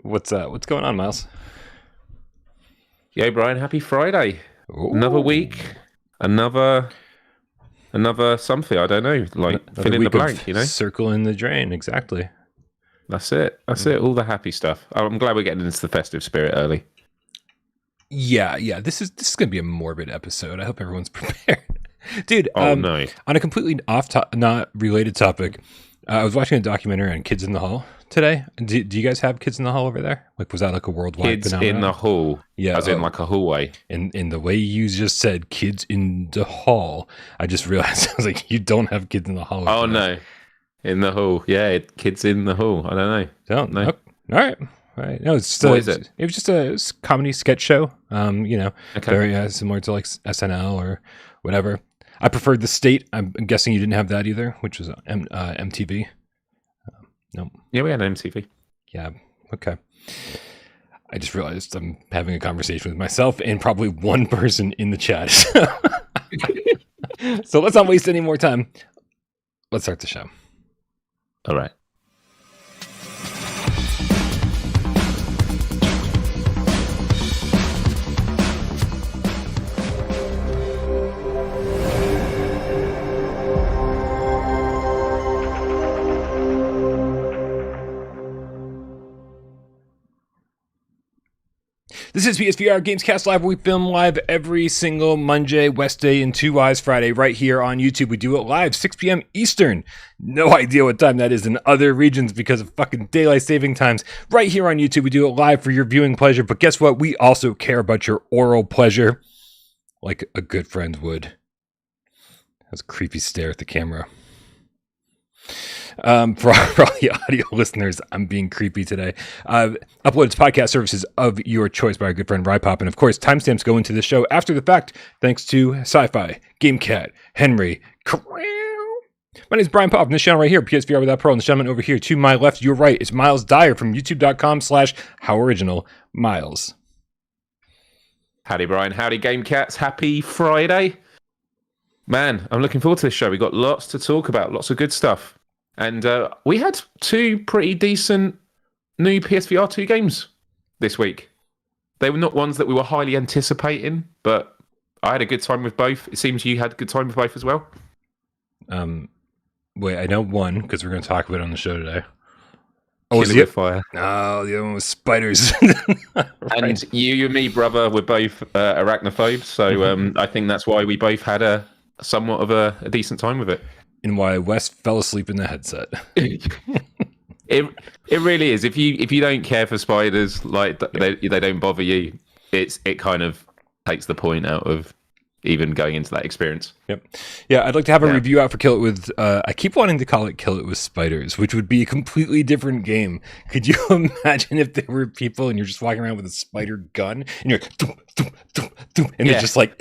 What's going on, Myles? Yo, Brian, happy Friday. Ooh. Another week, another something, I don't know, like fill in the blank, you know? Circle in the drain, exactly. That's it, all the happy stuff. I'm glad we're getting into the festive spirit early. Yeah, this is going to be a morbid episode. I hope everyone's prepared. Dude, no. On a completely not related topic, I was watching a documentary on Kids in the Hall today. Do you guys have Kids in the Hall over there? Like, was that like a worldwide phenomenon? Kids in the Hall? Yeah. As in like a hallway? In the way you just said, Kids in the Hall, I just realized, I was like, you don't have Kids in the Hall. Oh, no. In the Hall. Yeah, Kids in the Hall. I don't know. Don't know. All right. No, it's just what is it? It was just a comedy sketch show. Okay. Very similar to like SNL or whatever. I preferred The State. I'm guessing you didn't have that either, which was MTV. No. Yeah, we had MTV. Yeah. Okay. I just realized I'm having a conversation with myself and probably one person in the chat. So let's not waste any more time. Let's start the show. All right. This is PSVR GamesCast Live, where we film live every single Monday, Wednesday, and 2 Eyes Friday right here on YouTube. We do it live, 6 p.m. Eastern. No idea what time that is in other regions because of fucking daylight saving times. Right here on YouTube, we do it live for your viewing pleasure. But guess what? We also care about your oral pleasure, like a good friend would. That's a creepy stare at the camera. For all the audio listeners, I'm being creepy today. Uploaded to podcast services of your choice by our good friend Rypop. And of course, timestamps go into the show after the fact, thanks to Sci-Fi, GameCat, Henry. My name is Brian Pop, and this channel right here, PSVR without Parole. And the gentleman over here to my left, your right, is Myles Dyer from youtube.com/howoriginal Myles. Howdy, Brian. Howdy, GameCats. Happy Friday. Man, I'm looking forward to this show. We got lots to talk about, lots of good stuff. And we had two pretty decent new PSVR2 games this week. They were not ones that we were highly anticipating, but I had a good time with both. It seems you had a good time with both as well. Wait, I know one, because we're going to talk about it on the show today. Oh, was it Fire? No, the other one was Spiders. Right. And you and me, brother, were both arachnophobes, so I think that's why we both had somewhat of a decent time with it. And why Wes fell asleep in the headset. It really is. If you don't care for spiders, like they don't bother you, it kind of takes the point out of even going into that experience. Yep. Yeah, I'd like to have a review out for Kill It With. I keep wanting to call it Kill It With Spiders, which would be a completely different game. Could you imagine if there were people and you're just walking around with a spider gun and you're and they're just like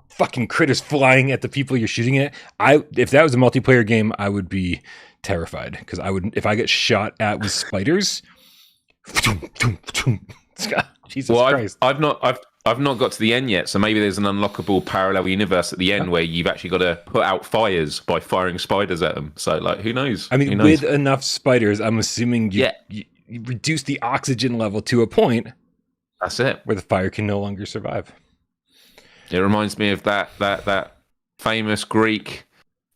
fucking critters flying at the people you're shooting at. If that was a multiplayer game, I would be terrified because if I get shot at with spiders. Jesus Christ! I've not got to the end yet, so maybe there's an unlockable parallel universe at the end where you've actually got to put out fires by firing spiders at them. So, like, who knows? I mean, with enough spiders, I'm assuming you reduce the oxygen level to a point. That's it, where the fire can no longer survive. It reminds me of that famous Greek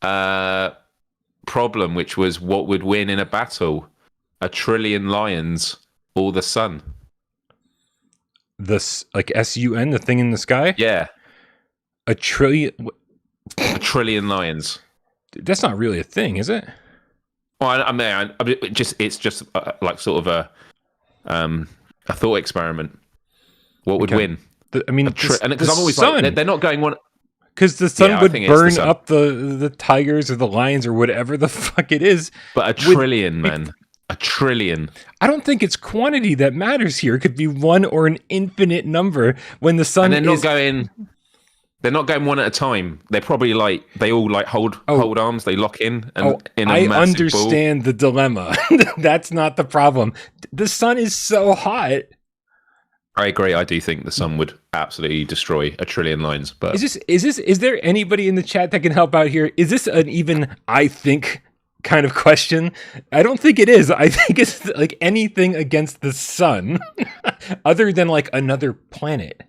problem, which was what would win in a battle: 1 trillion lions or the sun. This like SUN, the thing in the sky. Yeah, 1 trillion. 1 trillion lions. That's not really a thing, is it? Well, I mean, it's just like sort of a thought experiment. What would win? Because I'm always like, they're not going one. Because the sun would burn up the tigers or the lions or whatever the fuck it is. But 1 trillion, man. 1 trillion. I don't think it's quantity that matters here. It could be one or an infinite number when the sun They're not going one at a time. They're probably like, they all like hold arms, they lock in. And I understand the dilemma. That's not the problem. The sun is so hot. I agree. I do think the sun would absolutely destroy 1 trillion lines. But is there anybody in the chat that can help out here? Is this an even I think kind of question. I don't think it is. I think it's like anything against the sun other than like another planet.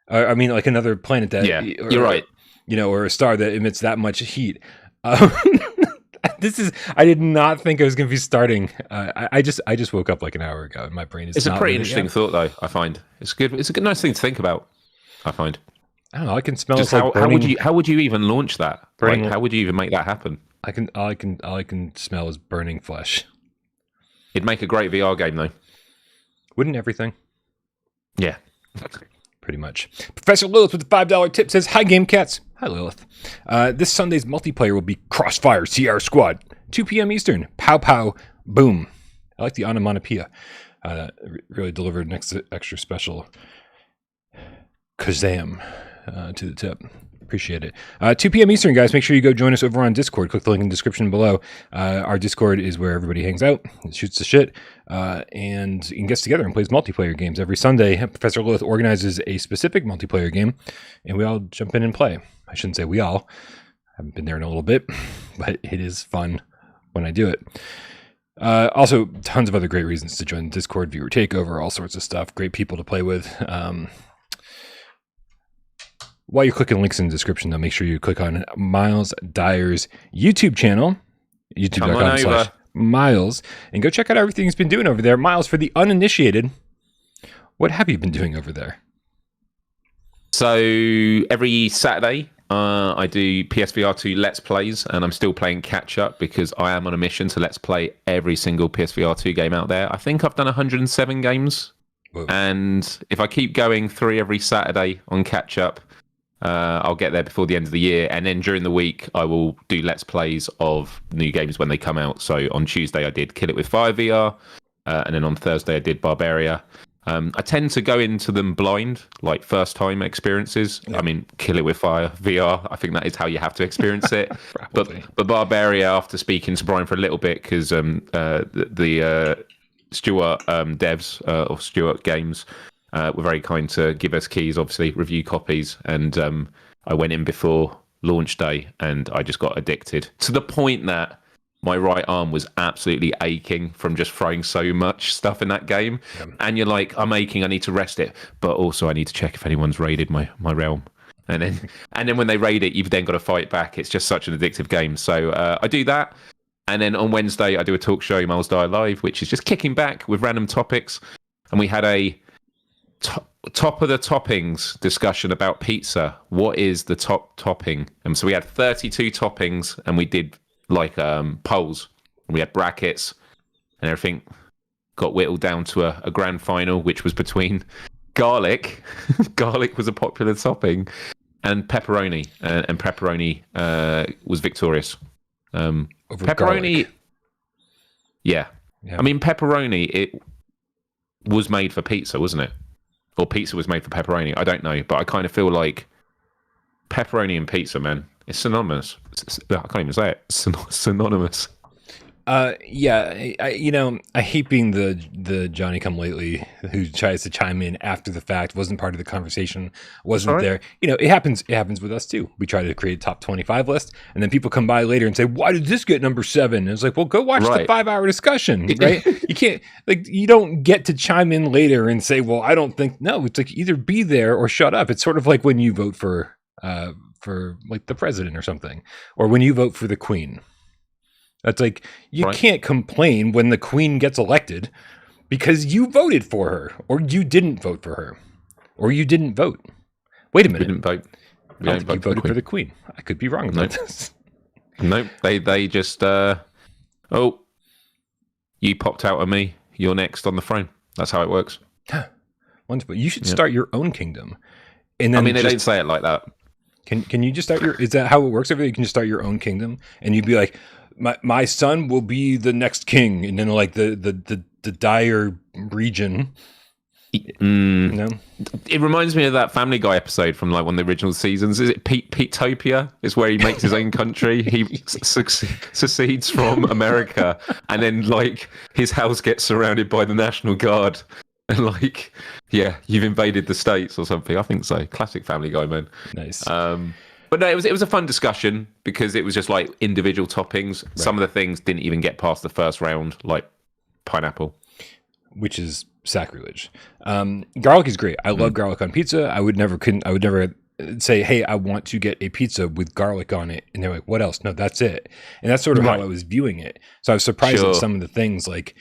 I mean, like another planet that, you're right. You know, or a star that emits that much heat. I did not think I was going to be starting. I just woke up like an hour ago and my brain is. It's a pretty interesting thought, though. I find it's good. It's a good, nice thing to think about. I find. I don't know. I can smell just how would you even launch that? Like, how would you even make that happen? All I can smell is burning flesh. It'd make a great VR game, though. Wouldn't everything? Yeah. Pretty much. Professor Lilith with the $5 tip says, "Hi, Game Cats." Hi, Lilith. This Sunday's multiplayer will be Crossfire CR Squad, 2 p.m. Eastern. Pow, pow, boom. I like the onomatopoeia. Really delivered an extra special Kazam to the tip. Appreciate it. 2 p.m. Eastern, guys. Make sure you go join us over on Discord. Click the link in the description below. Our Discord is where everybody hangs out, shoots the shit, and you can get together and plays multiplayer games. Every Sunday, Professor Lilith organizes a specific multiplayer game, and we all jump in and play. I shouldn't say we all. I haven't been there in a little bit, but it is fun when I do it. Also, tons of other great reasons to join the Discord, viewer takeover, all sorts of stuff. Great people to play with. While you're clicking links in the description, though, make sure you click on Myles Dyer's YouTube channel, youtube.com/Myles, and go check out everything he's been doing over there. Myles, for the uninitiated, what have you been doing over there? So every Saturday, I do PSVR2 Let's Plays, and I'm still playing catch up because I am on a mission to Let's Play every single PSVR2 game out there. I think I've done 107 games, Whoa. And if I keep going 3 every Saturday on catch up, I'll get there before the end of the year, and then during the week I will do Let's Plays of new games when they come out. So on Tuesday I did Kill It With Fire VR, and then on Thursday I did Barbaria. I tend to go into them blind, like first time experiences. Yeah. I mean, Kill It With Fire VR, I think that is how you have to experience it. but Barbaria, after speaking to Brian for a little bit, because the Stuart devs or Stuart Games were very kind to give us keys, obviously review copies, and I went in before launch day and I just got addicted to the point that my right arm was absolutely aching from just throwing so much stuff in that game. Yeah. And you're like, I'm aching, I need to rest it, but also I need to check if anyone's raided my realm. And then when they raid it, you've then got to fight back. It's just such an addictive game. So I do that. And then on Wednesday, I do a talk show, Myles Dyer Live, which is just kicking back with random topics. And we had a top of the toppings discussion about pizza. What is the top topping? And so we had 32 toppings, and we did like polls. And we had brackets, and everything got whittled down to a grand final, which was between garlic. Garlic was a popular topping, and pepperoni. And pepperoni was victorious. Over pepperoni, garlic. Yeah. I mean, pepperoni, it was made for pizza, wasn't it? Or pizza was made for pepperoni. I don't know, but I kind of feel like pepperoni and pizza, man, it's synonymous. I can't even say it. It's synonymous. Yeah, I hate being the Johnny come lately who tries to chime in after the fact, wasn't part of the conversation, wasn't there. You know, it happens with us too. We try to create a top 25 list, and then people come by later and say, why did this get number 7? And it's like, well, go watch the 5-hour discussion, right? You can't, like, you don't get to chime in later and say, well, I don't think, no, it's like either be there or shut up. It's sort of like when you vote for like the president or something, or when you vote for the queen. That's like, you can't complain when the queen gets elected because you voted for her, or you didn't vote for her, or you didn't vote. Wait a minute. We didn't vote. I don't think you voted for the queen. I could be wrong about this. Nope. They just, you popped out of me. You're next on the throne. That's how it works. Wonderful. You should start your own kingdom. And then they don't say it like that. Can you just start is that how it works over there? You can just start your own kingdom, and you'd be like, my son will be the next king, and then like the Dyer region. No? It reminds me of that Family Guy episode from like one of the original seasons. Is it Pete-topia? It's where he makes his own country. He secedes from America, and then like his house gets surrounded by the National Guard, and like, yeah, you've invaded the States or something. I think so. Classic Family Guy, man. Nice. But no, it was a fun discussion because it was just like individual toppings. Right. Some of the things didn't even get past the first round, like pineapple, which is sacrilege. Garlic is great. I love garlic on pizza. I would never say, hey, I want to get a pizza with garlic on it. And they're like, what else? No, that's it. And that's sort of how I was viewing it. So I was surprised that some of the things like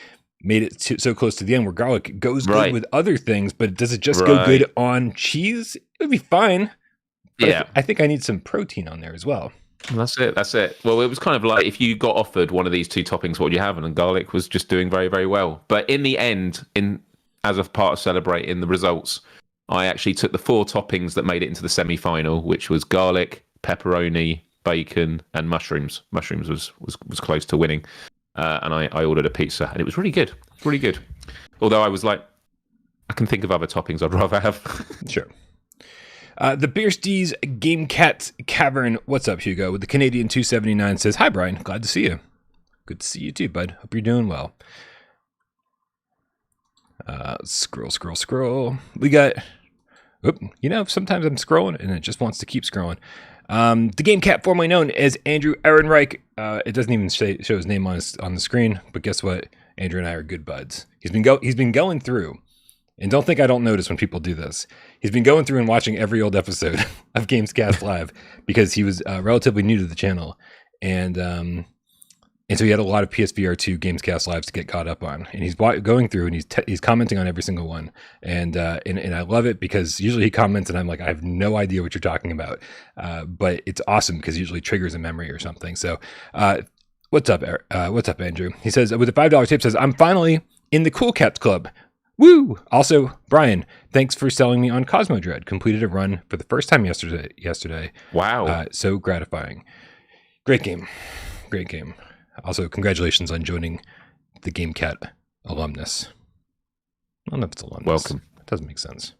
made it so close to the end where garlic goes good with other things, but does it just go good on cheese? It would be fine. But I think I need some protein on there as well. That's it. Well, it was kind of like if you got offered one of these two toppings, what would you have? And garlic was just doing very, very well. But in the end, as a part of celebrating the results, I actually took the 4 toppings that made it into the semi-final, which was garlic, pepperoni, bacon, and mushrooms. Mushrooms was close to winning. And I ordered a pizza, and it was really good. Really good. Although I was like, I can think of other toppings I'd rather have. Sure. The Beersties Game Cat Cavern. What's up, Hugo? With the Canadian 279 says, hi, Brian. Glad to see you. Good to see you too, bud. Hope you're doing well. Scroll. We got, sometimes I'm scrolling and it just wants to keep scrolling. The Game Cat, formerly known as Andrew Ehrenreich. It doesn't even show his name on the screen, but guess what? Andrew and I are good buds. He's been going through, and don't think I don't notice when people do this. He's been going through and watching every old episode of GamesCast Live because he was relatively new to the channel, and so he had a lot of PSVR2 GamesCast Lives to get caught up on, and he's going through and he's commenting on every single one, and I love it because usually he comments and I'm like, I have no idea what you're talking about, but it's awesome because it usually triggers a memory or something. So, what's up, Andrew? He says with a $5 tip, says I'm finally in the Cool Cats Club. Woo! Also, Brian, thanks for selling me on Cosmo Dread. Completed a run for the first time yesterday. Wow! So gratifying. Great game. Also, congratulations on joining the GameCat alumnus. I don't know if it's alumnus. Welcome. It doesn't make sense.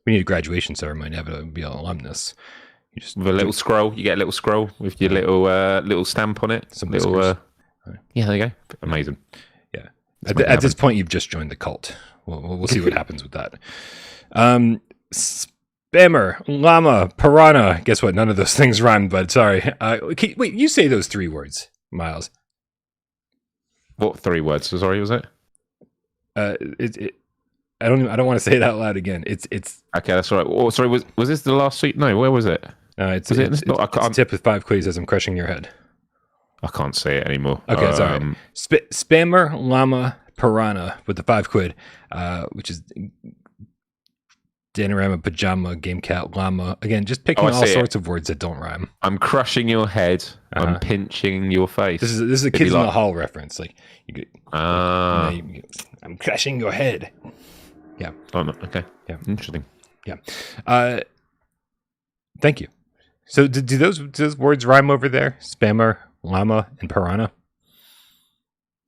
We need a graduation ceremony to have it be an alumnus. With a little scroll. You get a little scroll with your little stamp on it. Some little, yeah, there you go. Amazing. Yeah. At this point, you've just joined the cult. We'll see what happens with that. Spammer, llama, piranha. Guess what? None of those things rhymed, but sorry. Wait, you say those 3 words, Myles. What 3 words? Sorry, was it? I don't want to say it out loud again. It's okay. That's all right. Oh, sorry, was this the last seat? No, where was it? It's a tip with 5 quiz as I'm crushing your head. I can't say it anymore. Okay, sorry. Spammer, llama, piranha with the 5 quid, which is Danorama, pajama, game cat, llama. Again, just picking all sorts of words that don't rhyme. I'm crushing your head. I'm pinching your face. This is a Kids in the Hall reference. Like, I'm crushing your head. Yeah. Oh, okay. Yeah. Interesting. Yeah. Thank you. So, do those words rhyme over there? Spammer, llama, and piranha.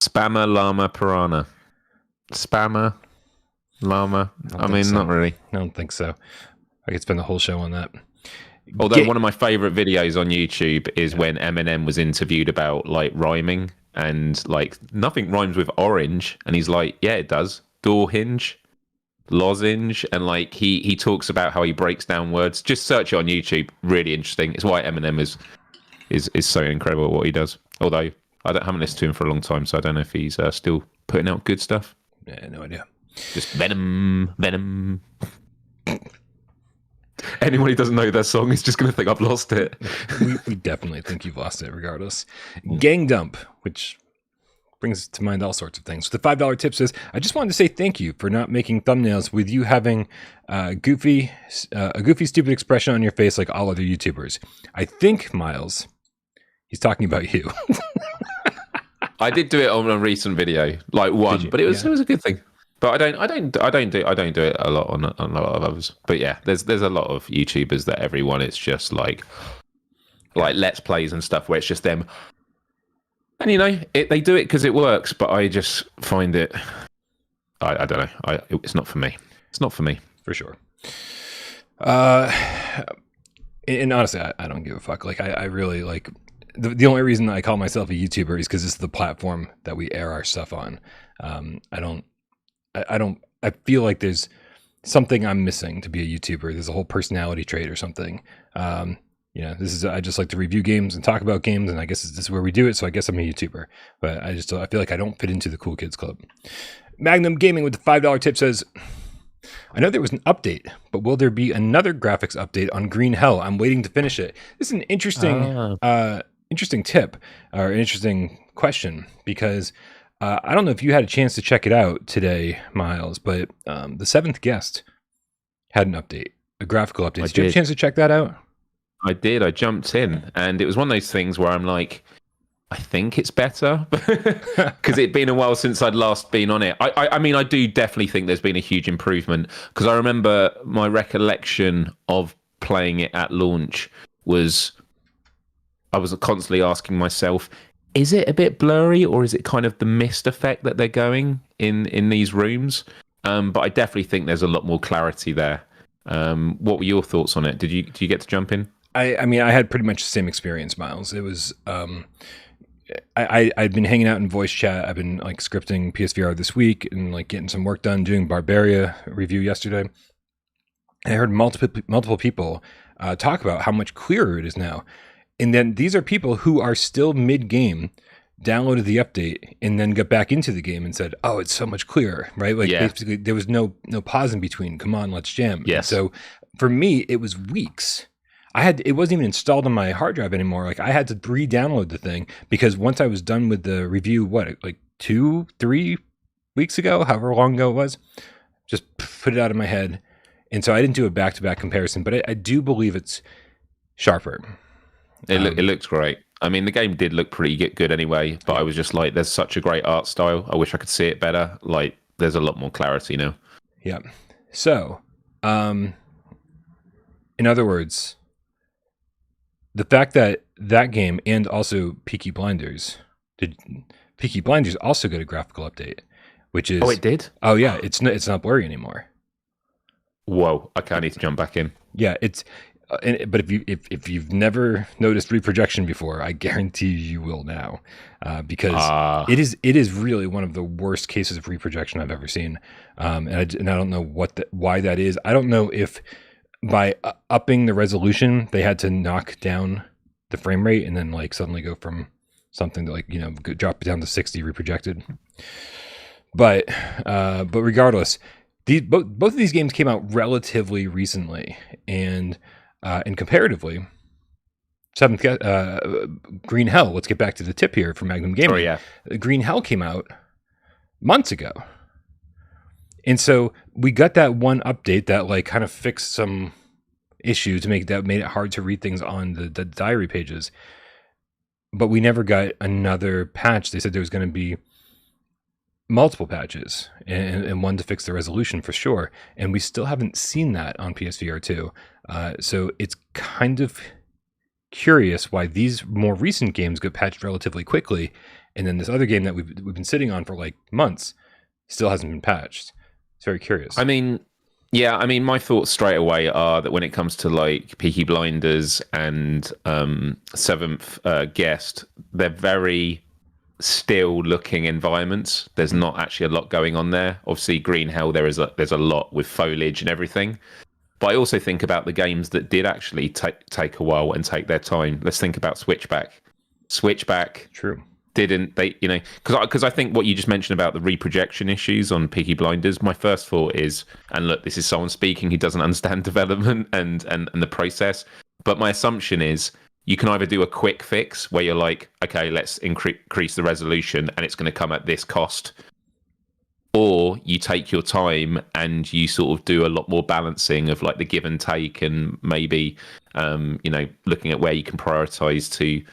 Spammer, llama, piranha. Spammer. Llama. I mean, not really. I don't think so. I could spend the whole show on that. Although one of my favorite videos on YouTube is when Eminem was interviewed about like rhyming and like nothing rhymes with orange, and he's like, yeah, it does. Door hinge, lozenge, and like he talks about how he breaks down words. Just search it on YouTube. Really interesting. It's why Eminem is so incredible at what he does. Although I haven't listened to him for a long time, so I don't know if he's still putting out good stuff. Yeah, no idea. Just Venom. Anyone who doesn't know their song is just going to think I've lost it. we definitely think you've lost it regardless. Gang Dump, which brings to mind all sorts of things. The $5 tip says, I just wanted to say thank you for not making thumbnails with you having a goofy, stupid expression on your face like all other YouTubers. I think, Myles, he's talking about you. I did do it on a recent video, like one, but it was a good thing. But I don't do it a lot on a lot of others. But yeah, there's a lot of YouTubers that everyone it's just like Let's Plays and stuff where it's just them, and they do it because it works. But I just find it, I don't know, it's not for me. It's not for me for sure. And honestly, I don't give a fuck. Like I really like the only reason I call myself a YouTuber is because it's the platform that we air our stuff on. I feel like there's something I'm missing to be a YouTuber. There's a whole personality trait or something. this is I just like to review games and talk about games, and I guess this is where we do it. So I guess I'm a YouTuber, but I feel like I don't fit into the cool kids club. Magnum Gaming with the $5 tip says, I know there was an update, but will there be another graphics update on Green Hell? I'm waiting to finish it. This is an interesting tip or an interesting question, because I don't know if you had a chance to check it out today, Myles, but the Seventh Guest had an update, a graphical update. Did you have a chance to check that out? I did. I jumped in, and it was one of those things where I'm like, I think it's better, because it'd been a while since I'd last been on it. I mean, I do definitely think there's been a huge improvement, because I remember my recollection of playing it at launch was I was constantly asking myself, is it a bit blurry, or is it kind of the mist effect that they're going in these rooms? But I definitely think there's a lot more clarity there. What were your thoughts on it? Did you get to jump in? I mean, I had pretty much the same experience, Myles. It was, I'd been hanging out in voice chat. I've been like scripting PSVR this week and like getting some work done, doing Barbaria review yesterday. And I heard multiple people talk about how much clearer it is now. And then these are people who are still mid-game, downloaded the update, and then got back into the game and said, "Oh, it's so much clearer," right? Like basically, there was no pause in between. Come on, let's jam. Yes. And so for me, it was weeks. It wasn't even installed on my hard drive anymore. Like I had to re-download the thing, because once I was done with the review, like 2-3 weeks ago, however long ago it was, just put it out of my head. And so I didn't do a back-to-back comparison, but I do believe it's sharper. It looked great. I mean, the game did look pretty good anyway, but I was just like, there's such a great art style. I wish I could see it better. Like, there's a lot more clarity now. Yeah. So, in other words, the fact that game and also Peaky Blinders also got a graphical update, which is... Oh, it did? Oh, yeah. It's not blurry anymore. Whoa. Okay, I need to jump back in. Yeah, it's... but if you've never noticed reprojection before, I guarantee you will now, because it is really one of the worst cases of reprojection I've ever seen, and I don't know why that is. I don't know if by upping the resolution they had to knock down the frame rate and then like suddenly go from something to like drop it down to 60 reprojected. But regardless, both of these games came out relatively recently, and comparatively, Green Hell, let's get back to the tip here from Magnum Gaming. Oh, yeah. Green Hell came out months ago. And so we got that one update that like kind of fixed some issues made it hard to read things on the diary pages. But we never got another patch. They said there was going to be multiple patches and one to fix the resolution for sure. And we still haven't seen that on PSVR2. So it's kind of curious why these more recent games got patched relatively quickly, and then this other game that we've been sitting on for like months still hasn't been patched. It's very curious. I mean, my thoughts straight away are that when it comes to like Peaky Blinders and Seventh Guest, they're very still looking environments. There's not actually a lot going on there. Obviously, Green Hell, there's a lot with foliage and everything. But I also think about the games that did actually take a while and take their time. Let's think about Switchback. True. Didn't they? Because I think what you just mentioned about the reprojection issues on Peaky Blinders. My first thought is, and look, this is someone speaking who doesn't understand development and the process. But my assumption is you can either do a quick fix where you're like, okay, let's increase the resolution, and it's going to come at this cost. Or you take your time and you sort of do a lot more balancing of like the give and take, and maybe, looking at where you can prioritize to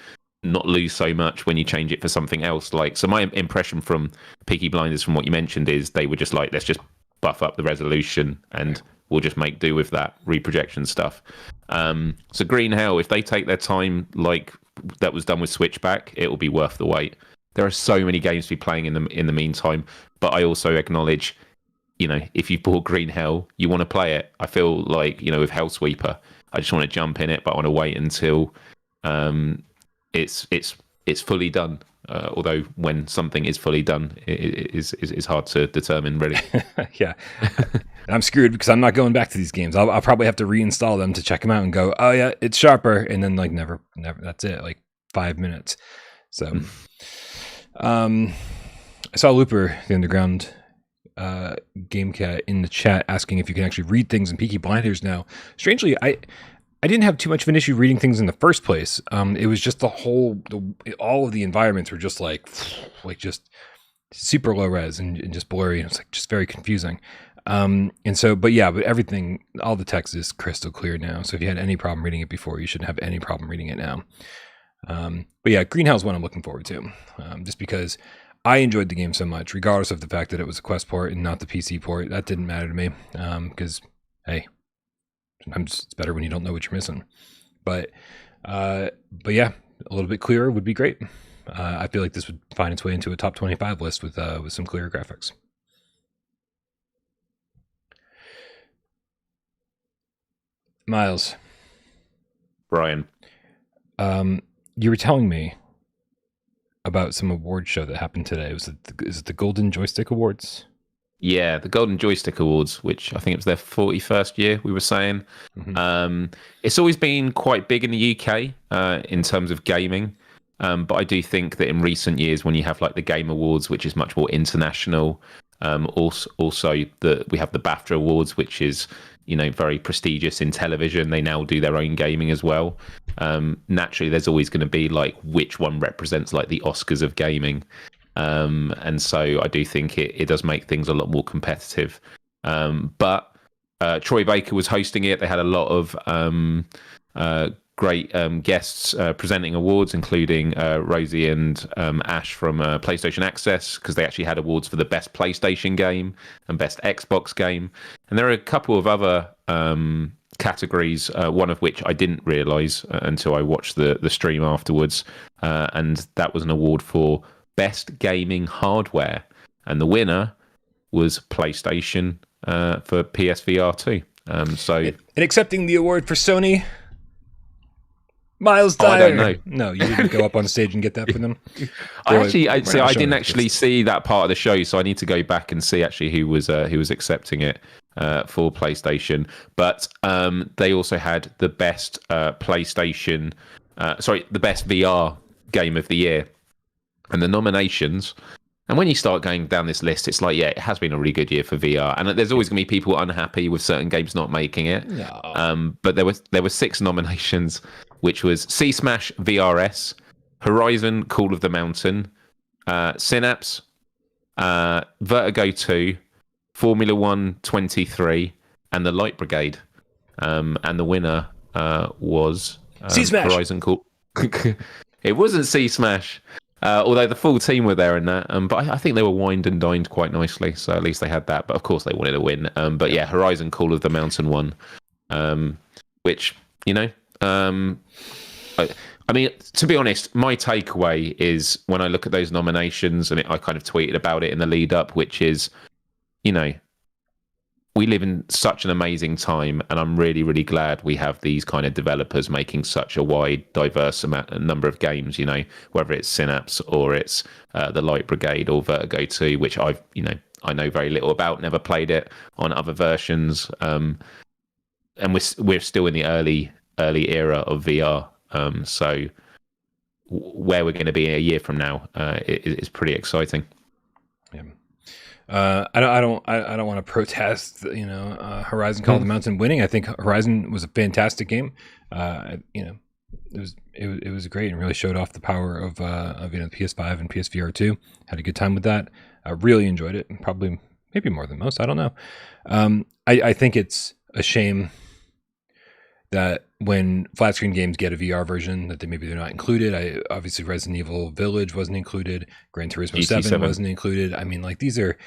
not lose so much when you change it for something else. Like, so my impression from Peaky Blinders, from what you mentioned, is they were just like, let's just buff up the resolution and we'll just make do with that reprojection stuff. So Green Hell, if they take their time like that was done with Switchback, it will be worth the wait. There are so many games to be playing in the meantime, but I also acknowledge, if you've bought Green Hell, you want to play it. I feel like, with Hellsweeper, I just want to jump in it, but I want to wait until it's fully done. although when something is fully done, it is hard to determine, really. Yeah. I'm screwed because I'm not going back to these games. I'll probably have to reinstall them to check them out and go, oh yeah, it's sharper. And then like never, that's it. Like 5 minutes. So, I saw Looper, the Underground Game Cat, in the chat asking if you can actually read things in Peaky Blinders now. Strangely, I didn't have too much of an issue reading things in the first place. It was just all of the environments were just like just super low res and just blurry. And it's like just very confusing. But everything, all the text is crystal clear now. So if you had any problem reading it before, you shouldn't have any problem reading it now. But yeah, Greenhell's one I'm looking forward to, just because I enjoyed the game so much, regardless of the fact that it was a Quest port and not the PC port. That didn't matter to me, because hey, sometimes it's better when you don't know what you're missing. But yeah, a little bit clearer would be great. I feel like this would find its way into a top 25 list with some clearer graphics. Myles, Brian, you were telling me about some award show that happened today. Is it the Golden Joystick Awards? Yeah, the Golden Joystick Awards, which I think it was their 41st year, we were saying. Mm-hmm. It's always been quite big in the UK in terms of gaming. But I do think that in recent years, when you have like the Game Awards, which is much more international, also that we have the BAFTA Awards, which is, very prestigious in television. They now do their own gaming as well. Naturally, there's always going to be like which one represents like the Oscars of gaming. And so I do think it does make things a lot more competitive. But Troy Baker was hosting it. They had a lot of great guests presenting awards, including Rosie and Ash from PlayStation Access, because they actually had awards for the best PlayStation game and best Xbox game. And there are a couple of other categories, one of which I didn't realise until I watched the stream afterwards. And that was an award for best gaming hardware. And the winner was PlayStation for PSVR2. And accepting the award for Sony, Myles Dyer. I don't know. No, you didn't go up on stage and get that for them. I didn't actually see that part of the show, so I need to go back and see actually who was accepting it for PlayStation. But they also had the best the best VR game of the year, and the nominations. And when you start going down this list, it's like, yeah, it has been a really good year for VR. And there's always going to be people unhappy with certain games not making it. No. But there were 6 nominations, which was Sea Smash VRS, Horizon Call of the Mountain, Synapse, Vertigo 2, Formula 1 23, and The Light Brigade. And the winner was Sea Smash. Horizon Call. It wasn't Sea Smash. Although the full team were there in that, but I think they were wined and dined quite nicely, so at least they had that. But of course they wanted to win. But yeah, Horizon Call of the Mountain won, which, I mean, to be honest, my takeaway is when I look at those nominations, and I kind of tweeted about it in the lead up, which is, we live in such an amazing time, and I'm really, really glad we have these kind of developers making such a wide, diverse number of games, whether it's Synapse or it's The Light Brigade or Vertigo 2, which I know very little about, never played it on other versions. And we're still in the early era of VR. So where we're going to be a year from now is pretty exciting. Yeah. I don't want to protest, Horizon Call of the Mountain winning. I think Horizon was a fantastic game. It was great and really showed off the power of PS5 and PSVR2. Had a good time with that. I really enjoyed it, and probably maybe more than most. I don't know. I think it's a shame that when flat screen games get a VR version, that they're not included. Obviously Resident Evil Village wasn't included. Gran Turismo 7 wasn't included. I mean, like these are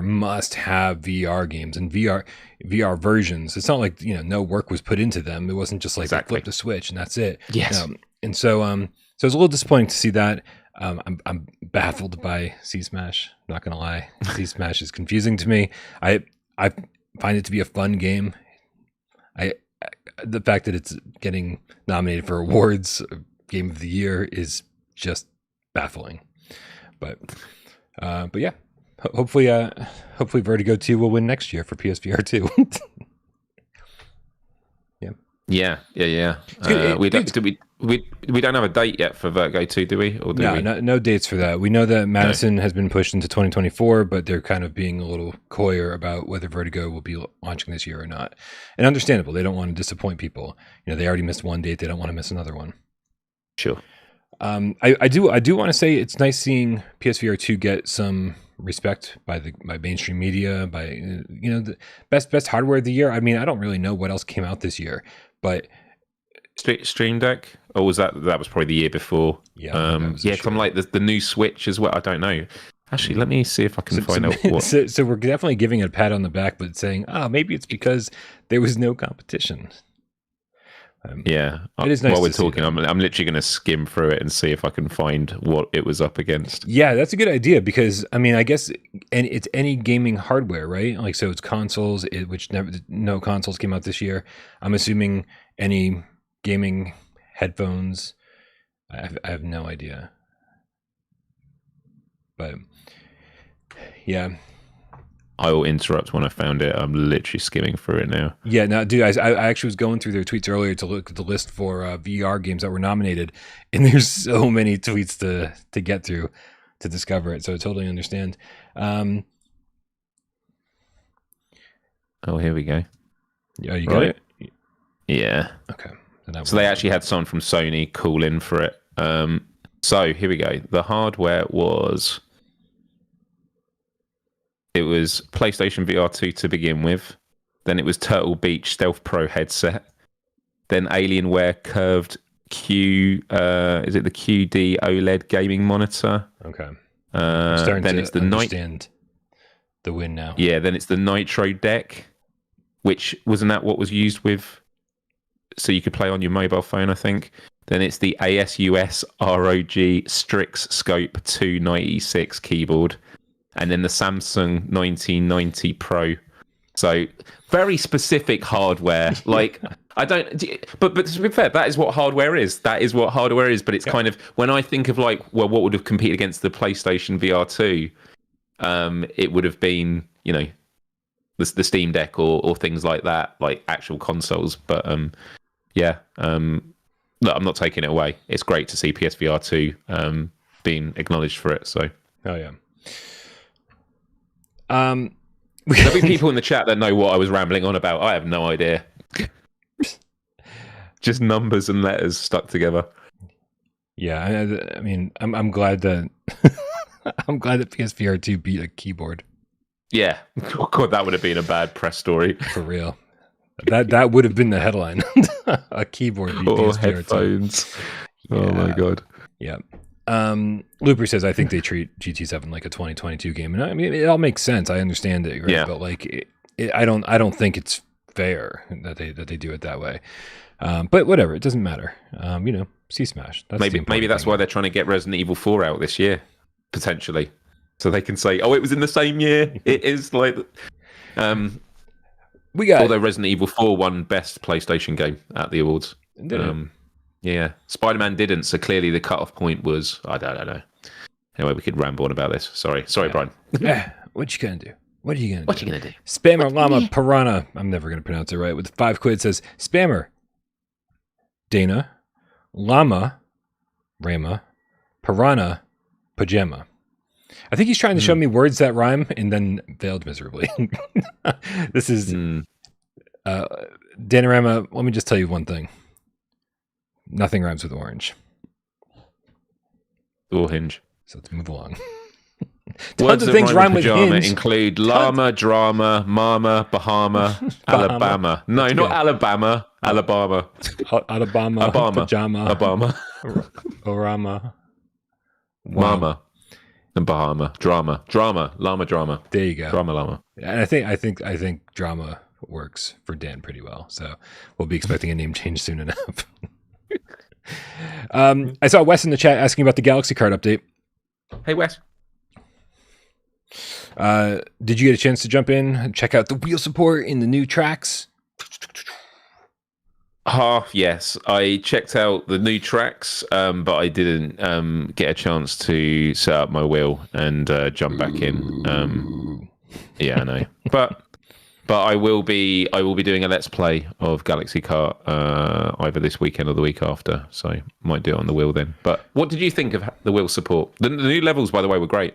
must-have VR games and VR versions. It's not like no work was put into them. It wasn't just like they flipped a switch and that's it. Yes. And so it's a little disappointing to see that. I'm baffled by Sea Smash. I'm not gonna lie, Sea Smash is confusing to me. I find it to be a fun game. The fact that it's getting nominated for awards, Game of the Year, is just baffling. But yeah, hopefully Vertigo 2 will win next year for PSVR 2. Yeah. We don't have a date yet for Vertigo 2, do we? Or do we? No dates for that. We know that Madison has been pushed into 2024, but they're kind of being a little coyer about whether Vertigo will be launching this year or not. And understandable, they don't want to disappoint people. They already missed one date; they don't want to miss another one. Sure. I do want to say it's nice seeing PSVR 2 get some respect by mainstream media, by the best hardware of the year. I mean, I don't really know what else came out this year, but Stream Deck, or was that was probably the year before? Yeah, because I'm like the new Switch as well. I don't know. Actually, let me see if I can find out what. So we're definitely giving it a pat on the back, but saying, maybe it's because there was no competition. Yeah, it is nice. While we're talking, I'm literally going to skim through it and see if I can find what it was up against. Yeah, that's a good idea because I mean, I guess it's any gaming hardware, right? Like, so it's consoles, no consoles came out this year. I'm assuming any gaming headphones. I have no idea, but yeah. I will interrupt when I found it. I'm literally skimming through it now. Yeah, no, dude, I actually was going through their tweets earlier to look at the list for VR games that were nominated, and there's so many tweets to get through to discover it. So I totally understand. Oh, here we go. Yeah, you got it? Yeah. Okay. So they actually had someone from Sony call in for it. So here we go. The hardware was... It was PlayStation VR2 to begin with. Then it was Turtle Beach Stealth Pro headset. Then Alienware curved is it the QD OLED gaming monitor? Okay. Then it's the understand the win now. Yeah, then it's the Nitro deck, which wasn't that what was used with, so you could play on your mobile phone, I think. Then it's the ASUS ROG Strix Scope 296 keyboard. And then the Samsung 1990 Pro. So very specific hardware. Like, I don't, but to be fair, that is what hardware is. That is what hardware is. But it's kind of, when I think of like, well, what would have competed against the PlayStation VR2? It would have been, the Steam Deck or things like that, like actual consoles. But look, I'm not taking it away. It's great to see PSVR2 being acknowledged for it. So, oh yeah. There'll be people in the chat that know what I was rambling on about. I have no idea. Just numbers and letters stuck together. Yeah, I mean, I'm glad that I'm glad that PSVR2 beat a keyboard. Yeah, oh God, that would have been a bad press story for real. That would have been the headline. A keyboard beat PSVR2. Headphones. Yeah. Oh my God. Yeah. Looper says, I think they treat GT7 like a 2022 game, and I mean, it all makes sense. I understand it, right? Yeah. But like, I don't think it's fair that they do it that way. But whatever, it doesn't matter. C-Smash. Maybe that's why they're trying to get Resident Evil 4 out this year, potentially, so they can say, "Oh, it was in the same year." It is like, we got. Although Resident Evil 4 won Best PlayStation Game at the awards. Yeah, Spider-Man didn't, so clearly the cut-off point was, I don't know. Anyway, we could ramble on about this. Sorry, Brian. What you gonna do? What are you gonna do? What you gonna do? Spammer Llama Piranha, I'm never gonna pronounce it right, with 5 quid says, Spammer, Dana, Llama, Rama, Piranha, Pajama. I think he's trying to show me words that rhyme and then failed miserably. This is, Danarama, let me just tell you one thing. Nothing rhymes with orange. Or hinge. So let's move along. Tons of things rhyme with hinge include llama, drama, mama, Bahama, Alabama. No, not Alabama. Alabama. Alabama. Pajama. Obama. Orama. Mama. And Bahama. Drama. Llama drama. There you go. Drama llama. And I think drama works for Dan pretty well. So we'll be expecting a name change soon enough. I saw Wes in the chat asking about the Galaxy Card update. Hey, Wes. Did you get a chance to jump in and check out the wheel support in the new tracks? Half, yes. I checked out the new tracks, but I didn't get a chance to set up my wheel and jump back in. Yeah, I know, but I will be doing a let's play of Galaxy Kart either this weekend or the week after. So might do it on the wheel then. But what did you think of the wheel support? The new levels, by the way, were great,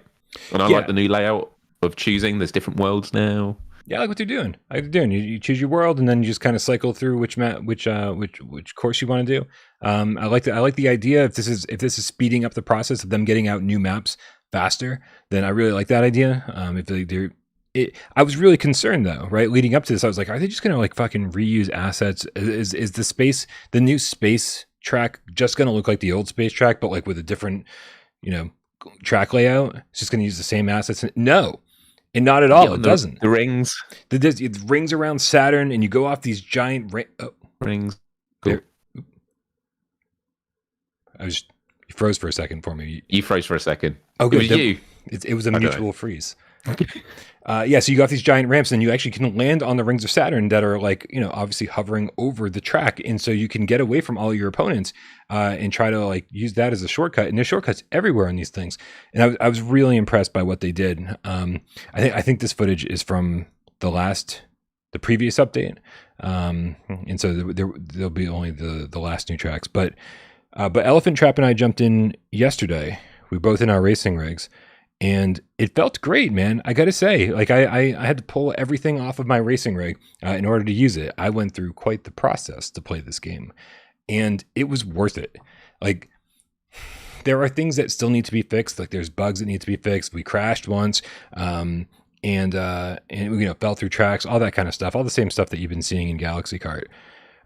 and I like the new layout of choosing. There's different worlds now. Yeah, I like what they're doing. I like what they're doing. You choose your world, and then you just kind of cycle through which course you want to do. I like the idea. If this is speeding up the process of them getting out new maps faster, then I really like that idea. I was really concerned though, right? Leading up to this, I was like, are they just gonna like fucking reuse assets? Is the new space track just gonna look like the old space track, but like with a different, track layout? It's just gonna use the same assets? No. And not at all. It doesn't. The rings. The rings around Saturn, and you go off these giant rings. Cool. You froze for a second for me. You froze for a second. Oh, good. It was you. It was a mutual freeze. So you got these giant ramps, and you actually can land on the rings of Saturn that are like, obviously hovering over the track. And so you can get away from all your opponents and try to like use that as a shortcut. And there's shortcuts everywhere on these things. And I was really impressed by what they did. I think this footage is from the previous update. And so there'll be only the last new tracks. But Elephant Trap and I jumped in yesterday. We were both in our racing rigs. And it felt great, man. I got to say, like I had to pull everything off of my racing rig in order to use it. I went through quite the process to play this game, and it was worth it. Like there are things that still need to be fixed. Like there's bugs that need to be fixed. We crashed once, and fell through tracks, all that kind of stuff, all the same stuff that you've been seeing in Galaxy Kart.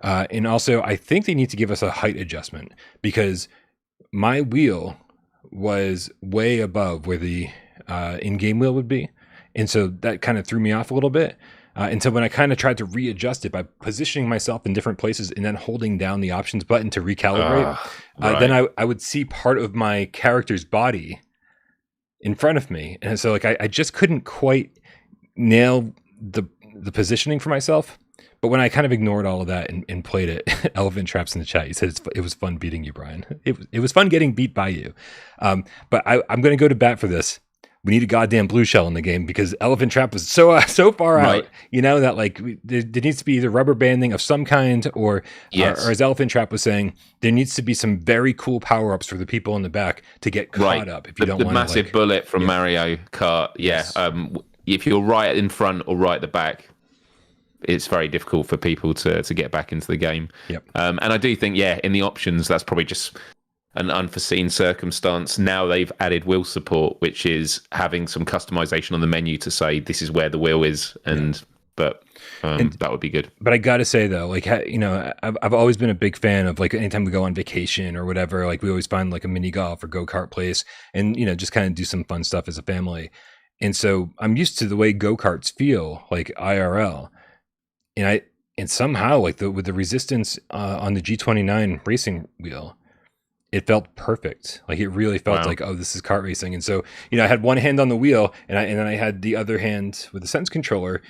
And also, I think they need to give us a height adjustment because my wheel was way above where the in-game wheel would be, and so that kind of threw me off a little bit. And so when I kind of tried to readjust it by positioning myself in different places and then holding down the options button to recalibrate, then I would see part of my character's body in front of me, and so like I just couldn't quite nail the positioning for myself. But when I kind of ignored all of that and played it, Elephant Traps in the chat, you said it was fun beating you, Brian. It was fun getting beat by you. But I'm going to go to bat for this. We need a goddamn blue shell in the game because Elephant Trap was so far out, that like there needs to be either rubber banding of some kind or as Elephant Trap was saying, there needs to be some very cool power-ups for the people in the back to get caught up. If you don't want the massive bullet from Mario Kart. Yeah. Yes. If you're right in front or right at the back, it's very difficult for people to get back into the game. Yep. And I do think, in the options, that's probably just an unforeseen circumstance. Now they've added wheel support, which is having some customization on the menu to say this is where the wheel is, but that would be good. But I got to say though, like, I've always been a big fan of like anytime we go on vacation or whatever, like we always find like a mini golf or go-kart place and, just kind of do some fun stuff as a family. And so I'm used to the way go-karts feel like IRL. And somehow like with the resistance on the G29 racing wheel, it felt perfect. Like it really felt like, oh, this is kart racing. And so, I had one hand on the wheel and then I had the other hand with the Sense controller,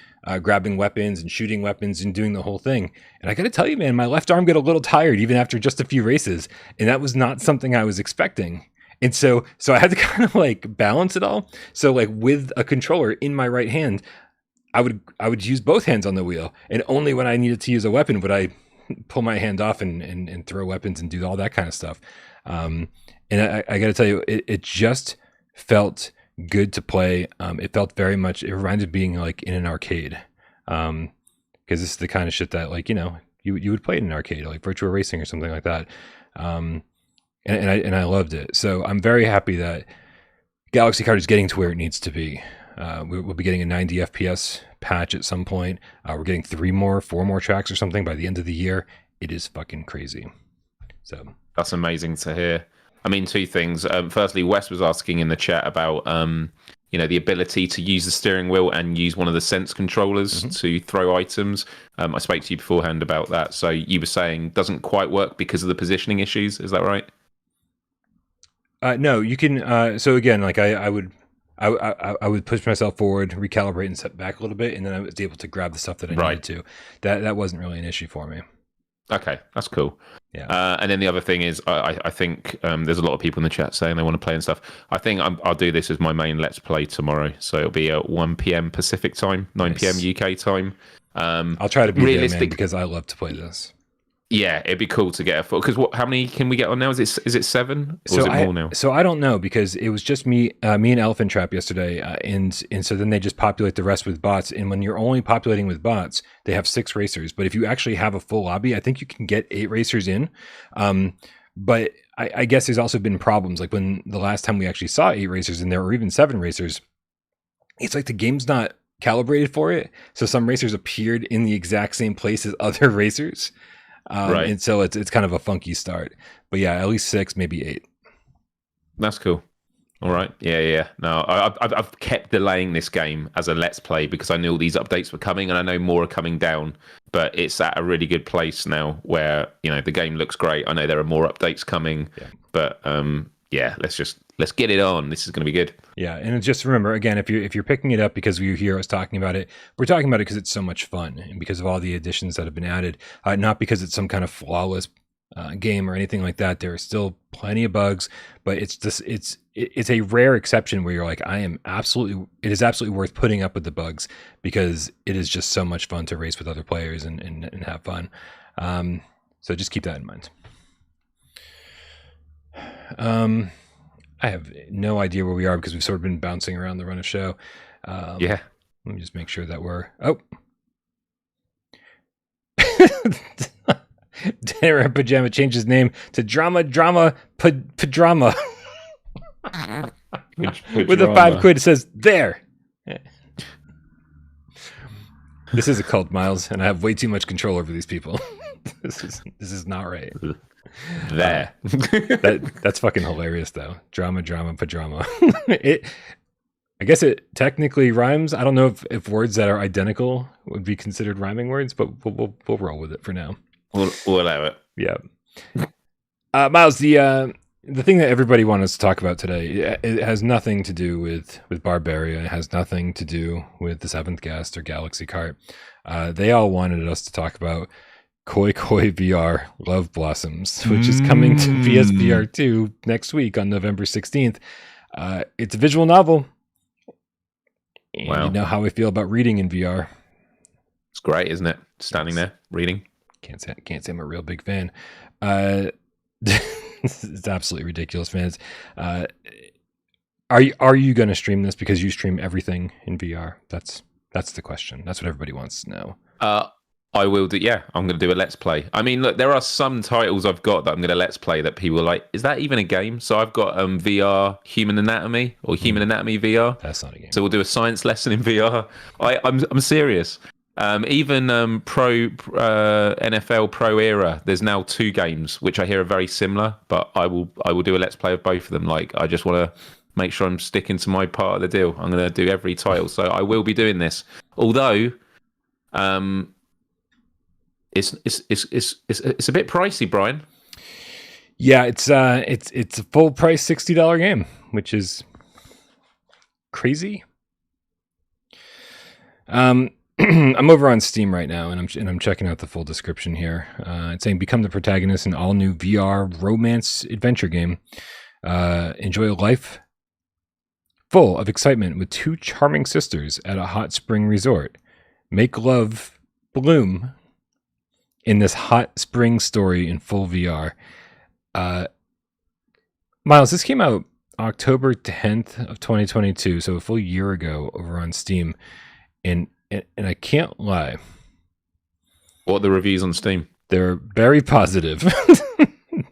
grabbing weapons and shooting weapons and doing the whole thing. And I got to tell you, man, my left arm got a little tired even after just a few races. And that was not something I was expecting. And so I had to kind of like balance it all. So like with a controller in my right hand, I would use both hands on the wheel, and only when I needed to use a weapon would I pull my hand off and throw weapons and do all that kind of stuff. And I got to tell you, it just felt good to play. It felt very much. It reminded me of being like in an arcade, because this is the kind of shit that like you would play in an arcade, like Virtua Racing or something like that. And I loved it. So I'm very happy that Galaxy Kart is getting to where it needs to be. We'll be getting a 90 FPS patch at some point. We're getting 4 more tracks or something by the end of the year. It is fucking crazy. So that's amazing to hear. I mean, 2 things. Firstly, Wes was asking in the chat about the ability to use the steering wheel and use one of the Sense controllers to throw items. I spoke to you beforehand about that. So you were saying doesn't quite work because of the positioning issues. Is that right? No, you can. So again, like I would push myself forward, recalibrate, and set back a little bit, and then I was able to grab the stuff that I needed to. That wasn't really an issue for me. Okay, that's cool. Yeah. And then the other thing is, I think there's a lot of people in the chat saying they want to play and stuff. I think I'll do this as my main Let's Play tomorrow. So it'll be at 1 p.m. Pacific time, 9 p.m. UK time. I'll try to be there, man, because I love to play this. Yeah, it'd be cool to get a full. Because how many can we get on now? Is it 7 or is it more now? So I don't know, because it was just me and Elephant Trap yesterday, and so then they just populate the rest with bots. And when you're only populating with bots, they have 6 racers. But if you actually have a full lobby, I think you can get 8 racers in. But I guess there's also been problems, like when the last time we actually saw 8 racers in there, or even 7 racers, it's like the game's not calibrated for it. So some racers appeared in the exact same place as other racers. Right. And so it's kind of a funky start, but yeah, at least 6, maybe 8. That's cool. All right. Yeah. No, I've kept delaying this game as a Let's Play because I knew all these updates were coming, and I know more are coming down. But it's at a really good place now where the game looks great. I know there are more updates coming, but let's get it on. This is going to be good. Yeah, and just remember again, if you're picking it up because you hear us talking about it, we're talking about it because it's so much fun and because of all the additions that have been added, not because it's some kind of flawless game or anything like that. There are still plenty of bugs, but it's a rare exception where you're like, it is absolutely worth putting up with the bugs because it is just so much fun to race with other players and have fun. So just keep that in mind. I have no idea where we are because we've sort of been bouncing around the run of show. Yeah. Let me just make sure that we're... Oh. Dinner and Pajama changed his name to Drama Padrama. With a 5 quid, it says, there. This is a cult, Myles, and I have way too much control over these people. This is not right. There. That's fucking hilarious though. Drama Padrama. I guess it technically rhymes. I don't know if words that are identical would be considered rhyming words, but we'll roll with it for now. We'll allow it. Yeah. Myles, the thing that everybody wanted us to talk about today, it has nothing to do with Barbaria. It has nothing to do with the 7th Guest or Galaxy Kart. They all wanted us to talk about Koi VR Love Blossoms, which is coming to PSVR2 next week on November 16th. It's a visual novel. And wow. You know how I feel about reading in VR. It's great, isn't it? Standing there, reading. Can't say I'm a real big fan. It's absolutely ridiculous, man. Are you going to stream this because you stream everything in VR? That's the question. That's what everybody wants to know. I will do. Yeah, I'm going to do a Let's Play. I mean, look, there are some titles I've got that I'm going to Let's Play that people are like, is that even a game? So I've got VR Human Anatomy or Human Anatomy VR. That's not a game. So we'll do a science lesson in VR. I'm serious. Even NFL Pro Era, there's now 2 games which I hear are very similar, but I will do a Let's Play of both of them. Like, I just want to make sure I'm sticking to my part of the deal. I'm going to do every title, so I will be doing this. Although, it's a bit pricey, Brian. Yeah, it's a full price $60 game, which is crazy. I'm over on Steam right now, and I'm checking out the full description here. It's saying become the protagonist in all new VR romance adventure game. Enjoy a life full of excitement with 2 charming sisters at a hot spring resort. Make love bloom in this hot spring story in full VR. Myles, this came out October 10th of 2022, so a full year ago over on Steam, and I can't lie. What are the reviews on Steam? They're very positive.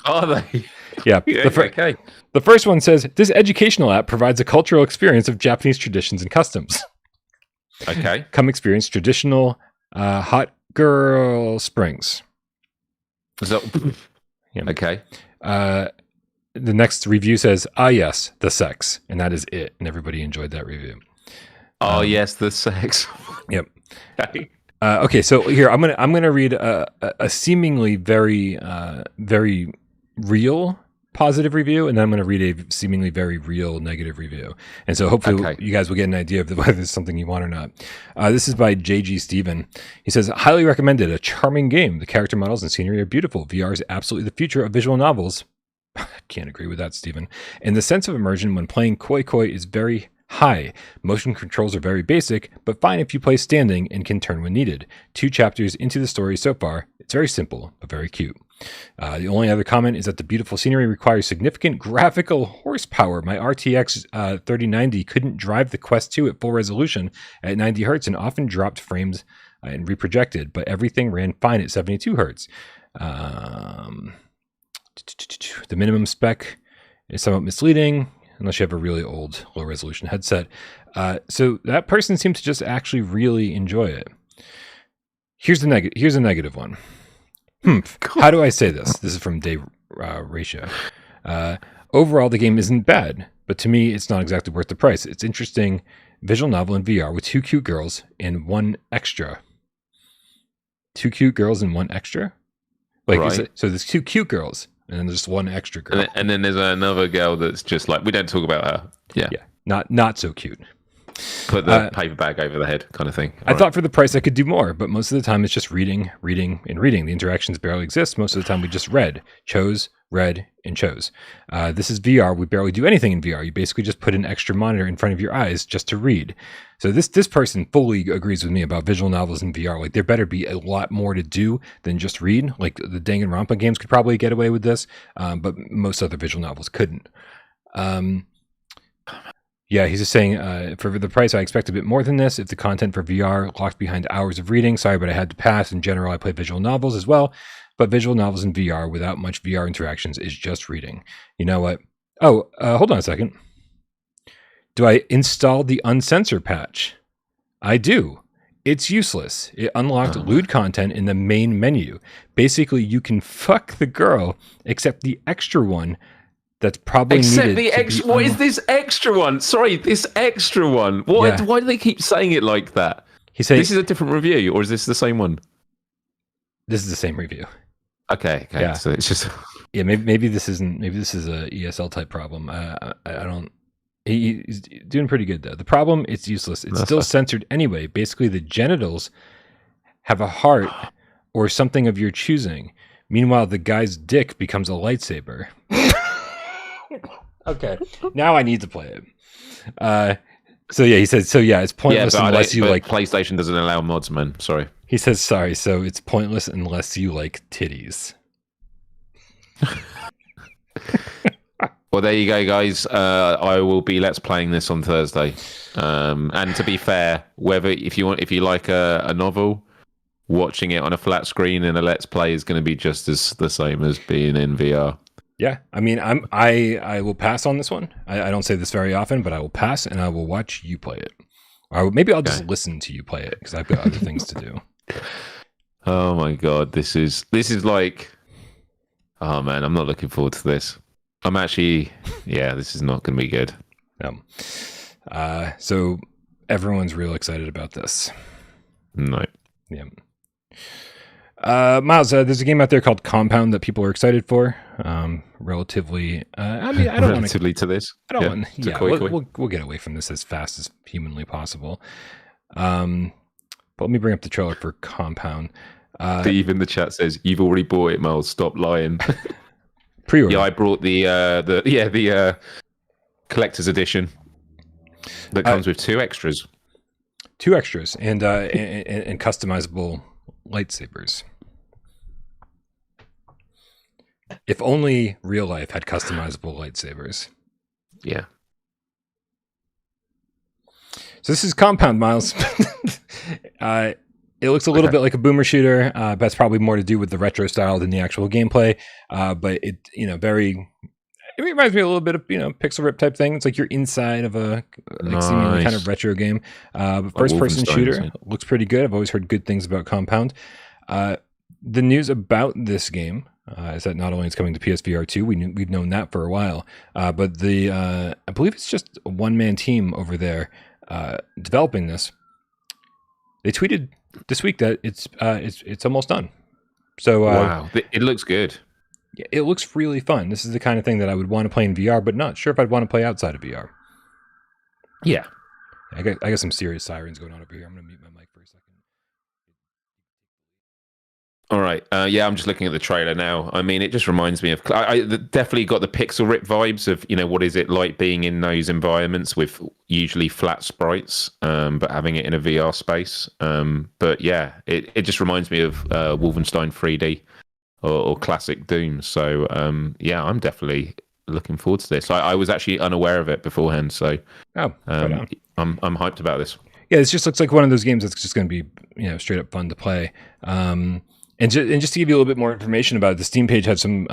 Are they? Yeah. Okay. The first one says, this educational app provides a cultural experience of Japanese traditions and customs. Okay. Come experience traditional hot girl springs. So, yeah. Okay. The next review says, yes, the sex. And that is it. And everybody enjoyed that review. Oh, yes, the sex. Yep. Okay. Okay, so here I'm gonna read a seemingly very very real positive review, and then I'm going to read a seemingly very real negative review. And so hopefully you guys will get an idea of whether it's something you want or not. This is by JG Steven. He says, highly recommended, a charming game. The character models and scenery are beautiful. VR is absolutely the future of visual novels. Can't agree with that, Steven. And the sense of immersion when playing Koi Koi is very high. Motion controls are very basic, but fine if you play standing and can turn when needed. 2 chapters into the story so far. It's very simple, but very cute. The only other comment is that the beautiful scenery requires significant graphical horsepower. My RTX 3090 couldn't drive the Quest 2 at full resolution at 90 hertz and often dropped frames and reprojected, but everything ran fine at 72 hertz. The minimum spec is somewhat misleading, unless you have a really old low-resolution headset. So that person seemed to just actually really enjoy it. Here's a negative one. How do I say this? This is from Dave Ratio. Overall, the game isn't bad, but to me, it's not exactly worth the price. It's interesting visual novel in VR with 2 cute girls and 1 extra. 2 cute girls and 1 extra? Like, right. So there's 2 cute girls, and then there's 1 extra girl. And then there's another girl that's just like, we don't talk about her. Yeah. Not so cute. Put the paper bag over the head kind of thing. I thought for the price I could do more, but most of the time it's just reading, and reading. The interactions barely exist. Most of the time we just read, and chose. This is VR. We barely do anything in VR. You basically just put an extra monitor in front of your eyes just to read. So this person fully agrees with me about visual novels in VR. Like, there better be a lot more to do than just read. Like, the Danganronpa games could probably get away with this, but most other visual novels couldn't. Yeah, he's just saying, for the price, I expect a bit more than this. If the content for VR locked behind hours of reading, sorry, but I had to pass. In general, I play visual novels as well, but visual novels in VR without much VR interactions is just reading. You know what? Oh, hold on a second. Do I install the uncensor patch? I do. It's useless. It unlocked lewd content in the main menu. Basically, you can fuck the girl, except the extra one. That's probably except the extra. What is this extra one? Sorry, this extra one. Why do they keep saying it like that? He's saying this is a different review, or is this the same one? This is the same review. Okay. Yeah. So it's just maybe this isn't. Maybe this is a ESL type problem. I don't. He's doing pretty good though. The problem, it's useless. It's still censored anyway. Basically, the genitals have a heart or something of your choosing. Meanwhile, the guy's dick becomes a lightsaber. Okay, now I need to play it. So yeah, he says, it's pointless unless you like... PlayStation doesn't allow mods, man. Sorry. He says, sorry, so it's pointless unless you like titties. Well, there you go, guys. I will be Let's Playing this on Thursday. And to be fair, if you like a novel, watching it on a flat screen in a Let's Play is going to be just as the same as being in VR. Yeah, I mean, I will pass on this one. I don't say this very often, but I will pass and I will watch you play it. Or maybe I'll just listen to you play it because I've got other things to do. Oh my god, this is like, oh man, I'm not looking forward to this. I'm actually, this is not going to be good. No. So everyone's real excited about this. No. Yeah. Myles, there's a game out there called Compound that people are excited for. Relatively, I mean, I don't want to this. I don't want. Yeah, we'll get away from this as fast as humanly possible. But let me bring up the trailer for Compound. Steve in the chat says you've already bought it, Myles. Stop lying. Pre-order. Yeah, I brought the collector's edition that comes with 2 extras. 2 extras and customizable lightsabers. If only real life had customizable lightsabers. Yeah. So this is Compound, Myles. It looks a little bit like a boomer shooter. That's probably more to do with the retro style than the actual gameplay. But it reminds me a little bit of, pixel rip type thing. It's like you're inside of a seemingly kind of retro game. But first person shooter looks pretty good. I've always heard good things about Compound. The news about this game is that not only it's coming to PSVR2, we've known that for a while, but I believe it's just a one-man team over there developing this. They tweeted this week that it's almost done. So wow, it looks good. Yeah, it looks really fun. This is the kind of thing that I would want to play in VR, but not sure if I'd want to play outside of VR. Yeah. I got some serious sirens going on over here. I'm going to mute my mic for a second. All right. Yeah, I'm just looking at the trailer now. I mean, it just reminds me of. I definitely got the pixel rip vibes of, what is it like being in those environments with usually flat sprites, but having it in a VR space. But yeah, it just reminds me of Wolfenstein 3D or classic Doom. So yeah, I'm definitely looking forward to this. I was actually unaware of it beforehand, so I'm hyped about this. Yeah, this just looks like one of those games that's just going to be straight up fun to play. And just to give you a little bit more information about it, the Steam page has some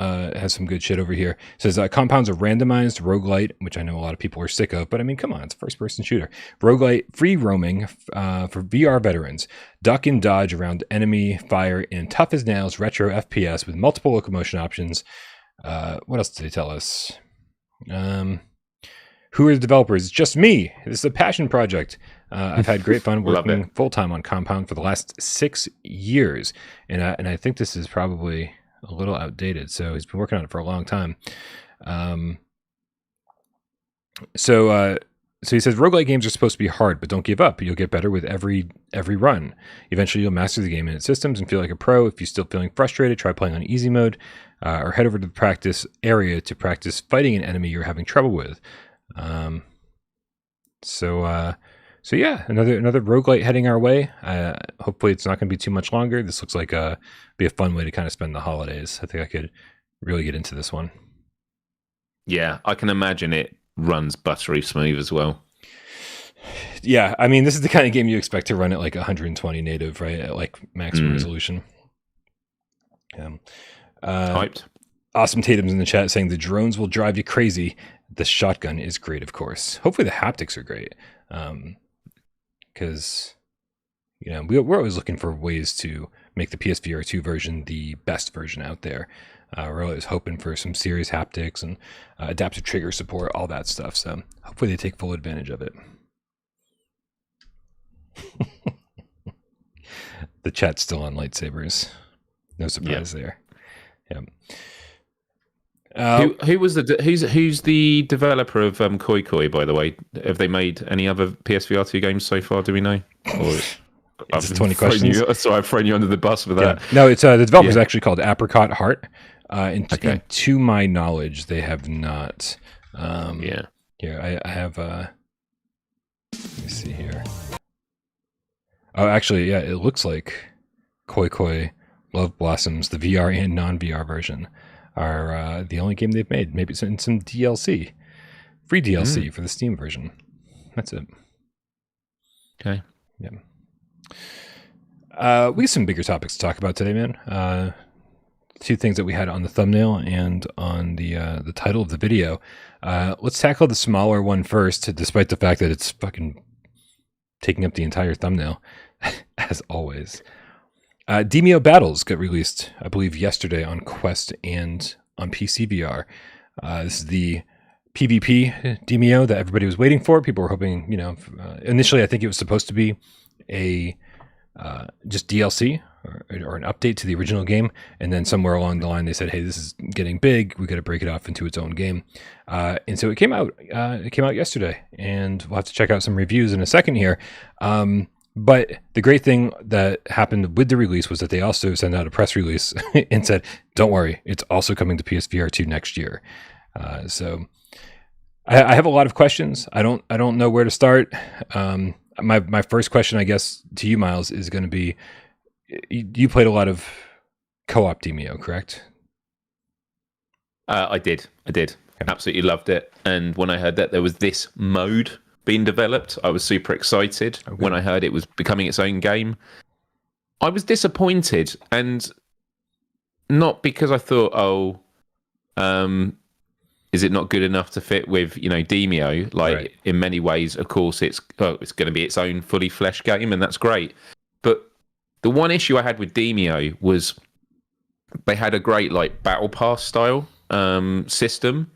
good shit over here. It says compounds of randomized roguelite, which I know a lot of people are sick of, but I mean, come on, it's a first-person shooter. Roguelite, free roaming for VR veterans. Duck and dodge around enemy fire in tough as nails retro FPS with multiple locomotion options. What else did they tell us? Who are the developers? It's just me. This is a passion project. I've had great fun working full-time on Compound for the last 6 years. And I think this is probably a little outdated. So he's been working on it for a long time. So he says, roguelike games are supposed to be hard, but don't give up. You'll get better with every run. Eventually, you'll master the game and its systems and feel like a pro. If you're still feeling frustrated, try playing on easy mode or head over to the practice area to practice fighting an enemy you're having trouble with. So yeah, another roguelite heading our way. Hopefully it's not going to be too much longer. This looks like be a fun way to kind of spend the holidays. I think I could really get into this one. Yeah, I can imagine it runs buttery smooth as well. Yeah, I mean, this is the kind of game you expect to run at like 120 native, right? At like maximum resolution. Hyped. Awesome Tatum's in the chat saying the drones will drive you crazy. The shotgun is great, of course. Hopefully the haptics are great. Because we're always looking for ways to make the PSVR2 version the best version out there. We're always hoping for some serious haptics and adaptive trigger support, all that stuff. So hopefully they take full advantage of it. The chat's still on lightsabers. No surprise there. Yeah. Who's the developer of Koi Koi, by the way? Have they made any other PSVR2 games so far? Do we know? Or I've 20 questions. Sorry, I've thrown you under the bus for that. Yeah. No, it's the developer is actually called Apricot Heart. And to my knowledge, they have not. Here, I have. Let me see here. Oh, actually, yeah, it looks like Koi Koi Love Blossoms, the VR and non-VR version, are the only game they've made. Maybe it's in some DLC, free DLC for the Steam version. That's it. Okay. Yeah. We have some bigger topics to talk about today, man. Two things that we had on the thumbnail and on the title of the video. Let's tackle the smaller one first, despite the fact that it's fucking taking up the entire thumbnail, as always. Demeo Battles got released, I believe, yesterday on Quest and on PSVR. This is the PvP Demeo that everybody was waiting for. People were hoping, initially I think it was supposed to be a just DLC or an update to the original game, and then somewhere along the line they said, hey, this is getting big, we got to break it off into its own game. And so it came out yesterday, and we'll have to check out some reviews in a second here. But the great thing that happened with the release was that they also sent out a press release and said, don't worry, it's also coming to PSVR2 next year. So I have a lot of questions. I don't know where to start. My first question, I guess, to you, Myles, is going to be, you played a lot of co-op Demeo, correct? I did. Absolutely loved it. And when I heard that there was this mode being developed, I was super excited. Okay. When I heard it was becoming its own game, I was disappointed, and not because I thought, is it not good enough to fit with Demeo? Like, in many ways, of course, it's going to be its own fully fleshed game, and that's great. But the one issue I had with Demeo was they had a great battle pass style system,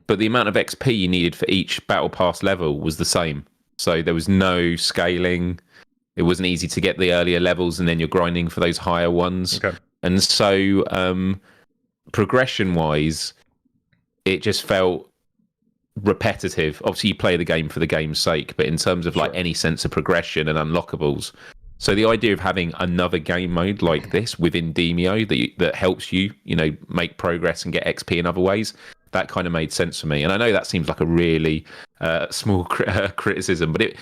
but the amount of XP you needed for each battle pass level was the same. So there was no scaling. It wasn't easy to get the earlier levels, and then you're grinding for those higher ones. Okay. And so progression-wise, it just felt repetitive. Obviously, you play the game for the game's sake, but in terms of like any sense of progression and unlockables. So the idea of having another game mode like this within Demeo that helps you, make progress and get XP in other ways, that kind of made sense for me. And I know that seems like a really small criticism, but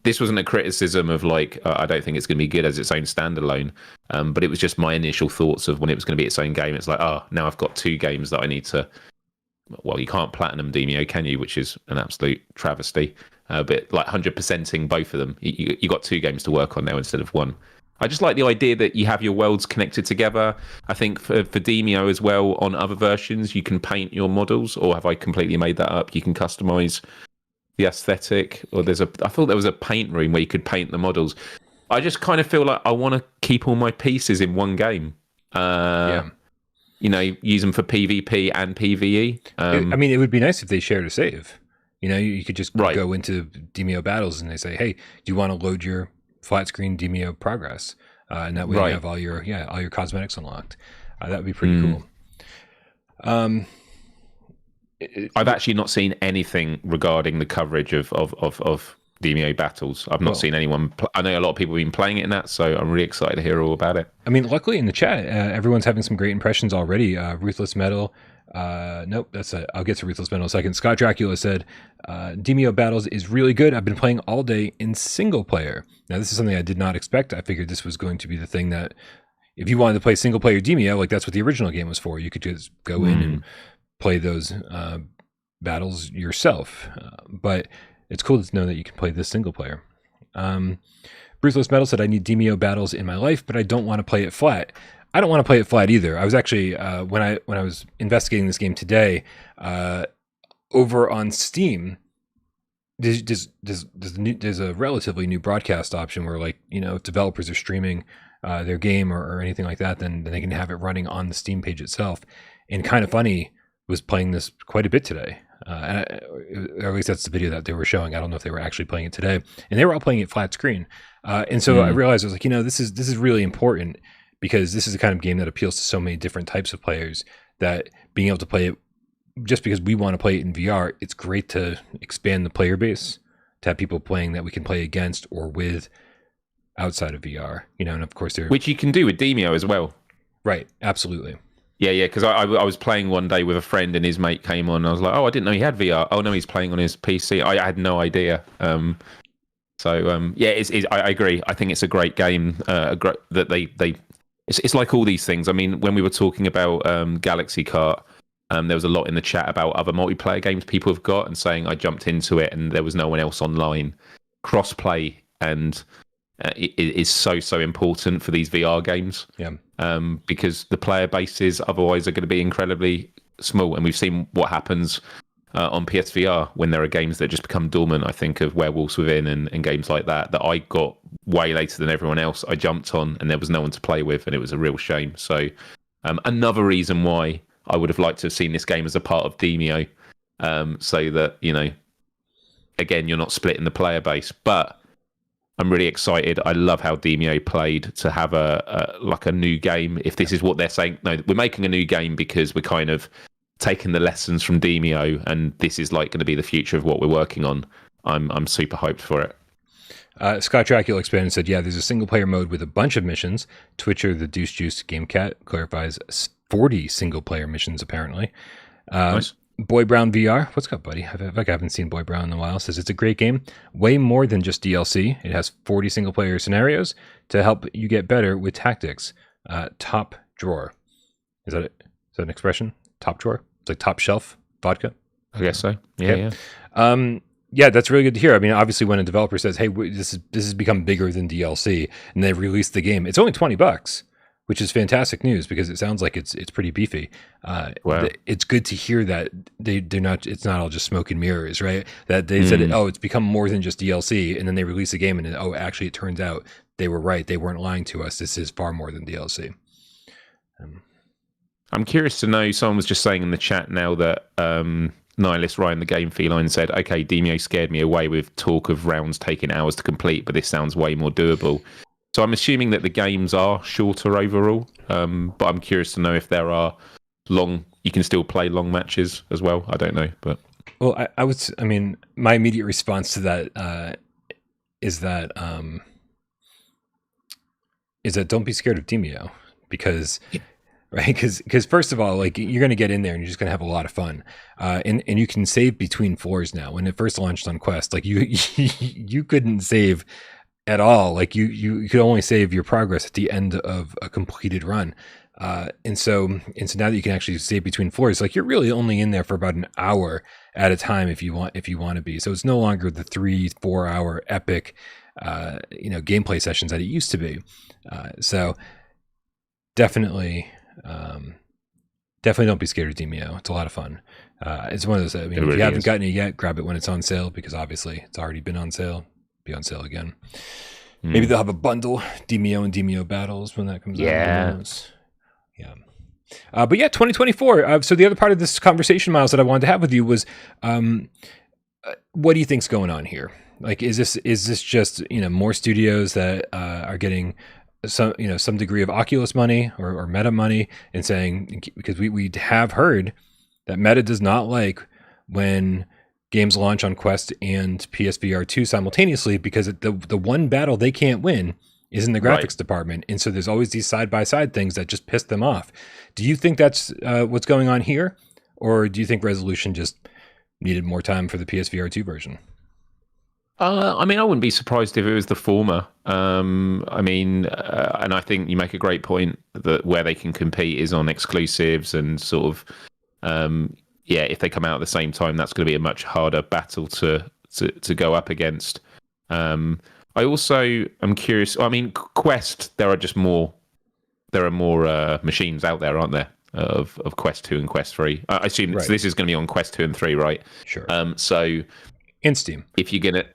this wasn't a criticism of like, I don't think it's going to be good as its own standalone. But it was just my initial thoughts of when it was going to be its own game. It's like, now I've got two games that I need to. Well, you can't platinum Demeo, can you? Which is an absolute travesty. But like 100%ing both of them, you got two games to work on now instead of one. I just like the idea that you have your worlds connected together. I think for Demeo as well, on other versions, you can paint your models, or have I completely made that up? You can customize the aesthetic, or I thought there was a paint room where you could paint the models. I just kind of feel like I want to keep all my pieces in one game. Use them for PvP and PvE. It would be nice if they shared a save. You could just go into Demeo Battles and they say, hey, do you want to load your flat screen Demeo progress? And that way you have all your cosmetics unlocked. That would be pretty cool. I've actually not seen anything regarding the coverage of Demeo Battles. I've not seen anyone. I know a lot of people have been playing it in that, so I'm really excited to hear all about it. I mean, luckily in the chat, everyone's having some great impressions already. Ruthless Metal. Nope, that's it. I'll get to Ruthless Metal in a second. Scott Dracula said, Demeo Battles is really good. I've been playing all day in single player. Now, this is something I did not expect. I figured this was going to be the thing that if you wanted to play single player Demeo, like that's what the original game was for. You could just go in and play those battles yourself. But it's cool to know that you can play this single player. Ruthless Metal said, I need Demeo Battles in my life, but I don't want to play it flat. I don't want to play it flat either. I was actually, when I was investigating this game today, over on Steam, there's a relatively new broadcast option where, like, if developers are streaming their game or anything like that, then they can have it running on the Steam page itself. And Kind of Funny was playing this quite a bit today. Or at least that's the video that they were showing. I don't know if they were actually playing it today, and they were all playing it flat screen. And so I realized I was like, this is really important, because this is the kind of game that appeals to so many different types of players, that being able to play it just because we want to play it in VR, it's great to expand the player base, to have people playing that we can play against or with outside of VR, and of course which you can do with Demeo as well. Right. Absolutely. Yeah, because I was playing one day with a friend and his mate came on. And I was like, I didn't know he had VR. Oh no, he's playing on his PC. I had no idea. I agree. I think it's a great game. It's like all these things. I mean, when we were talking about Galaxy Kart, there was a lot in the chat about other multiplayer games people have got, and saying I jumped into it and there was no one else online. Crossplay and is so important for these VR games. Yeah. Because the player bases otherwise are going to be incredibly small, and we've seen what happens on PSVR when there are games that just become dormant. I think of Werewolves Within and games like that I got way later than everyone else. I jumped on and there was no one to play with, and it was a real shame. So another reason why I would have liked to have seen this game as a part of Demeo, so that again, you're not splitting the player base. But I'm really excited. I love how Demeo played to have a new game. If this is what they're saying, no, we're making a new game because we're kind of taking the lessons from Demeo, and this is like going to be the future of what we're working on. I'm super hyped for it. Scott Dracula expanded and said, yeah, there's a single player mode with a bunch of missions. Twitcher, the Deuce Juice Game Cat clarifies 40 single player missions apparently. Nice. Boy Brown VR, what's up, buddy? I haven't seen Boy Brown in a while. Says it's a great game, way more than just DLC. It has 40 single player scenarios to help you get better with tactics. Top drawer, is that it? Is that an expression? Top drawer? It's like top shelf vodka. I guess so. Yeah. Yeah, that's really good to hear. I mean, obviously, when a developer says, "Hey, this has become bigger than DLC," and they've released the game, it's only $20. Which is fantastic news, because it sounds like it's pretty beefy. Wow. It's good to hear that they're not. It's not all just smoke and mirrors, right? That they said, it's become more than just DLC, and then they release a game, and actually, it turns out they were right. They weren't lying to us. This is far more than DLC. I'm curious to know. Someone was just saying in the chat now that Nihilist Ryan, the game feline, said, "Okay, Demeo scared me away with talk of rounds taking hours to complete, but this sounds way more doable." So I'm assuming that the games are shorter overall, but I'm curious to know if there are long. You can still play long matches as well. I don't know, but Well, I mean, my immediate response to that is that don't be scared of Demeo, because right, because first of all, like, you're going to get in there and you're just going to have a lot of fun, and you can save between floors now. When it first launched on Quest, like, you couldn't save at all. Like, you could only save your progress at the end of a completed run. And so now that you can actually save between floors, like, you're really only in there for about an hour at a time if you want to be. So it's no longer the 3-4 hour epic, gameplay sessions that it used to be. So definitely don't be scared of Demeo. It's a lot of fun. It's one of those, I mean, if you haven't gotten it yet, grab it when it's on sale, because obviously it's already been on sale. Be on sale again. Maybe they'll have a bundle, Demeo and Demeo Battles, when that comes out. Yeah. But yeah, 2024. So the other part of this conversation, Myles, that I wanted to have with you was, what do you think's going on here? Like, is this just, more studios that are getting some degree of Oculus money or Meta money, and saying, because we have heard that Meta does not like when games launch on Quest and PSVR2 simultaneously, because the one battle they can't win is in the graphics department, and so there's always these side-by-side things that just piss them off. Do you think that's what's going on here, or do you think Resolution just needed more time for the PSVR2 version? I mean, I wouldn't be surprised if it was the former. And I think you make a great point that where they can compete is on exclusives, and sort of, if they come out at the same time, that's going to be a much harder battle to go up against. I also am curious. I mean, Quest, there are more machines out there, aren't there, of Quest 2 and Quest 3? I assume this is going to be on Quest 2 and 3, right? Sure. So in Steam, if you're gonna,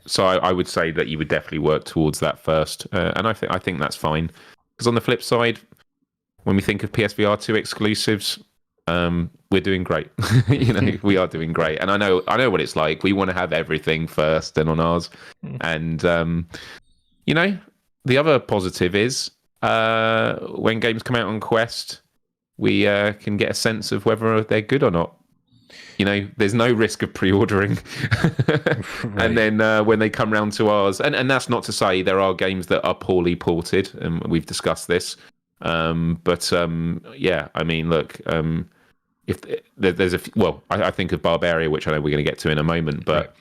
so I would say that you would definitely work towards that first, and I think that's fine. Because on the flip side, when we think of PSVR2 exclusives, we're doing great. We are doing great, and I know what it's like. We want to have everything first and on ours. And the other positive is when games come out on Quest, we can get a sense of whether they're good or not. There's no risk of pre-ordering. And then when they come round to ours, and that's not to say there are games that are poorly ported, and we've discussed this. I mean, look, if there's I think of Barbaria, which I know we're going to get to in a moment, but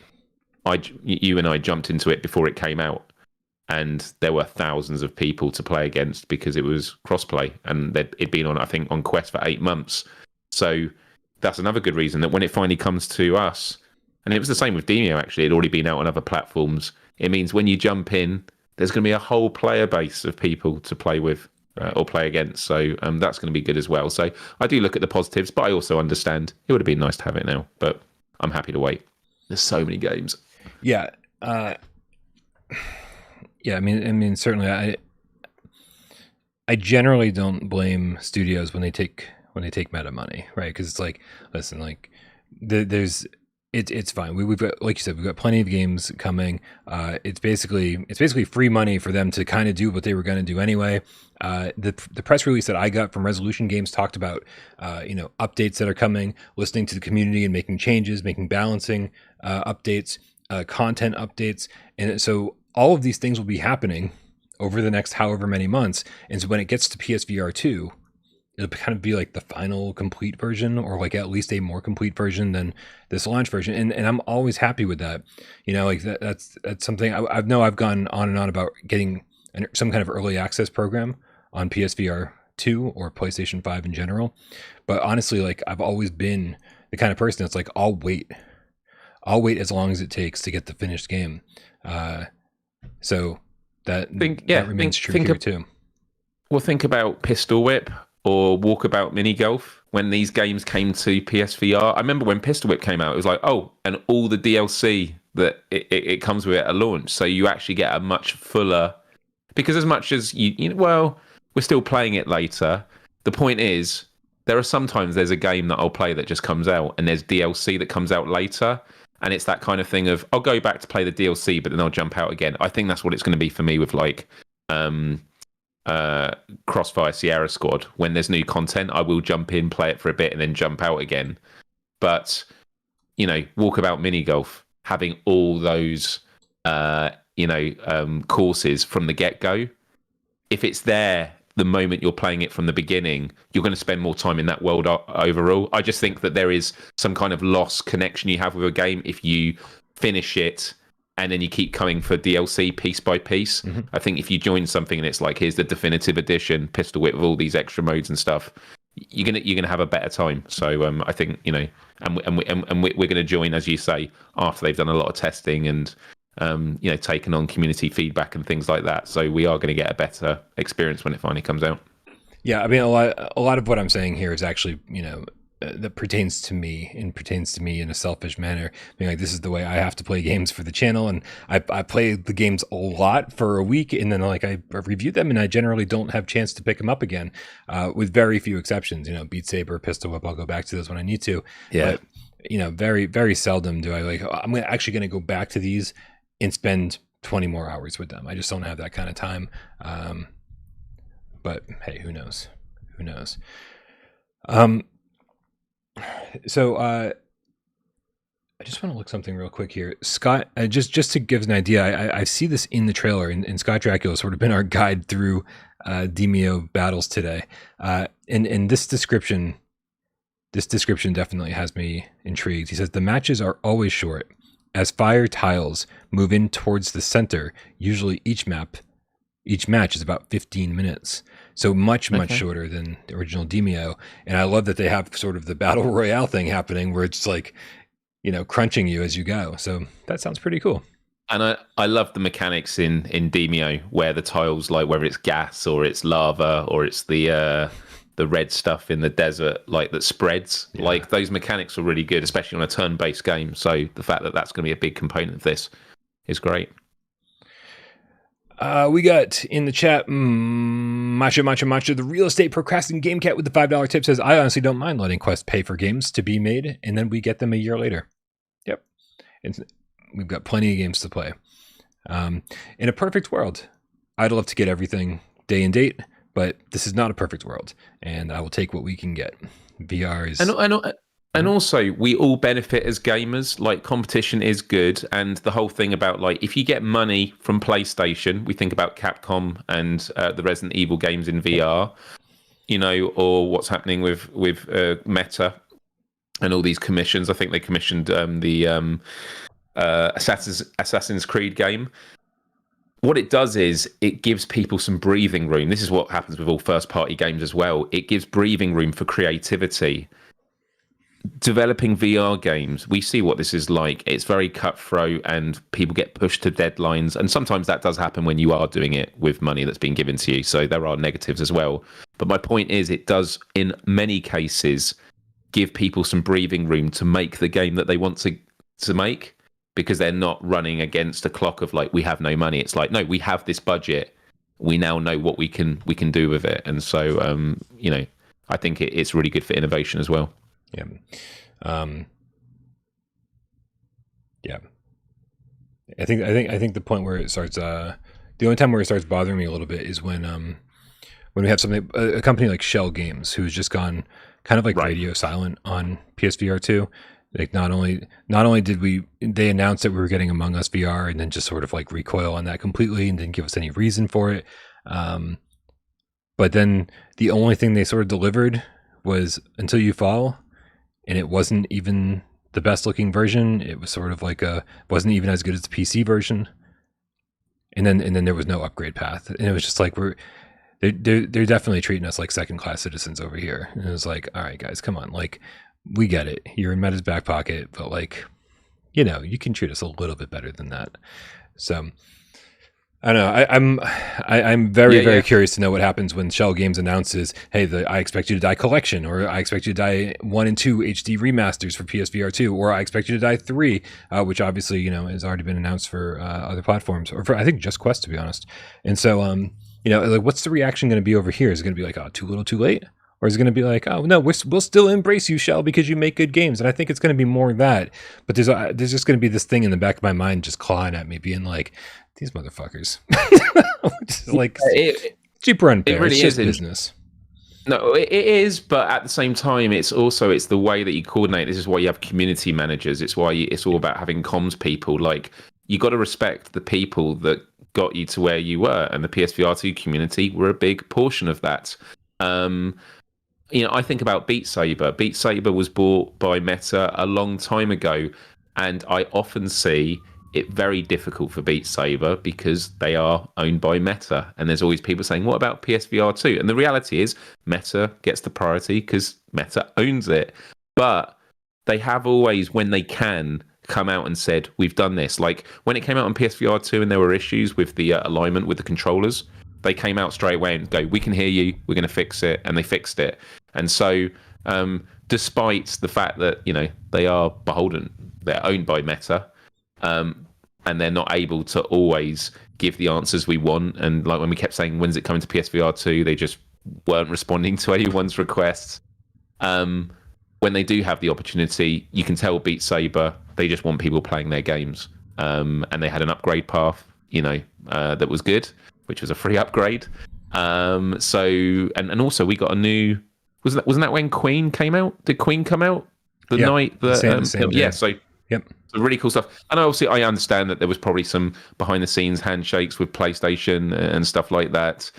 you and I jumped into it before it came out, and there were thousands of people to play against because it was crossplay, and it'd been on Quest for 8 months. So that's another good reason that when it finally comes to us, and it was the same with Demeo, actually, it'd already been out on other platforms. It means when you jump in, there's going to be a whole player base of people to play with. Or play against, so that's going to be good as well. So I do look at the positives, but I also understand it would have been nice to have it now, but I'm happy to wait. There's so many games. I mean certainly I generally don't blame studios when they take Meta money, right? Because it's like, listen, like, it's fine. We've got, like you said, we've got plenty of games coming. It's basically free money for them to kind of do what they were going to do anyway. The press release that I got from Resolution Games talked about updates that are coming, listening to the community and making changes, making balancing updates, content updates, and so all of these things will be happening over the next however many months. And so when it gets to PSVR2, it'll kind of be like the final complete version, or like at least a more complete version than this launch version. And I'm always happy with that. Like that's something I've gone on and on about getting some kind of early access program on PSVR2 or PlayStation 5 in general. But honestly, like, I've always been the kind of person that's like, I'll wait as long as it takes to get the finished game. So that remains true here too. Well, think about Pistol Whip or Walkabout Mini Golf. When these games came to PSVR, I remember when Pistol Whip came out, it was like, and all the DLC that it comes with at launch. So you actually get a much fuller, because as much as we're still playing it later. The point is, sometimes there's a game that I'll play that just comes out, and there's DLC that comes out later. And it's that kind of thing of, I'll go back to play the DLC, but then I'll jump out again. I think that's what it's going to be for me with, like, Crossfire Sierra Squad. When there's new content, I will jump in, play it for a bit, and then jump out again. But walkabout mini golf, having all those courses from the get go. If it's there the moment you're playing it from the beginning, you're going to spend more time in that world overall. I just think that there is some kind of lost connection you have with a game if you finish it and then you keep coming for DLC piece by piece. Mm-hmm. I think if you join something and it's like, here's the definitive edition, pistol whip with all these extra modes and stuff, you're gonna have a better time. So I think we're gonna join, as you say, after they've done a lot of testing and taken on community feedback and things like that. So we are going to get a better experience when it finally comes out. Yeah, I mean, a lot of what I'm saying here is actually, that pertains to me in a selfish manner. Being like, this is the way I have to play games for the channel, and I play the games a lot for a week, and then I review them, and I generally don't have a chance to pick them up again, with very few exceptions. Beat Saber, Pistol Whip, I'll go back to those when I need to. Yeah. But, very, very seldom do I I'm actually going to go back to these and spend 20 more hours with them. I just don't have that kind of time. But hey, who knows? So I just want to look something real quick here. Scott, just to give an idea, I see this in the trailer, and Scott Dracula has sort of been our guide through Demeo Battles today. And this description definitely has me intrigued. He says, the matches are always short. As fire tiles move in towards the center, usually each match is about 15 minutes. So much shorter than the original Demeo. And I love that they have sort of the battle royale thing happening where it's like, crunching you as you go. So that sounds pretty cool. And I love the mechanics in Demeo where the tiles, like whether it's gas or it's lava or it's the red stuff in the desert, that spreads. Yeah. Like those mechanics are really good, especially on a turn-based game. So the fact that that's going to be a big component of this is great. We got in the chat, Macho, the real estate procrastinating game cat with the $5 tip says, I honestly don't mind letting Quest pay for games to be made, and then we get them a year later. Yep. We've got plenty of games to play. In a perfect world, I'd love to get everything day and date, but this is not a perfect world, and I will take what we can get. VR is... And also, we all benefit as gamers. Like, competition is good, and the whole thing about, if you get money from PlayStation, we think about Capcom and the Resident Evil games in VR, or what's happening with Meta and all these commissions. I think they commissioned the Assassin's Creed game. What it does is it gives people some breathing room. This is what happens with all first-party games as well. It gives breathing room for creativity. Developing VR games, we see what this is like. It's very cutthroat and people get pushed to deadlines. And sometimes that does happen when you are doing it with money that's being given to you. So there are negatives as well. But my point is, it does, in many cases, give people some breathing room to make the game that they want to make, because they're not running against a clock of we have no money. It's no, we have this budget. We now know what we can do with it. And so, I think it's really good for innovation as well. Yeah. Yeah. I think the point where it starts, the only time where it starts bothering me a little bit is when we have something, a company like Shell Games, who's just gone kind of radio silent on PSVR2. Not only did they announced that we were getting Among Us VR and then just sort of recoil on that completely and didn't give us any reason for it. But then the only thing they sort of delivered was Until You Fall. And it wasn't even the best looking version. It was sort of wasn't even as good as the PC version. And then there was no upgrade path. And it was just they're definitely treating us like second class citizens over here. And it was all right, guys, come on. We get it. You're in Meta's back pocket, but you can treat us a little bit better than that. So I don't know. I'm very curious to know what happens when Shell Games announces, hey, I Expect You to Die collection, or I Expect You to Die 1 and 2 HD remasters for PSVR2, or I Expect You to Die 3, which obviously, has already been announced for other platforms, or for, I think, just Quest, to be honest. And so, what's the reaction going to be over here? Is it going to be too little, too late? Or is it going to be oh, no, we'll still embrace you, Shell, because you make good games? And I think it's going to be more that. But there's just going to be this thing in the back of my mind just clawing at me, being these motherfuckers. super unfair. It really it's just is business. No, it is, but at the same time, it's the way that you coordinate. This is why you have community managers. It's why it's all about having comms people. Like, you got to respect the people that got you to where you were, and the PSVR2 community were a big portion of that. I think about Beat Saber. Beat Saber was bought by Meta a long time ago, and I often see it very difficult for Beat Saber because they are owned by Meta. And there's always people saying, what about PSVR2? And the reality is Meta gets the priority because Meta owns it. But they have always, when they can, come out and said, we've done this. Like when it came out on PSVR2 and there were issues with the alignment with the controllers, they came out straight away and go, we can hear you, we're going to fix it. And they fixed it. And so despite the fact that, they are beholden, they're owned by Meta, and they're not able to always give the answers we want. And like when we kept saying, when's it coming to PSVR2? They just weren't responding to anyone's requests. When they do have the opportunity, you can tell Beat Saber, they just want people playing their games. And they had an upgrade path, that was good, which was a free upgrade. And also we got a new, wasn't that when Queen came out? Did Queen come out the night that? Yeah, so. Yep. So really cool stuff. And obviously I understand that there was probably some behind the scenes handshakes with PlayStation and stuff like that.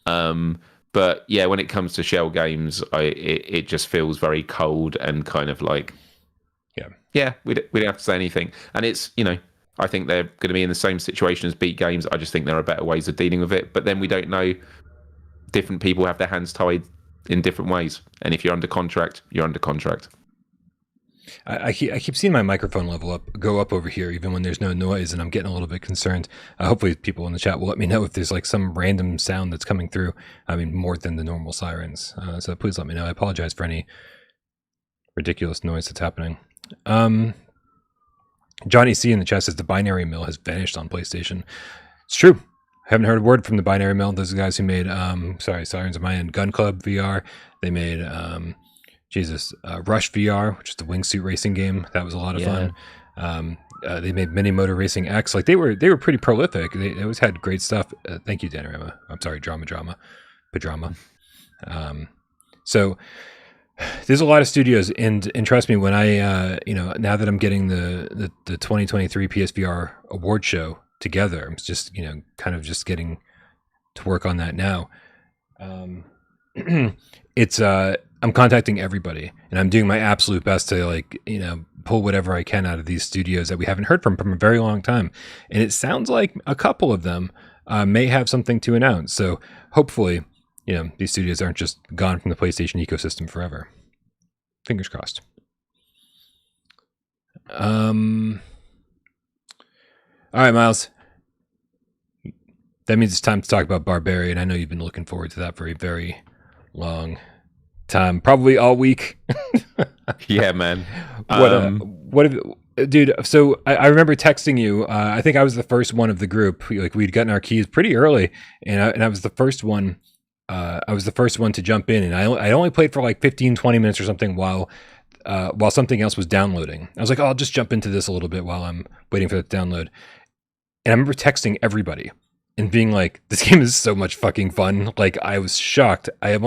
But yeah, when it comes to Shell Games, it just feels very cold and kind of like, we don't have to say anything. And it's, I think they're going to be in the same situation as Beat Games. I just think there are better ways of dealing with it. But then we don't know. Different people have their hands tied in different ways. And if you're under contract, you're under contract. I keep seeing my microphone level go up over here, even when there's no noise, and I'm getting a little bit concerned. Hopefully people in the chat will let me know if there's like some random sound that's coming through. I mean, more than the normal sirens. So please let me know. I apologize for any ridiculous noise that's happening. Johnny C in the chat says the binary mill has vanished on PlayStation. It's true. I haven't heard a word from the binary mill. Those are the guys who made, sirens on my end, Gun Club VR. They made, Rush VR, which is the wingsuit racing game. That was a lot of fun. They made Mini Motor Racing X. Like they were pretty prolific. They always had great stuff. Thank you, Danarama. I'm sorry, Drama. So there's a lot of studios, and trust me, when I now that I'm getting the 2023 PSVR award show together, I'm just kind of just getting to work on that now. It's I'm contacting everybody, and I'm doing my absolute best to pull whatever I can out of these studios that we haven't heard from a very long time. And it sounds like a couple of them may have something to announce. So hopefully, these studios aren't just gone from the PlayStation ecosystem forever. Fingers crossed. All right, Myles. That means it's time to talk about Barbaria, and I know you've been looking forward to that for a very long time, probably all week. Yeah, man. Dude, so I remember texting you. I think I was the first one of the group. We'd gotten our keys pretty early, and I was the first one. I was the first one to jump in, and I only played for like 15-20 minutes or something while something else was downloading. I was like, I'll just jump into this a little bit while I'm waiting for it to download. And I remember texting everybody and being like, this game is so much fucking fun. Like, I was shocked. I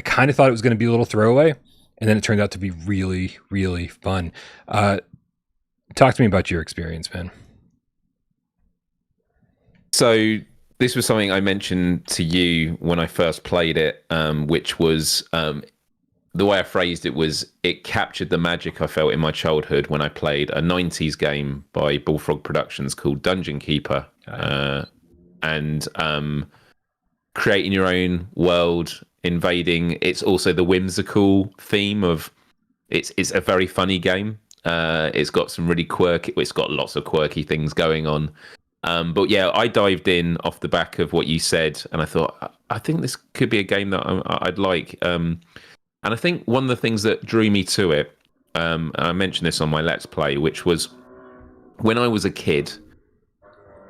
kind of thought it was going to be a little throwaway, and then it turned out to be really, really fun. Talk to me about your experience, man. So this was something I mentioned to you when I first played it, which was the way I phrased it was it captured the magic I felt in my childhood when I played a 90s game by Bullfrog Productions called Dungeon Keeper. And creating your own world, invading. It's also the whimsical theme of it's a very funny game. It's got some really it's got lots of quirky things going on. But yeah, I dived in off the back of what you said, and I thought, I think this could be a game that I'd like. And I think one of the things that drew me to it, and I mentioned this on my Let's Play, which was when I was a kid,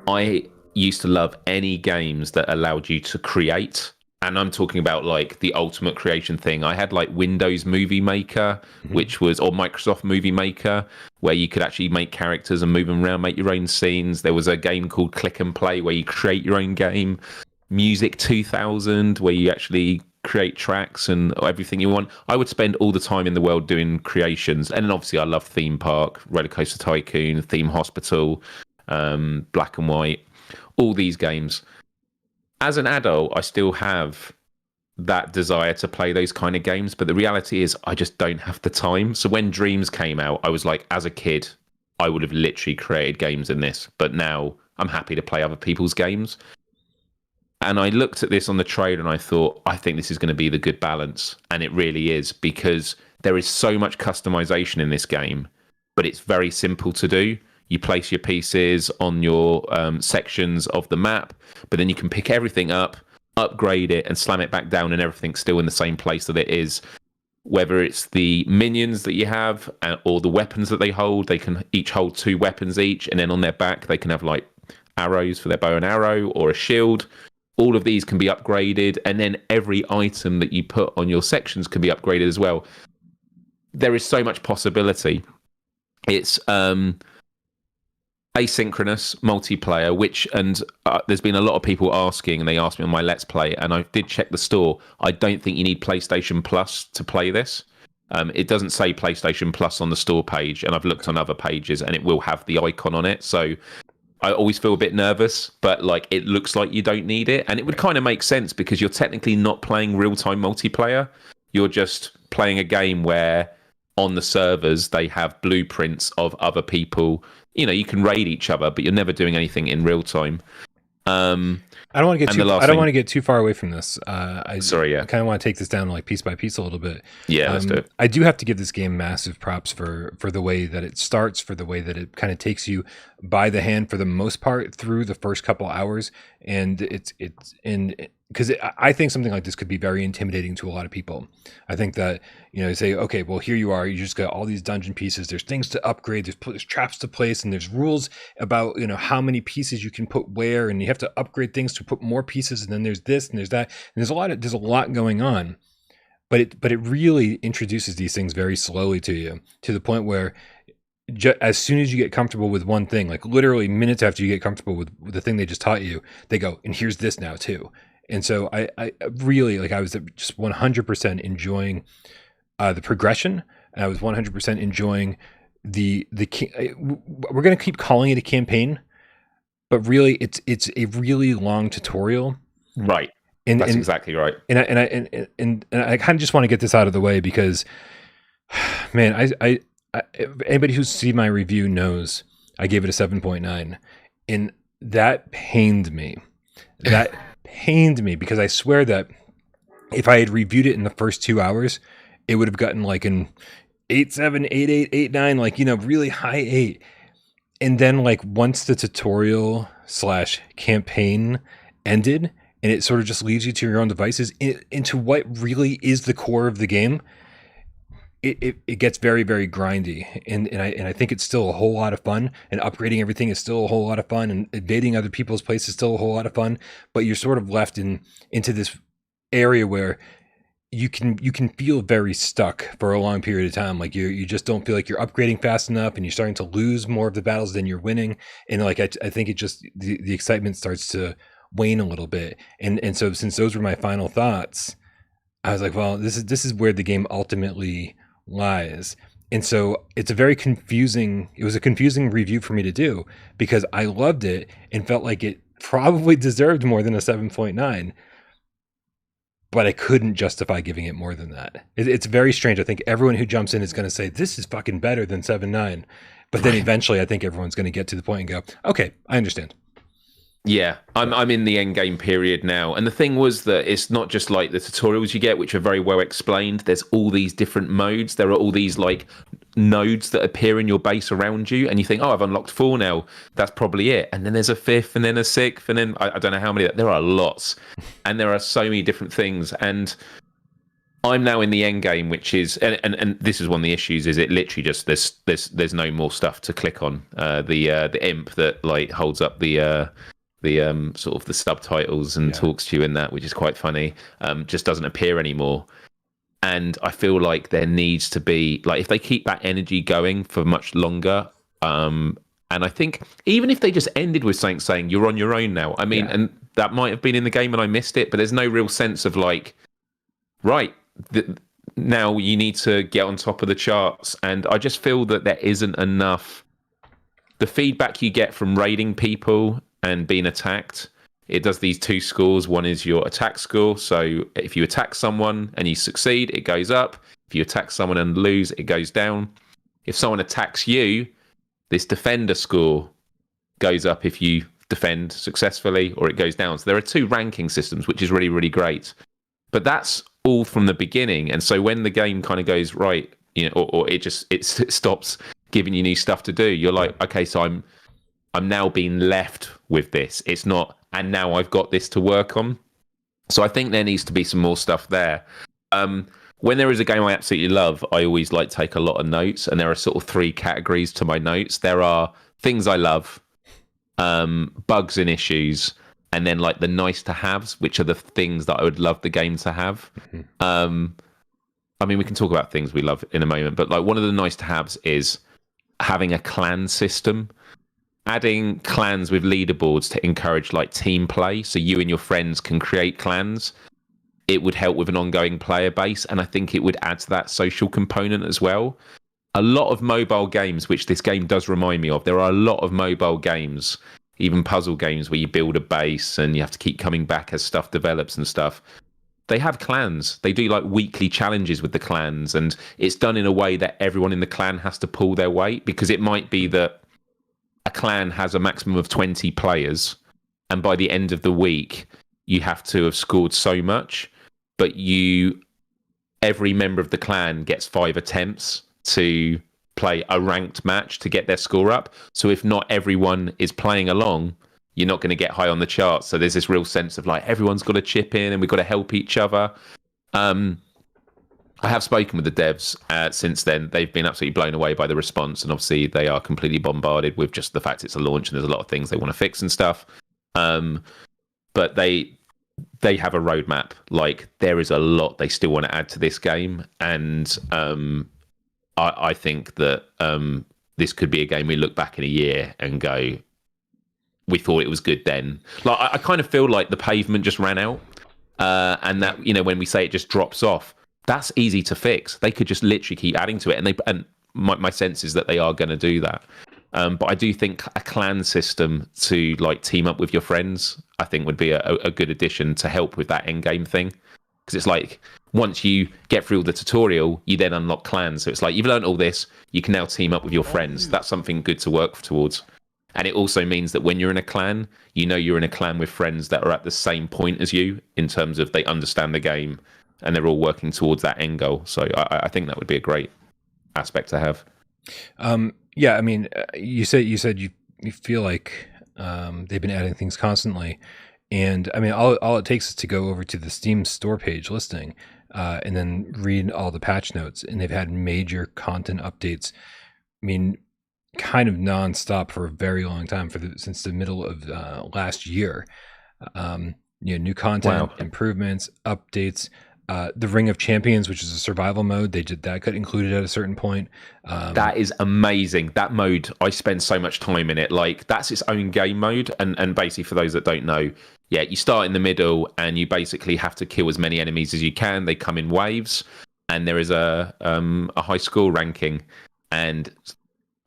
I used to love any games that allowed you to create. And I'm talking about like the ultimate creation thing. I had like Windows Movie Maker, which was, or Microsoft Movie Maker, where you could actually make characters and move them around, make your own scenes. There was a game called Click and Play where you create your own game. Music 2000, where you actually create tracks and everything you want. I would spend all the time in the world doing creations. And then obviously I love Theme Park, Roller Coaster Tycoon, Theme Hospital, Black and White, all these games. As an adult, I still have that desire to play those kind of games, but the reality is I just don't have the time. So when Dreams came out, I was like, as a kid, I would have literally created games in this, but now I'm happy to play other people's games. And I looked at this on the trailer and I thought, I think this is going to be the good balance. And it really is, because there is so much customization in this game, but it's very simple to do. You place your pieces on your sections of the map, but then you can pick everything up, upgrade it, and slam it back down, and everything's still in the same place that it is. Whether it's the minions that you have or the weapons that they hold, they can each hold 2 weapons each, and then on their back they can have like arrows for their bow and arrow or a shield. All of these can be upgraded, and then every item that you put on your sections can be upgraded as well. There is so much possibility. It's asynchronous multiplayer, there's been a lot of people asking, and they asked me on my Let's Play, and I did check the store. I don't think you need PlayStation Plus to play this. It doesn't say PlayStation Plus on the store page, and I've looked on other pages, and it will have the icon on it. So I always feel a bit nervous, but like it looks like you don't need it, and it would kind of make sense because you're technically not playing real-time multiplayer. You're just playing a game where on the servers they have blueprints of other people. You know, you can raid each other, but you're never doing anything in real time. I don't want to get too far away from this. I kind of want to take this down like piece by piece a little bit. Yeah, let's do it. I do have to give this game massive props for the way that it starts, for the way that it kind of takes you by the hand for the most part through the first couple hours, and because I think something like this could be very intimidating to a lot of people. I think that, you say, okay, well, here you are, you just got all these dungeon pieces, there's things to upgrade, there's traps to place, and there's rules about, how many pieces you can put where, and you have to upgrade things to put more pieces, and then there's this and there's that, and there's a lot going on. But it really introduces these things very slowly to you, to the point where as soon as you get comfortable with one thing, like literally minutes after you get comfortable with the thing they just taught you, they go, and here's this now too. And so I really, I was just 100% enjoying the progression, and I was 100% enjoying we're going to keep calling it a campaign, but really it's a really long tutorial. Right. That's exactly right. And I kind of just want to get this out of the way because, man, I anybody who's seen my review knows I gave it a 7.9, and that pained me. That pained me because I swear that if I had reviewed it in the first 2 hours, it would have gotten like an 8.7, 8.8, 8.9, really high 8. And then once the tutorial / campaign ended, and it sort of just leaves you to your own devices into what really is the core of the game, it gets very, very grindy, and I think it's still a whole lot of fun, and upgrading everything is still a whole lot of fun, and invading other people's places is still a whole lot of fun, but you're sort of left into this area where you can feel very stuck for a long period of time. Like you just don't feel like you're upgrading fast enough, and you're starting to lose more of the battles than you're winning, and I think it just the excitement starts to wane a little bit, and so since those were my final thoughts, I was like, well, this is where the game ultimately lies. And so it was a confusing review for me to do, because I loved it and felt like it probably deserved more than a 7.9, but I couldn't justify giving it more than that. It's very strange. I think everyone who jumps in is going to say this is fucking better than 7.9, but then eventually I think everyone's going to get to the point and go, okay, I understand. Yeah, I'm in the end game period now, and the thing was that it's not just like the tutorials you get, which are very well explained. There's all these different modes. There are all these nodes that appear in your base around you, and you think, oh, I've unlocked 4 now. That's probably it. And then there's a 5th, and then a 6th, and then I don't know how many. There are lots, and there are so many different things. And I'm now in the end game, which is, and this is one of the issues, is it literally just there's no more stuff to click on. The imp that holds up the sort of the subtitles and talks to you in that, which is quite funny, just doesn't appear anymore. And I feel like there needs to be, if they keep that energy going for much longer, and I think even if they just ended with saying you're on your own now, and that might have been in the game and I missed it, but there's no real sense of like, right, now you need to get on top of the charts. And I just feel that there isn't enough. The feedback you get from raiding people and being attacked, it does these 2 scores. One is your attack score. So if you attack someone and you succeed, it goes up. If you attack someone and lose, it goes down. If someone attacks you, this defender score goes up if you defend successfully, or it goes down. So there are 2 ranking systems, which is really, really great. But that's all from the beginning. And so when the game kind of goes right, you know, or it stops giving you new stuff to do, you're like, okay, so I'm now being left with this. It's not, and now I've got this to work on. So I think there needs to be some more stuff there. When there is a game I absolutely love, I always like take a lot of notes, and there are sort of 3 categories to my notes. There are things I love, bugs and issues, and then like the nice to haves, which are the things that I would love the game to have. I mean, we can talk about things we love in a moment, but like one of the nice to haves is having a clan system, adding clans with leaderboards to encourage like team play, so you and your friends can create clans. It would help with an ongoing player base, and I think it would add to that social component as well. A lot of mobile games, which this game does remind me of, there are a lot of mobile games, even puzzle games where you build a base and you have to keep coming back as stuff develops and stuff. They have clans. They do like weekly challenges with the clans, and it's done in a way that everyone in the clan has to pull their weight, because it might be that a clan has a maximum of 20 players, and by the end of the week, you have to have scored so much, but every member of the clan gets 5 attempts to play a ranked match to get their score up. So if not everyone is playing along, you're not going to get high on the charts. So there's this real sense of like, everyone's got to chip in and we've got to help each other. I have spoken with the devs since then. They've been absolutely blown away by the response, and obviously they are completely bombarded with just the fact it's a launch and there's a lot of things they want to fix and stuff. But they have a roadmap. Like, there is a lot they still want to add to this game, and I think that this could be a game we look back in a year and go, we thought it was good then. Like, I kind of feel like the pavement just ran out, and that, you know, when we say it just drops off, that's easy to fix. They could just literally keep adding to it, and my sense is that they are going to do that. But I do think a clan system to like team up with your friends, I think would be a good addition to help with that end game thing. Because it's like, once you get through the tutorial, you then unlock clans. So it's like, you've learned all this, you can now team up with your friends. That's something good to work towards. And it also means that when you're in a clan, you know you're in a clan with friends that are at the same point as you in terms of they understand the game and they're all working towards that end goal. So I think that would be a great aspect to have. Yeah, I mean, you said you feel like they've been adding things constantly, and I mean, all it takes is to go over to the Steam store page listing, and then read all the patch notes, and they've had major content updates. I mean, kind of nonstop for a very long time since the middle of last year. New content, wow, improvements, updates. The Ring of Champions, which is a survival mode, that got included at a certain point. That is amazing. That mode, I spend so much time in it. Like, that's its own game mode. And basically, for those that don't know, yeah, you start in the middle and you basically have to kill as many enemies as you can. They come in waves, and there is a high score ranking, and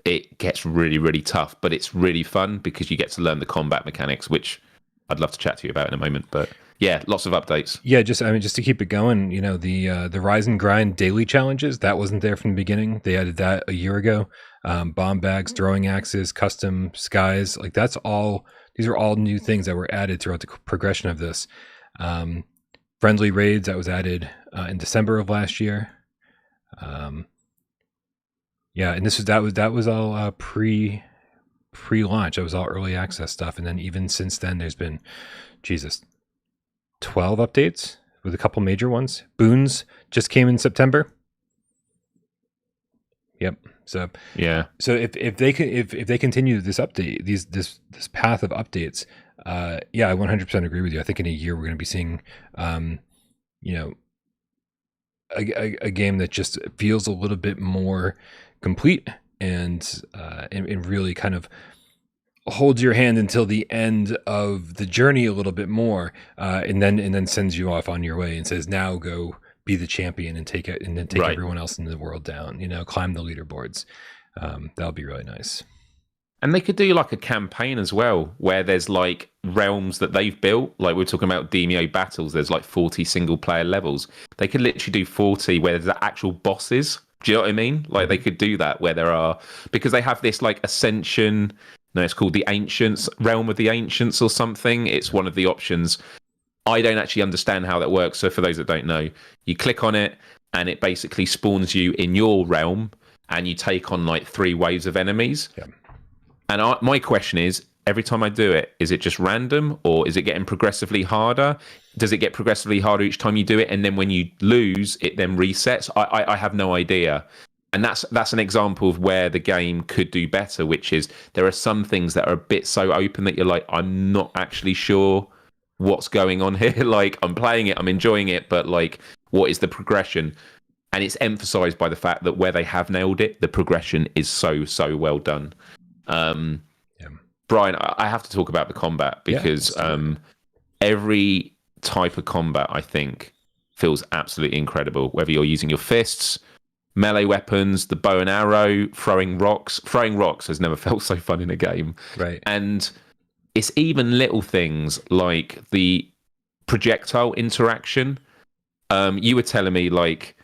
it gets really, really tough. But it's really fun because you get to learn the combat mechanics, which I'd love to chat to you about in a moment. But yeah, lots of updates. Yeah, just to keep it going, you know, the Rise and Grind daily challenges, that wasn't there from the beginning. They added that a year ago. Bomb bags, throwing axes, custom skies, like these are all new things that were added throughout the progression of this. Friendly raids, that was added in December of last year. Yeah, and that was all pre-launch. That was all early access stuff, and then even since then, there's been 12 updates with a couple major ones. Boons just came in September. Yep. So yeah. So if they continue this update, this path of updates, yeah, I 100% agree with you. I think in a year we're going to be seeing, a game that just feels a little bit more complete and really kind of holds your hand until the end of the journey a little bit more, and then sends you off on your way and says, "Now go be the champion and take it, and then take everyone else in the world down. Climb the leaderboards." That'll be really nice. And they could do like a campaign as well, where there's like realms that they've built. Like we're talking about Demeo Battles, there's like 40 single player levels. They could literally do 40 where there's actual bosses. Do you know what I mean? Like they could do that where there are, because they have this like Ascension. No, it's called the Ancients, Realm of the Ancients or something. It's one of the options. I don't actually understand how that works. So for those that don't know, you click on it and it basically spawns you in your realm and you take on like 3 waves of enemies. Yeah. And my question is, every time I do it, is it just random or is it getting progressively harder? Does it get progressively harder each time you do it? And then when you lose, it then resets? I have no idea. And that's an example of where the game could do better, which is there are some things that are a bit so open that you're like, I'm not actually sure what's going on here. Like, I'm playing it, I'm enjoying it, but like, what is the progression? And it's emphasized by the fact that where they have nailed it, the progression is so well done. Brian, I have to talk about the combat because every type of combat, I think, feels absolutely incredible. Whether you're using your fists, melee weapons, the bow and arrow, throwing rocks. Throwing rocks has never felt so fun in a game. Right. And it's even little things like the projectile interaction. You were telling me like,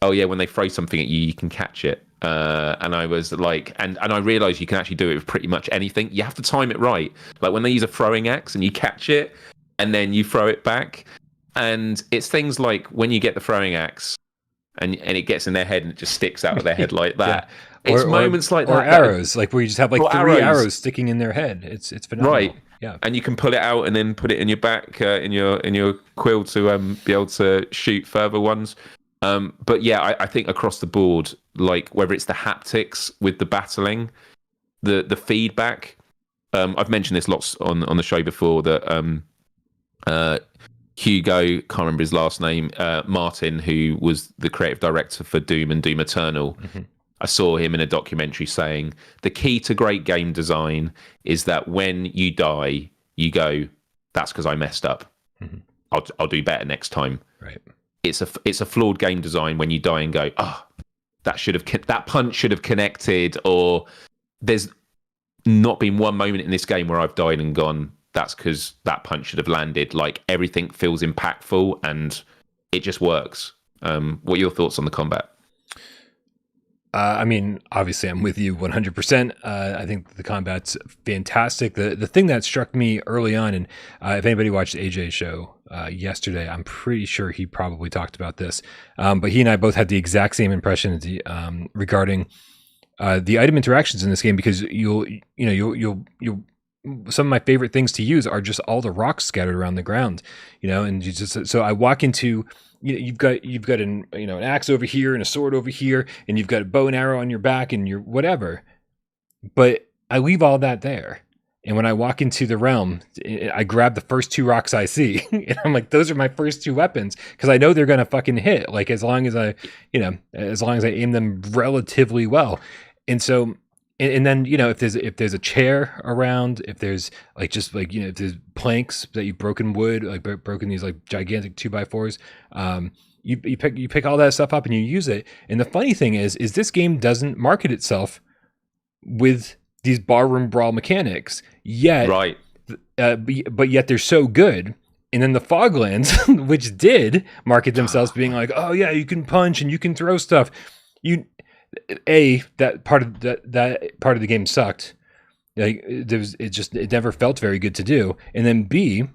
oh yeah, when they throw something at you, you can catch it. And I was like, and I realized you can actually do it with pretty much anything. You have to time it right. Like when they use a throwing axe and you catch it and then you throw it back. And it's things like when you get the throwing axe and it gets in their head and it just sticks out of their head like that. Yeah. It's moments like that. Or arrows, like where you just have like 3 arrows sticking in their head. It's phenomenal. Right. Yeah. And you can pull it out and then put it in your back, in your quill to be able to shoot further ones. But yeah, I think across the board, like whether it's the haptics with the battling, the feedback. I've mentioned this lots on the show before that Hugo, can't remember his last name, Martin, who was the creative director for Doom and Doom Eternal. Mm-hmm. I saw him in a documentary saying the key to great game design is that when you die, you go, "That's because I messed up. Mm-hmm. I'll do better next time." Right. It's a flawed game design when you die and go, "Oh, that punch should have connected," or there's not been one moment in this game where I've died and gone, "That's because that punch should have landed." Like everything feels impactful and it just works. What are your thoughts on the combat? I mean, obviously, I'm with you 100%. I think the combat's fantastic. The thing that struck me early on, and if anybody watched AJ's show yesterday, I'm pretty sure he probably talked about this. But he and I both had the exact same impression regarding the item interactions in this game, because you'll some of my favorite things to use are just all the rocks scattered around the ground, and you just, so I walk into, you've got an axe over here and a sword over here, and you've got a bow and arrow on your back and your whatever, but I leave all that there. And when I walk into the realm, I grab the first 2 rocks I see, and I'm like, those are my first 2 weapons, because I know they're gonna fucking hit. Like as long as I aim them relatively well. And so, and then if there's a chair around, if there's if there's planks that you've broken wood, like broken these like gigantic 2x4s, you pick all that stuff up and you use it. And the funny thing is this game doesn't market itself with these barroom brawl mechanics yet, right? But yet they're so good. And then the Foglands, which did market themselves being like, oh yeah, you can punch and you can throw stuff. That part of the game sucked. Like it never felt very good to do. And then B,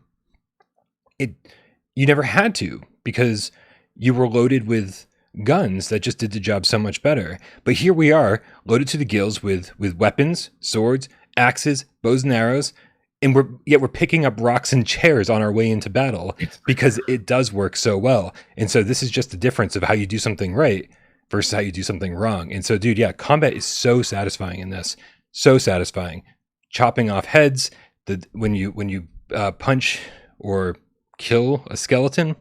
you never had to, because you were loaded with guns that just did the job so much better. But here we are, loaded to the gills with weapons, swords, axes, bows and arrows, and we're picking up rocks and chairs on our way into battle because it does work so well. And so this is just the difference of how you do something right versus how you do something wrong. And so, dude, yeah, combat is so satisfying in this. So satisfying. Chopping off heads, when you punch or kill a skeleton,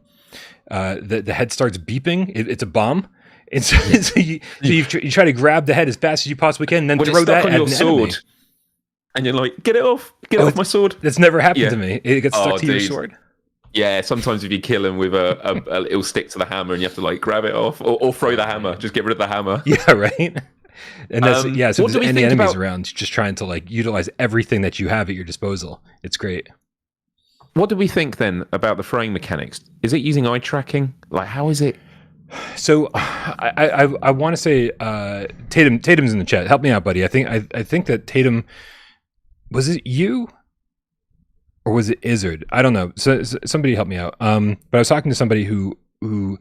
the head starts beeping. It's a bomb. And so, you try to grab the head as fast as you possibly can, and then throw that on at your an sword. enemy. and you're like, get it off my sword. That's never happened to me. It gets stuck to your dude. sword. Yeah, sometimes if you kill him with it'll stick to the hammer, and you have to like grab it off or throw the hammer. Just get rid of the hammer. Yeah, right. And that's So if there's any enemies around, just trying to like utilize everything that you have at your disposal. It's great. What do we think then about the throwing mechanics? Is it using eye tracking? Like, how is it? So I want to say Tatum's in the chat. Help me out, buddy. I think that Tatum, was it you or was it Izzard? I don't know. So somebody help me out. But I was talking to somebody who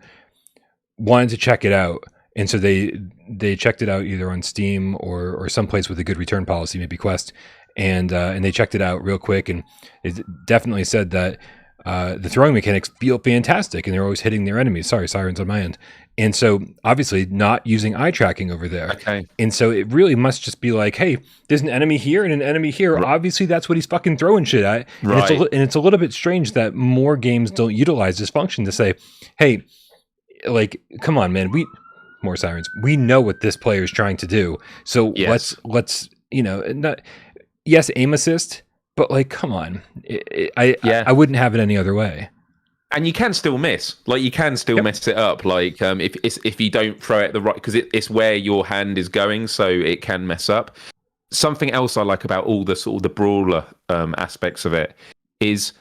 wanted to check it out, and so they checked it out either on Steam or someplace with a good return policy, maybe Quest, and they checked it out real quick, and it definitely said that the throwing mechanics feel fantastic, and they're always hitting their enemies. Sorry, sirens on my end. And so obviously not using eye tracking over there. Okay. And so it really must just be like, hey, there's an enemy here and an enemy here. Right. Obviously that's what he's fucking throwing shit at. Right. And it's a little bit strange that more games don't utilize this function to say, hey, like, come on, man, more sirens. We know what this player is trying to do. So let's aim assist, but like, come on. I wouldn't have it any other way. And you can still miss. Like, you can still mess it up. Like, if you don't throw it the right, because it's where your hand is going, so it can mess up. Something else I like about all the sort of the brawler aspects of it is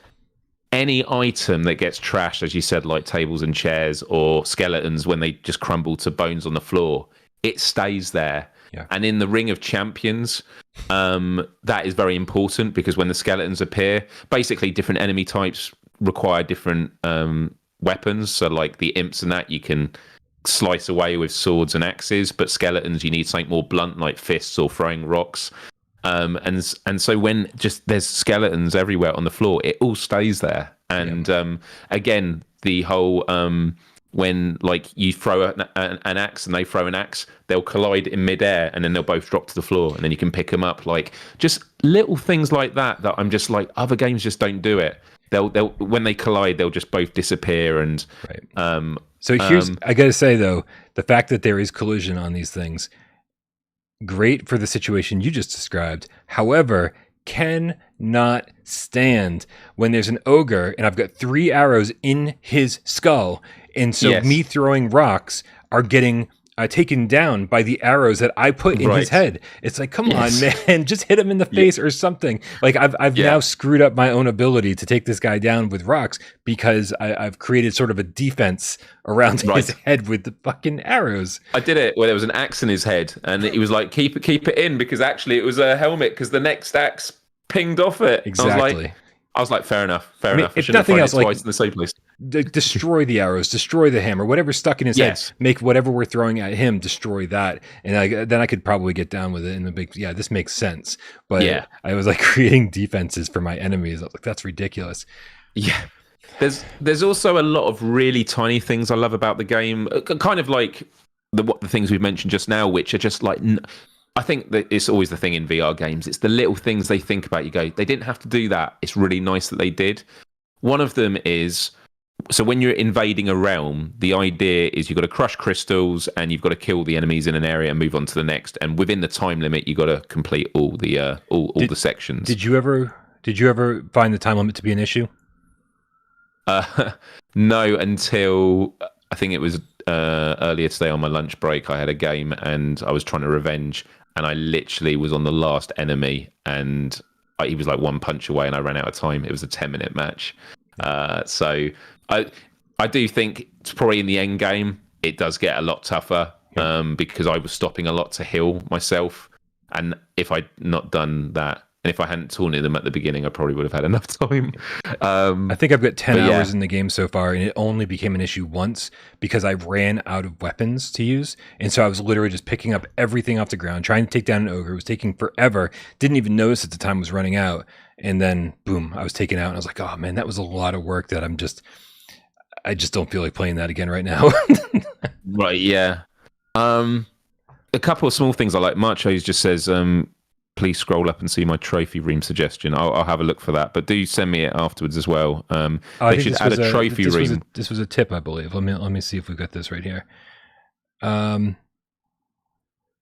any item that gets trashed, as you said, like tables and chairs or skeletons when they just crumble to bones on the floor, it stays there. Yeah. And in the Ring of Champions, that is very important, because when the skeletons appear, basically different enemy types require different weapons. So like the imps and that, you can slice away with swords and axes, but skeletons, you need something more blunt, like fists or throwing rocks. And so when just there's skeletons everywhere on the floor, it all stays there. And again, the whole when like you throw an axe and they throw an axe, they'll collide in midair and then they'll both drop to the floor, and then you can pick them up. Like, just little things like that I'm just like, other games just don't do it. They'll when they collide, they'll just both disappear. And right. So here's I gotta say though, the fact that there is collision on these things, great for the situation you just described. However, cannot stand when there's an ogre and I've got 3 arrows in his skull, and so me throwing rocks are getting taken down by the arrows that I put in his head. It's like, come on, man, just hit him in the face or something. Like, I've now screwed up my own ability to take this guy down with rocks because I've created sort of a defense around his head with the fucking arrows. I did it where there was an axe in his head, and he was like, keep it in, because actually it was a helmet, because the next axe pinged off it. Exactly. I was like, fair enough. Enough. If nothing else, like, twice in the same place. Destroy the arrows, destroy the hammer, whatever's stuck in his head. Make whatever we're throwing at him destroy that, and then I could probably get down with it in the big. Yeah, this makes sense. But I was like creating defenses for my enemies. I was like, that's ridiculous. Yeah. There's also a lot of really tiny things I love about the game, kind of like the things we've mentioned just now, which are just like. I think that it's always the thing in VR games. It's the little things they think about. You go, they didn't have to do that. It's really nice that they did. One of them is, so when you're invading a realm, the idea is you've got to crush crystals and you've got to kill the enemies in an area and move on to the next. And within the time limit, you've got to complete all the the sections. Did you ever find the time limit to be an issue? No, until I think it was earlier today on my lunch break. I had a game and I was trying to revenge, and I literally was on the last enemy, and he was like one punch away, and I ran out of time. It was a 10-minute match. So I do think it's probably in the end game it does get a lot tougher, because I was stopping a lot to heal myself, and if I'd not done that, and if I hadn't taunted them at the beginning, I probably would have had enough time. I think I've got 10 hours in the game so far, and it only became an issue once because I ran out of weapons to use. And so I was literally just picking up everything off the ground, trying to take down an ogre. It was taking forever. Didn't even notice at the time was running out. And then, boom, I was taken out. And I was like, oh, man, that was a lot of work that I just don't feel like playing that again right now. Right, yeah. A couple of small things I like. Marcho's just says... please scroll up and see my trophy room suggestion. I'll have a look for that, but do send me it afterwards as well. They should add a trophy room. This was a tip, I believe. Let me see if we've got this right here.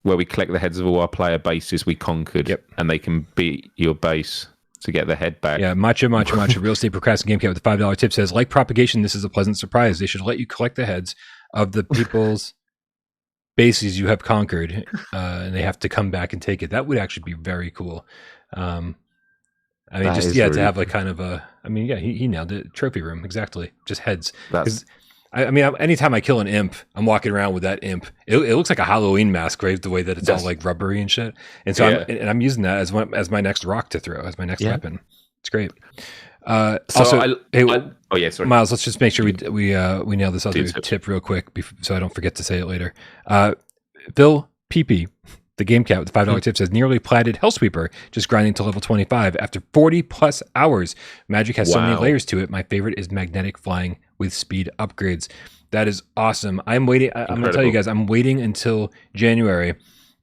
where we collect the heads of all our player bases we conquered, and they can beat your base to get the head back. Yeah, Macho, Real Estate Procrastinate Game Cat with the $5 tip says, like propagation, this is a pleasant surprise. They should let you collect the heads of the people's bases you have conquered, and they have to come back and take it. That would actually be very cool. I mean, that just really to have like kind of a. I mean, yeah, he nailed it. Trophy room, exactly. Just heads. I mean, anytime I kill an imp, I'm walking around with that imp. It looks like a Halloween mask, right? The way that it's all like rubbery and shit. And so I'm using that as my next rock to throw, as my next weapon. It's great. Sorry, Myles. Let's just make sure we nail this other tip real quick, so I don't forget to say it later. Phil PP, the Game Cat with the $5 tip says, nearly platted Hellsweeper, just grinding to level 25 after 40 plus hours. Magic has so many layers to it. My favorite is magnetic flying with speed upgrades. That is awesome. I'm waiting. I'm going to tell you guys, I'm waiting until January,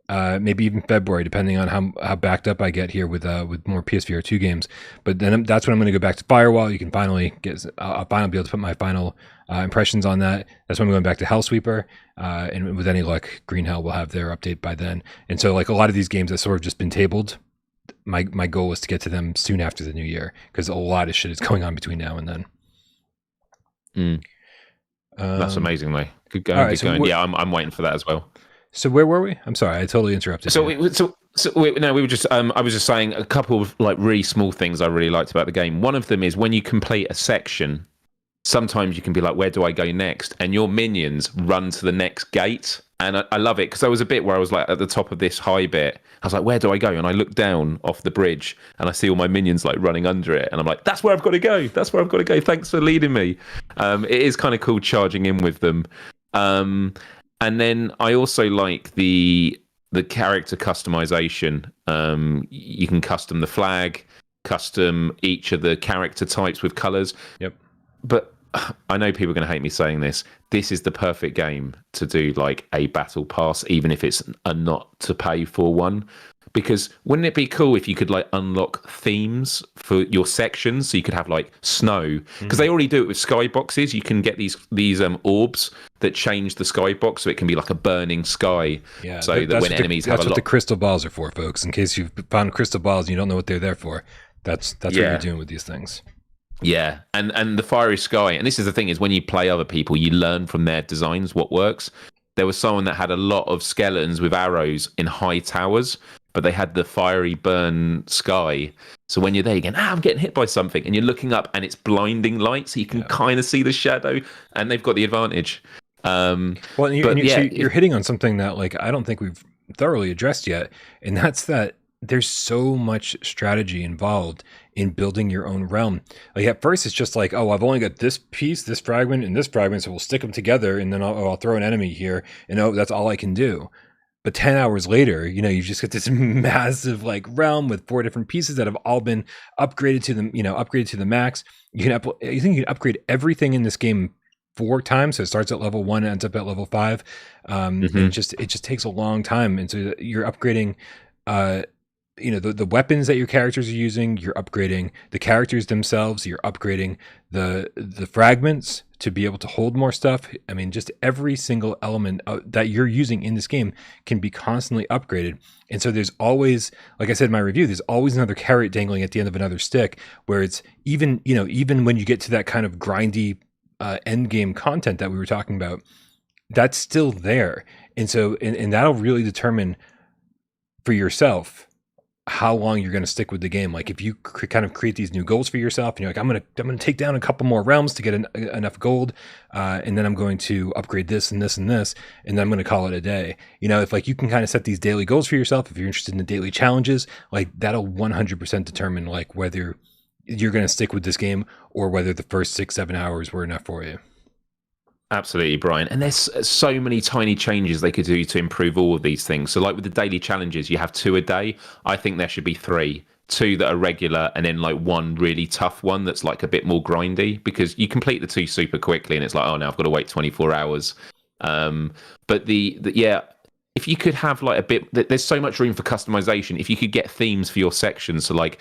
maybe even February, depending on how backed up I get here with more PSVR2 games. But then that's when I'm going to go back to Firewall. You can finally I'll finally be able to put my final impressions on that. That's when I'm going back to Hellsweeper. And with any luck, Green Hell will have their update by then. And so like a lot of these games that sort of just been tabled, my goal is to get to them soon after the new year, because a lot of shit is going on between now and then. That's amazing, though. Good going. Good going. Yeah, I'm waiting for that as well. So where were we? I'm sorry, I totally interrupted. We were just. I was just saying a couple of like really small things I really liked about the game. One of them is when you complete a section, sometimes you can be like, where do I go next? And your minions run to the next gate. And I love it, because there was a bit where I was like at the top of this high bit. I was like, where do I go? And I look down off the bridge and I see all my minions like running under it. And I'm like, that's where I've got to go. That's where I've got to go. Thanks for leading me. It is kind of cool charging in with them. And then I also like the character customization. You can custom the flag, custom each of the character types with colors. Yep. But I know people are going to hate me saying this. This is the perfect game to do like a battle pass, even if it's a not to pay for one. Because wouldn't it be cool if you could like unlock themes for your sections? So you could have like snow, because they already do it with skyboxes. You can get these orbs that change the skybox, so it can be like a burning sky. Yeah, so that when enemies have a lot. That's what the crystal balls are for, folks. In case you've found crystal balls and you don't know what they're there for, that's what you're doing with these things. Yeah, and the fiery sky, and this is the thing, is when you play other people, you learn from their designs what works. There was someone that had a lot of skeletons with arrows in high towers, but they had the fiery burn sky. So when you're there, you're going, I'm getting hit by something, and you're looking up and it's blinding light, so you can kind of see the shadow, and they've got the advantage. You're hitting on something that like I don't think we've thoroughly addressed yet, and that's that there's so much strategy involved in building your own realm. Like at first it's just like, oh, I've only got this piece, this fragment, and this fragment, so we'll stick them together, and then I'll throw an enemy here, and that's all I can do. But 10 hours later, you just get this massive like realm with 4 different pieces that have all been upgraded to the max. You think you can upgrade everything in this game 4 times, so it starts at level 1 and ends up at level 5. It just takes a long time, and so you're upgrading the weapons that your characters are using, you're upgrading the characters themselves, you're upgrading the fragments to be able to hold more stuff. I mean, just every single element that you're using in this game can be constantly upgraded. And so there's always, like I said in my review, there's always another carrot dangling at the end of another stick, where it's even when you get to that kind of grindy end game content that we were talking about, that's still there. And so, and that'll really determine for yourself how long you're going to stick with the game. Like if you kind of create these new goals for yourself, and you're like, I'm going to take down a couple more realms to get enough gold, and then I'm going to upgrade this and this and this, and then I'm going to call it a day. If like you can kind of set these daily goals for yourself, if you're interested in the daily challenges, like that'll 100% determine like whether you're going to stick with this game or whether the first 6-7 hours were enough for you. Absolutely, Brian. And there's so many tiny changes they could do to improve all of these things. So like with the daily challenges, you have 2 a day. I think there should be 3. 2 that are regular, and then like 1 really tough one that's like a bit more grindy, because you complete the 2 super quickly and it's like, oh, now I've got to wait 24 hours. But if you could have like a bit, there's so much room for customization. If you could get themes for your sections, so like,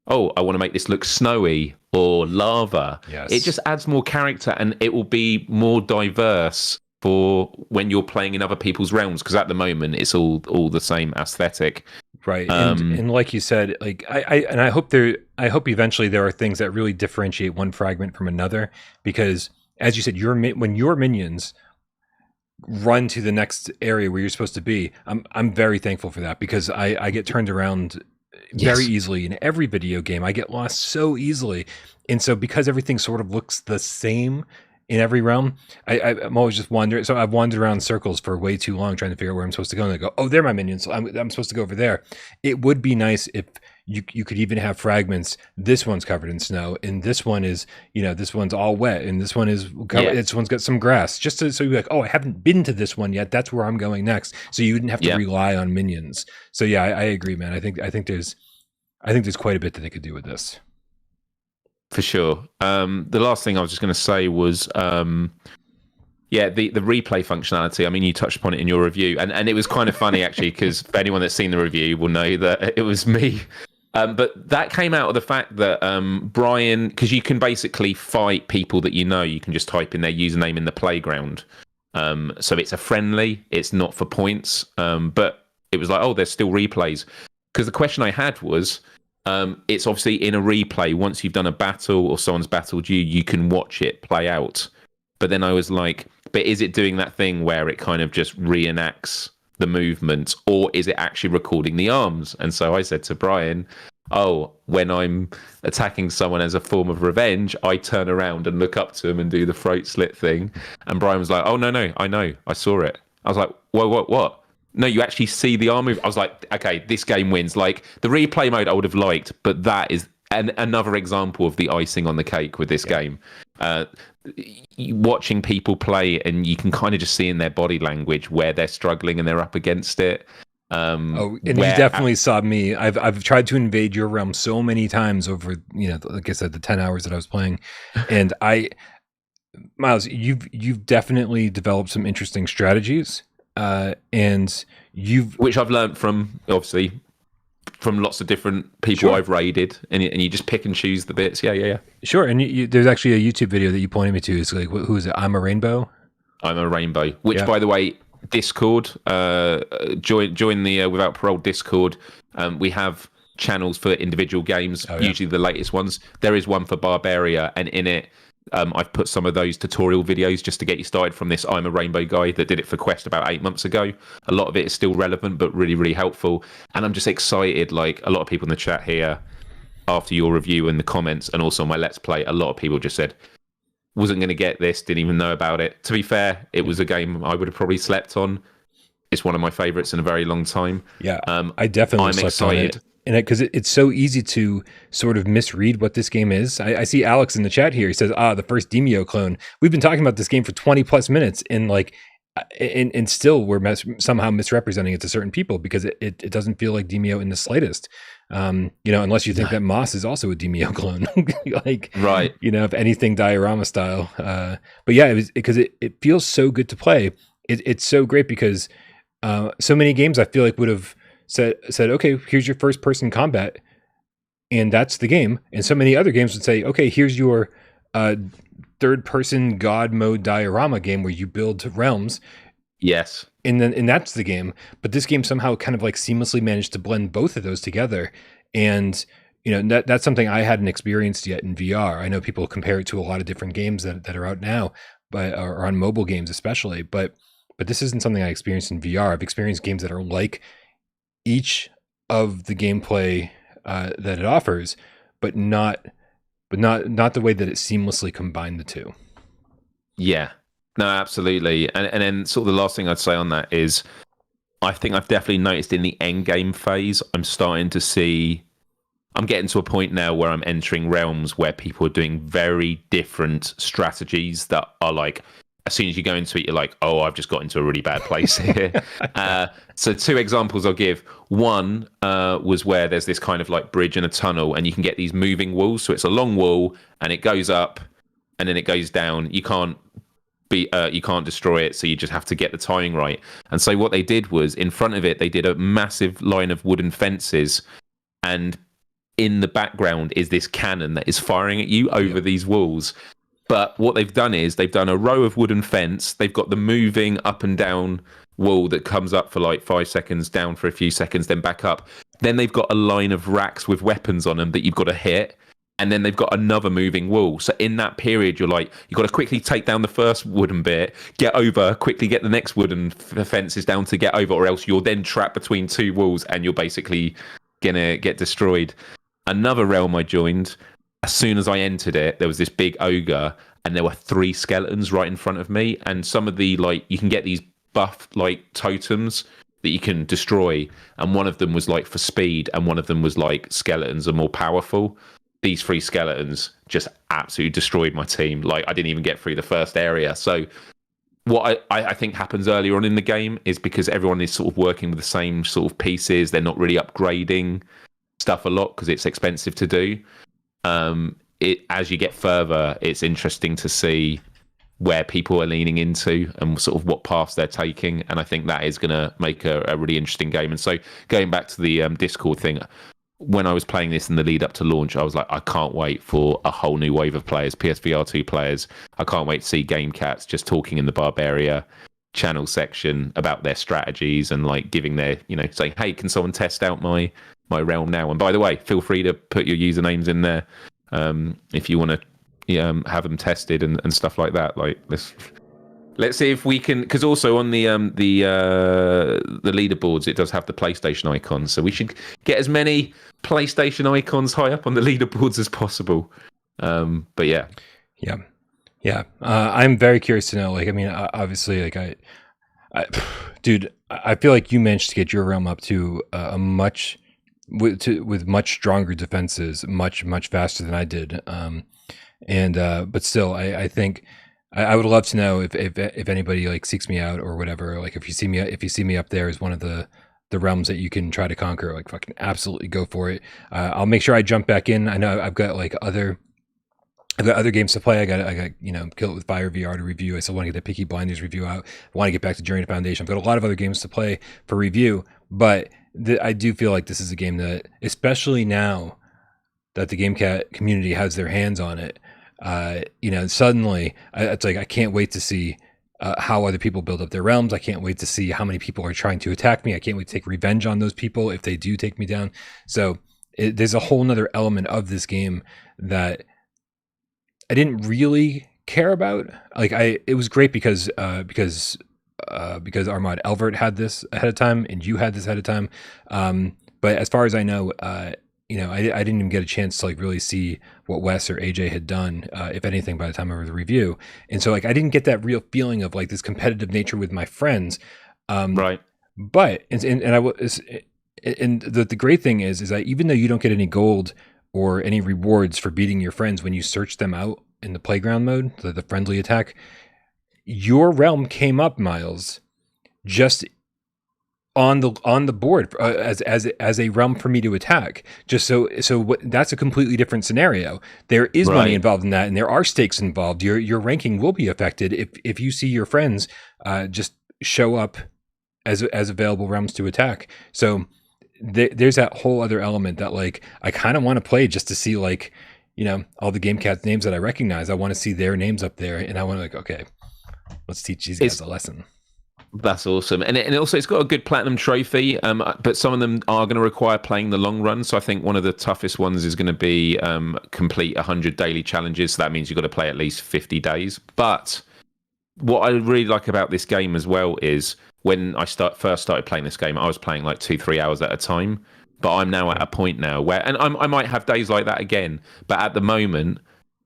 oh, I want to make this look snowy or lava. Yes. It just adds more character, and it will be more diverse for when you're playing in other people's realms, because at the moment it's all the same aesthetic. Right. And like you said, like I hope eventually there are things that really differentiate one fragment from another, because as you said, when your minions run to the next area where you're supposed to be, I'm very thankful for that, because I get turned around very easily in every video game. I get lost so easily. And so because everything sort of looks the same in every realm, I'm always just wandering. So I've wandered around in circles for way too long trying to figure out where I'm supposed to go. And I go, oh, they're my minions. So I'm supposed to go over there. It would be nice if you could even have fragments. This one's covered in snow, and this one is, this one's all wet, and this one is covered, this one's got some grass. Just so you're like, oh, I haven't been to this one yet. That's where I'm going next. So you wouldn't have to rely on minions. So yeah, I agree, man. I think there's quite a bit that they could do with this. For sure. The last thing I was just going to say was, the replay functionality. I mean, you touched upon it in your review, and it was kind of funny actually, because for anyone that's seen the review will know that it was me. But that came out of the fact that Brian, because you can basically fight people that you can just type in their username in the playground. So it's a friendly, it's not for points. But it was like, oh, there's still replays. Because the question I had was, it's obviously in a replay. Once you've done a battle or someone's battled you, you can watch it play out. But then I was like, but is it doing that thing where it kind of just reenacts the movement, or is it actually recording the arms? And so I said to Brian, oh, when I'm attacking someone as a form of revenge, I turn around and look up to him and do the throat slit thing. And Brian was like, oh, no, I know. I saw it. I was like, whoa, what? No, you actually see the arm move. I was like, okay, this game wins. Like, the replay mode I would have liked, but that is another example of the icing on the cake with this game. Watching people play, and you can kind of just see in their body language where they're struggling and they're up against it. And you definitely saw me. I've tried to invade your realm so many times over, like I said, the 10 hours that I was playing. And Myles, you've definitely developed some interesting strategies. Which I've learned from, obviously, from lots of different people I've raided, and you just pick and choose the bits. Yeah. Sure. And there's actually a YouTube video that you pointed me to. It's like, who is it? I'm a Rainbow. Which, by the way, Discord, join the Without Parole Discord. We have channels for individual games, usually the latest ones. There is one for Barbaria, and in it, I've put some of those tutorial videos just to get you started from this I'm a Rainbow guy that did it for Quest about 8 months ago. A lot of it is still relevant, but really, really helpful. And I'm just excited, like a lot of people in the chat here, after your review and the comments, and also my Let's Play, a lot of people just said, wasn't going to get this, didn't even know about it. To be fair, it was a game I would have probably slept on. It's one of my favorites in a very long time. Yeah, I definitely slept excited on it. And because it's so easy to sort of misread what this game is. I see Alex in the chat here. He says, the first Demeo clone. We've been talking about this game for 20 plus minutes, and and still we're somehow misrepresenting it to certain people, because it doesn't feel like Demeo in the slightest. Unless you think that Moss is also a Demeo clone, right. If anything, Diorama style. But yeah, because it feels so good to play. It's so great because so many games I feel like would have said, okay, here's your first person combat, and that's the game. And so many other games would say, okay, here's your third person God mode diorama game where you build realms. Yes. And that's the game. But this game somehow kind of like seamlessly managed to blend both of those together. And that's something I hadn't experienced yet in VR. I know people compare it to a lot of different games that are out now, or on mobile games especially. But this isn't something I experienced in VR. I've experienced games that are like each of the gameplay that it offers, but not the way that it seamlessly combined the two. Yeah, no, absolutely. And then sort of the last thing I'd say on that is, I think I've definitely noticed in the end game phase, I'm getting to a point now where I'm entering realms where people are doing very different strategies that are like, as soon as you go into it, you're like, oh, I've just got into a really bad place here. So 2 examples I'll give. One was where there's this kind of like bridge and a tunnel, and you can get these moving walls. So it's a long wall, and it goes up, and then it goes down. You can't destroy it, so you just have to get the timing right. And so what they did was, in front of it, they did a massive line of wooden fences, and in the background is this cannon that is firing at you over these walls. But what they've done is they've done a row of wooden fence. They've got the moving up and down wall that comes up for like 5 seconds, down for a few seconds, then back up. Then they've got a line of racks with weapons on them that you've got to hit. And then they've got another moving wall. So in that period, you've got to quickly take down the first wooden bit, get over, quickly get the next wooden fences down to get over, or else you're then trapped between two walls and you're basically gonna get destroyed. Another realm I joined, as soon as I entered it, there was this big ogre and there were 3 skeletons right in front of me. And some of the, like, you can get these buff, like, totems that you can destroy. And one of them was, like, for speed, and one of them was, like, skeletons are more powerful. These 3 skeletons just absolutely destroyed my team. Like, I didn't even get through the first area. So what I think happens earlier on in the game is because everyone is sort of working with the same sort of pieces, they're not really upgrading stuff a lot because it's expensive to do. As you get further, it's interesting to see where people are leaning into and sort of what paths they're taking. And I think that is going to make a really interesting game. And so going back to the Discord thing, when I was playing this in the lead up to launch, I was like, I can't wait for a whole new wave of players, PSVR2 players. I can't wait to see GameCats just talking in the Barbaria channel section about their strategies and like giving their, saying, hey, can someone test out my realm now? And by the way, feel free to put your usernames in there if you want to have them tested and stuff like that. Like this. Let's see if we can, because also on the leaderboards, it does have the PlayStation icons, so we should get as many PlayStation icons high up on the leaderboards as possible. But yeah. I'm very curious to know. Like, I mean, obviously, like dude, I feel like you managed to get your realm up to with much stronger defenses, much faster than I did. But still, I think. I would love to know if anybody like seeks me out or whatever. Like if you see me up there as one of the realms that you can try to conquer, like fucking absolutely go for it. I'll make sure I jump back in. I know I've got other games to play. I got Kill It With Fire VR to review. I still want to get the Peaky Blinders review out. I want to get back to Journey to Foundation. I've got a lot of other games to play for review, but I do feel like this is a game that, especially now that the GameCat community has their hands on it, suddenly it's like I can't wait to see how other people build up their realms. I can't wait to see how many people are trying to attack me. I can't wait to take revenge on those people if they do take me down. So there's a whole nother element of this game that I didn't really care about. Like it was great because Armand Elvert had this ahead of time and you had this ahead of time. But as far as I know, I didn't even get a chance to like really see what Wes or AJ had done, if anything, by the time I read the review. And so like I didn't get that real feeling of like this competitive nature with my friends. Right. But the great thing is that even though you don't get any gold or any rewards for beating your friends when you search them out in the playground mode, the friendly attack, your realm came up, Myles, just on the board as a realm for me to attack. Just that's a completely different scenario. There is money involved in that, and there are stakes involved. Your ranking will be affected if you see your friends just show up as available realms to attack. So there's that whole other element that like I kind of want to play just to see like all the GameCats names that I recognize. I want to see their names up there, and I want to like, okay, let's teach these guys a lesson. That's awesome. And also it's got a good platinum trophy, but some of them are going to require playing the long run. So I think one of the toughest ones is going to be complete 100 daily challenges. So that means you've got to play at least 50 days. But what I really like about this game as well is when I first started playing this game, I was playing like 2-3 hours at a time. But I'm now at a point now where, and I might have days like that again, but at the moment,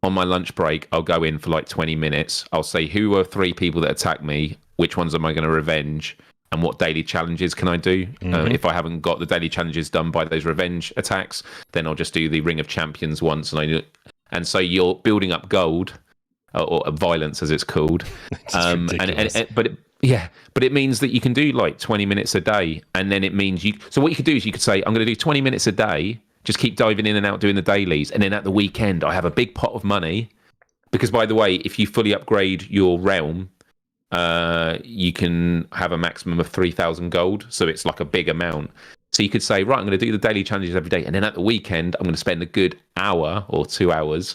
on my lunch break, I'll go in for like 20 minutes. I'll say, who are 3 people that attack me? Which ones am I going to revenge? And what daily challenges can I do? If I haven't got the daily challenges done by those revenge attacks, then I'll just do the Ring of Champions once. And so you're building up gold, or violence as it's called. But it means that you can do like 20 minutes a day. And then it means so what you could do is you could say, I'm going to do 20 minutes a day, just keep diving in and out doing the dailies. And then at the weekend, I have a big pot of money. Because by the way, if you fully upgrade your realm, you can have a maximum of 3,000 gold. So it's like a big amount. So you could say, right, I'm going to do the daily challenges every day. And then at the weekend, I'm going to spend a good hour or 2 hours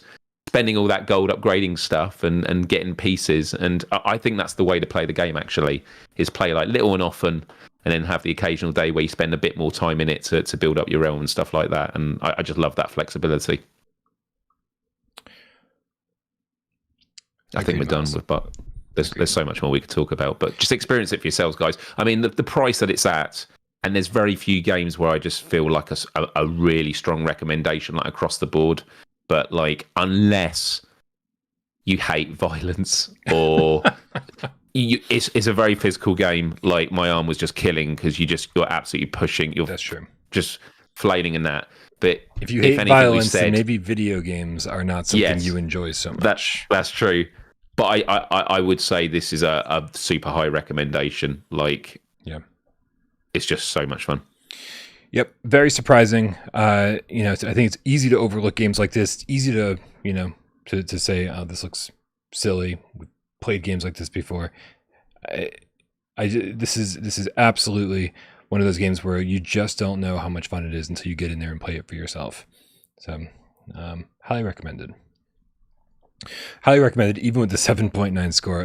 spending all that gold upgrading stuff and getting pieces. And I think that's the way to play the game, actually, is play like little and often, and then have the occasional day where you spend a bit more time in it to build up your realm and stuff like that. And I just love that flexibility. I think we're done with, but there's so much more we could talk about. But just experience it for yourselves, guys. I mean, the price that it's at, and there's very few games where I just feel like a really strong recommendation, like across the board. But like, unless you hate violence or it's a very physical game. Like, my arm was just killing because you're absolutely pushing. That's true. Just flailing in that. But if you hate violence, then maybe video games are not something you enjoy so much. That's true. But I would say this is a super high recommendation. Like, yeah, it's just so much fun. Yep, very surprising. I think it's easy to overlook games like this. It's easy to to say, "Oh, this looks silly." We've played games like this before. This is absolutely one of those games where you just don't know how much fun it is until you get in there and play it for yourself. So, highly recommended. Highly recommended, even with the 7.9 score.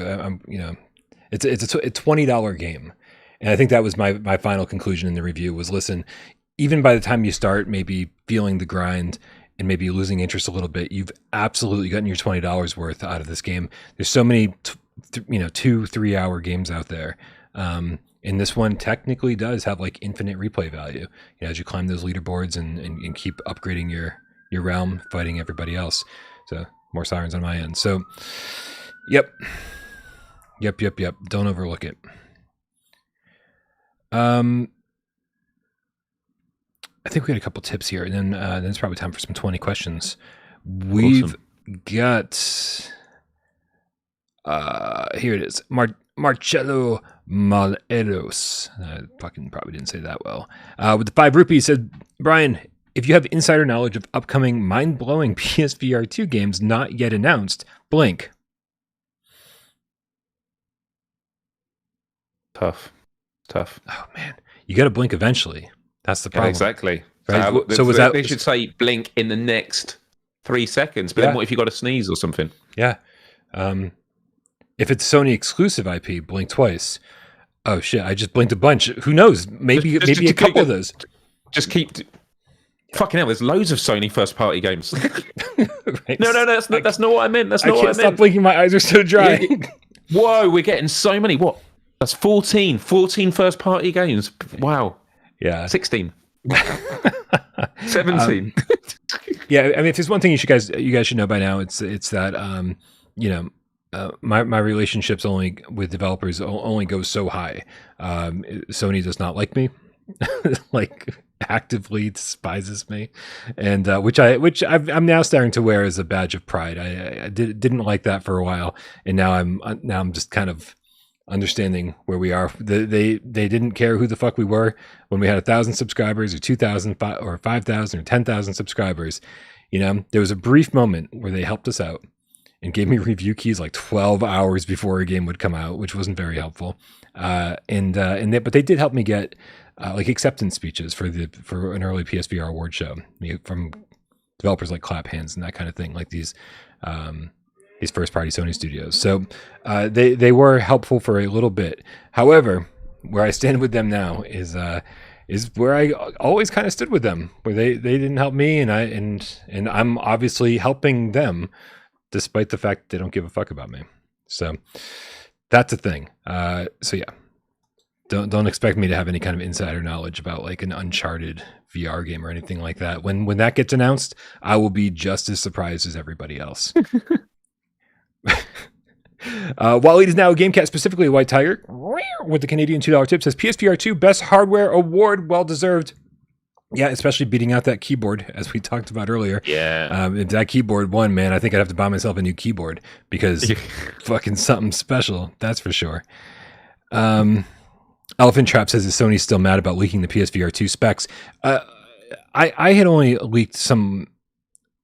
It's a $20 game, and I think that was my final conclusion in the review. Was, listen, even by the time you start, maybe feeling the grind and maybe losing interest a little bit, you've absolutely gotten your $20 worth out of this game. There's so many 2-3 hour games out there. And this one technically does have like infinite replay value, as you climb those leaderboards and keep upgrading your realm, fighting everybody else. So more sirens on my end. So, yep. Don't overlook it. I think we had a couple tips here, and then it's probably time for some 20 questions. We've got here it is. Marcello Maleros. I fucking probably didn't say that well. With the 5 rupees, said, Brian, if you have insider knowledge of upcoming mind-blowing PSVR2 games not yet announced, blink. Tough. Oh man, you got to blink eventually. That's the problem. Yeah, exactly. Right? So was that? They should say blink in the next 3 seconds. But then what if you got to sneeze or something? Yeah. If it's Sony exclusive IP, blink twice. Oh shit! I just blinked a bunch. Who knows? Maybe a couple of those. Just keep. Fucking hell! There's loads of Sony first-party games. Right. No, that's not what I meant. That's not what I meant. Stop blinking. My eyes are so dry. Whoa! We're getting so many. What? That's 14 first-party games. Wow. Yeah. 16. 17. Yeah, I mean, if there's one thing you guys should know by now, it's that my relationships only with developers only go so high. Sony does not like me, like actively despises me, and which I'm now starting to wear as a badge of pride. I didn't like that for a while, and now I'm just kind of understanding where we are. They didn't care who the fuck we were when we had 1,000 subscribers or 2,000 or 5,000 or 10,000 subscribers. There was a brief moment where they helped us out and gave me review keys like 12 hours before a game would come out, which wasn't very helpful. But they did help me get like acceptance speeches for an early PSVR award show from developers like Clap Hands and that kind of thing, like these first-party Sony studios. So they were helpful for a little bit. However, where I stand with them now is where I always kind of stood with them, where they didn't help me, and I'm obviously helping them, despite the fact they don't give a fuck about me. So that's a thing. So yeah, don't expect me to have any kind of insider knowledge about like an Uncharted VR game or anything like that. When that gets announced, I will be just as surprised as everybody else. Wally is now a GameCast, specifically a White Tiger, with the Canadian $2 tip, says PSVR2 best hardware award, well deserved. Yeah, especially beating out that keyboard, as we talked about earlier. Yeah. If that keyboard won, man, I think I'd have to buy myself a new keyboard because fucking something special, that's for sure. Elephant Trap says, is Sony still mad about leaking the PSVR2 specs? I had only leaked some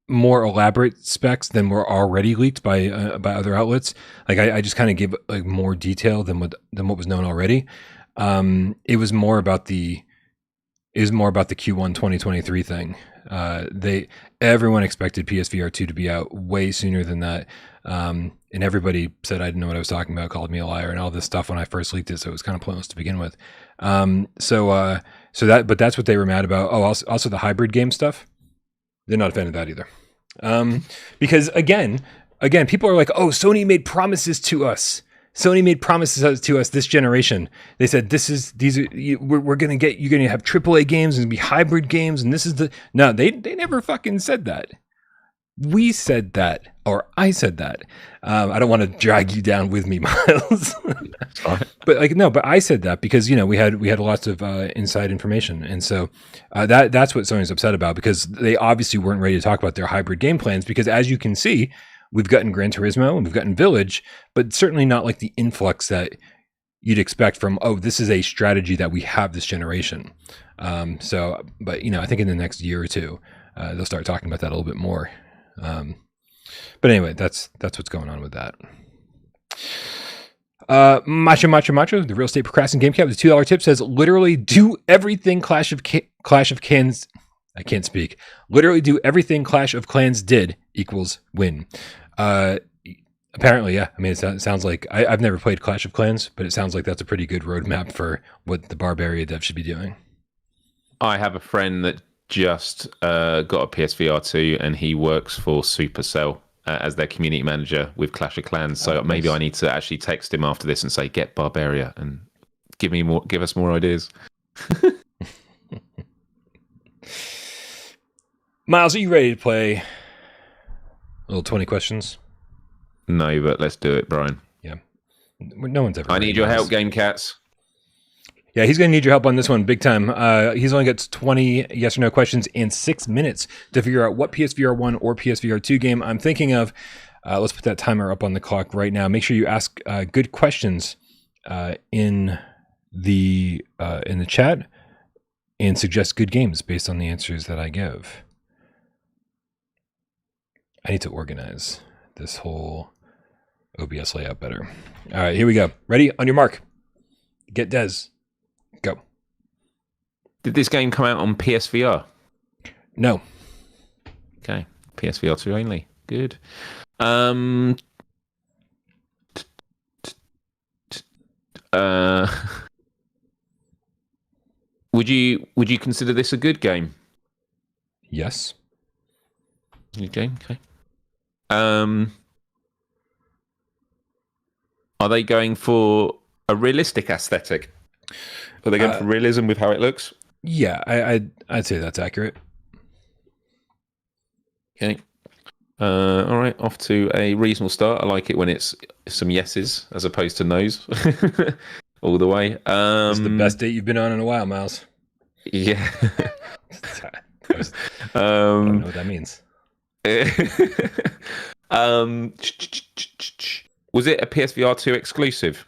more elaborate specs than were already leaked by other outlets. Like I just kind of gave like more detail than what was known already. It was more about the is more about the Q1 2023 thing. Everyone expected PSVR2 to be out way sooner than that. And everybody said I didn't know what I was talking about, called me a liar and all this stuff when I first leaked it. So it was kind of pointless to begin with. But that's what they were mad about. Oh, also the hybrid game stuff. They're not a fan of that either. Because again, people are like, oh, Sony made promises to us. Sony made promises to us this generation. They said, we're going to get, you're going to have AAA games and be hybrid games. And this is no, they never fucking said that. We said that, or I said that. I don't want to drag you down with me, Myles. But I said that because, we had lots of inside information. And so that's what Sony's upset about, because they obviously weren't ready to talk about their hybrid game plans, because as you can see, we've gotten Gran Turismo and we've gotten Village, but certainly not like the influx that you'd expect from, oh, this is a strategy that we have this generation. But I think in the next year or two, they'll start talking about that a little bit more. But anyway, that's what's going on with that. Macho, the real estate procrastinating game cap, the $2 tip says, literally do everything Clash of Clans. I can't speak. Literally do everything Clash of Clans did equals win. Apparently, yeah. I mean, it sounds like I've never played Clash of Clans, but it sounds like that's a pretty good roadmap for what the Barbaria dev should be doing. I have a friend that just got a PSVR2 and he works for Supercell as their community manager with Clash of Clans. So maybe I need to actually text him after this and say, get Barbaria and give us more ideas. Myles, are you ready to play a little 20 questions? No, but let's do it, Brian. Yeah. No one's ever. I need your help, Game Cats. Yeah, he's going to need your help on this one big time. He's only got 20 yes or no questions and 6 minutes to figure out what PSVR1 or PSVR2 game I'm thinking of. Let's put that timer up on the clock right now. Make sure you ask good questions in the chat and suggest good games based on the answers that I give. I need to organize this whole OBS layout better. All right, here we go. Ready? On your mark. Get Des. Go. Did this game come out on PSVR? No. Okay. PSVR2 only. Good. Would you consider this a good game? Yes. Good game. Okay. Are they going for a realistic aesthetic? Are they going for realism with how it looks? Yeah, I'd say that's accurate. Okay. All right, off to a reasonable start. I like it when it's some yeses as opposed to no's all the way. It's the best date you've been on in a while, Myles. Yeah. I don't know what that means. Was it a PSVR2 exclusive?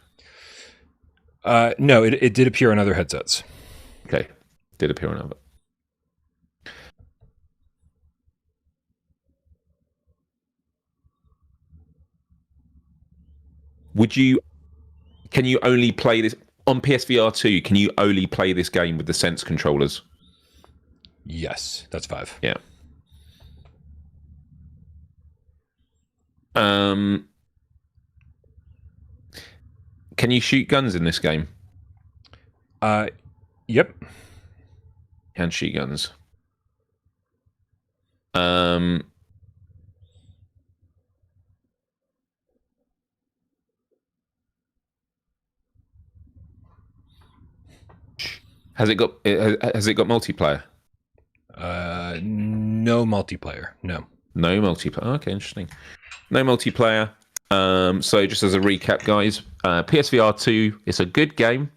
No, it did appear on other headsets. Okay, did appear on other. Can you only play this on PSVR2? Can you only play this game with the Sense controllers? Yes, that's 5. Yeah. Can you shoot guns in this game? Yep. Can shoot guns. Has it got multiplayer? No multiplayer. No. No multiplayer. Okay, interesting. No multiplayer. So just as a recap, guys, PSVR2 is a good game.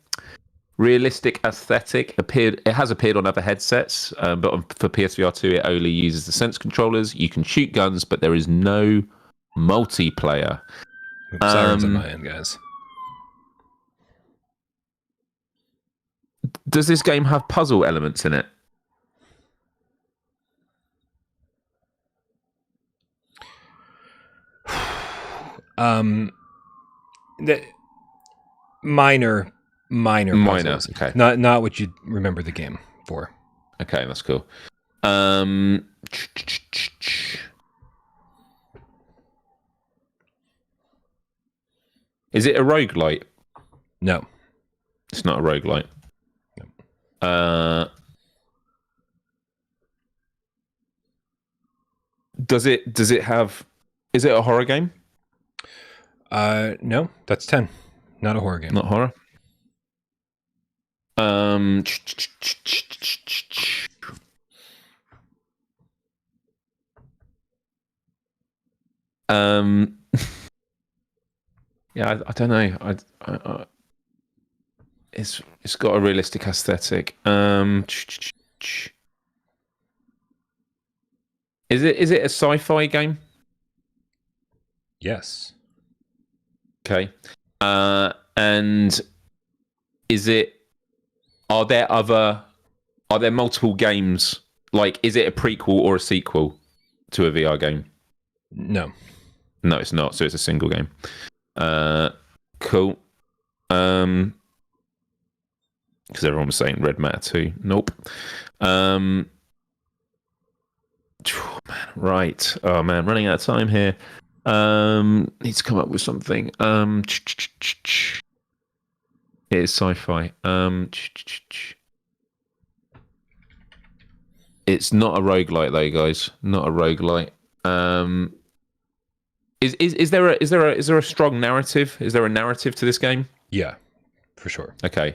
Realistic aesthetic. It has appeared on other headsets, but for PSVR2 it only uses the Sense controllers. You can shoot guns, but there is no multiplayer. Sirens on my end, guys. Does this game have puzzle elements in it? The minor puzzles. Okay. Not what you remember the game for. Okay, that's cool. Is it a roguelite? No. It's not a roguelite. No. Does it have? Is it a horror game? No, that's 10. Not a horror game. Not horror. Yeah, I don't know. It's got a realistic aesthetic. Is it a sci-fi game? Yes. Okay. And is it? Are there multiple games? Like, is it a prequel or a sequel to a VR game? No. No, it's not. So it's a single game. Cool. Because everyone was saying Red Matter 2. Nope. Man, right. Oh man, running out of time here. Need to come up with something. It is sci-fi. It's not a roguelite though, guys. Not a roguelite. Is there a strong narrative? Is there a narrative to this game? Yeah, for sure. Okay.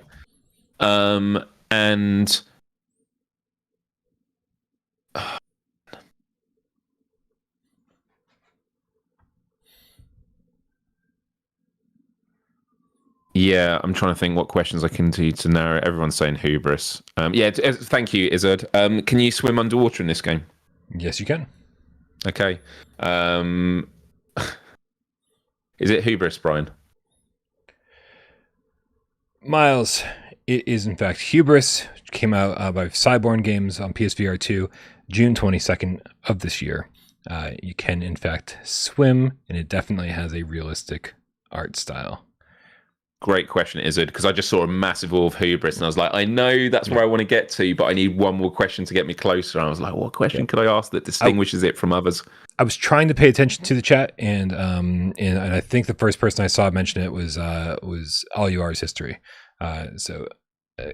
And yeah, I'm trying to think what questions I can do to narrow it. Everyone's saying hubris. Yeah, thank you, Izzard. Can you swim underwater in this game? Yes, you can. Okay. Is it hubris, Brian? Myles, it is in fact Hubris. Which came out by Cyborn Games on PSVR2, June 22nd of this year. You can in fact swim, and it definitely has a realistic art style. Great question, Izzard, because I just saw a massive wall of hubris, and I was like, I know that's where I want to get to, but I need one more question to get me closer. And I was like, what question could I ask that distinguishes it from others? I was trying to pay attention to the chat, and I think the first person I saw mention it was All You Are Is History. So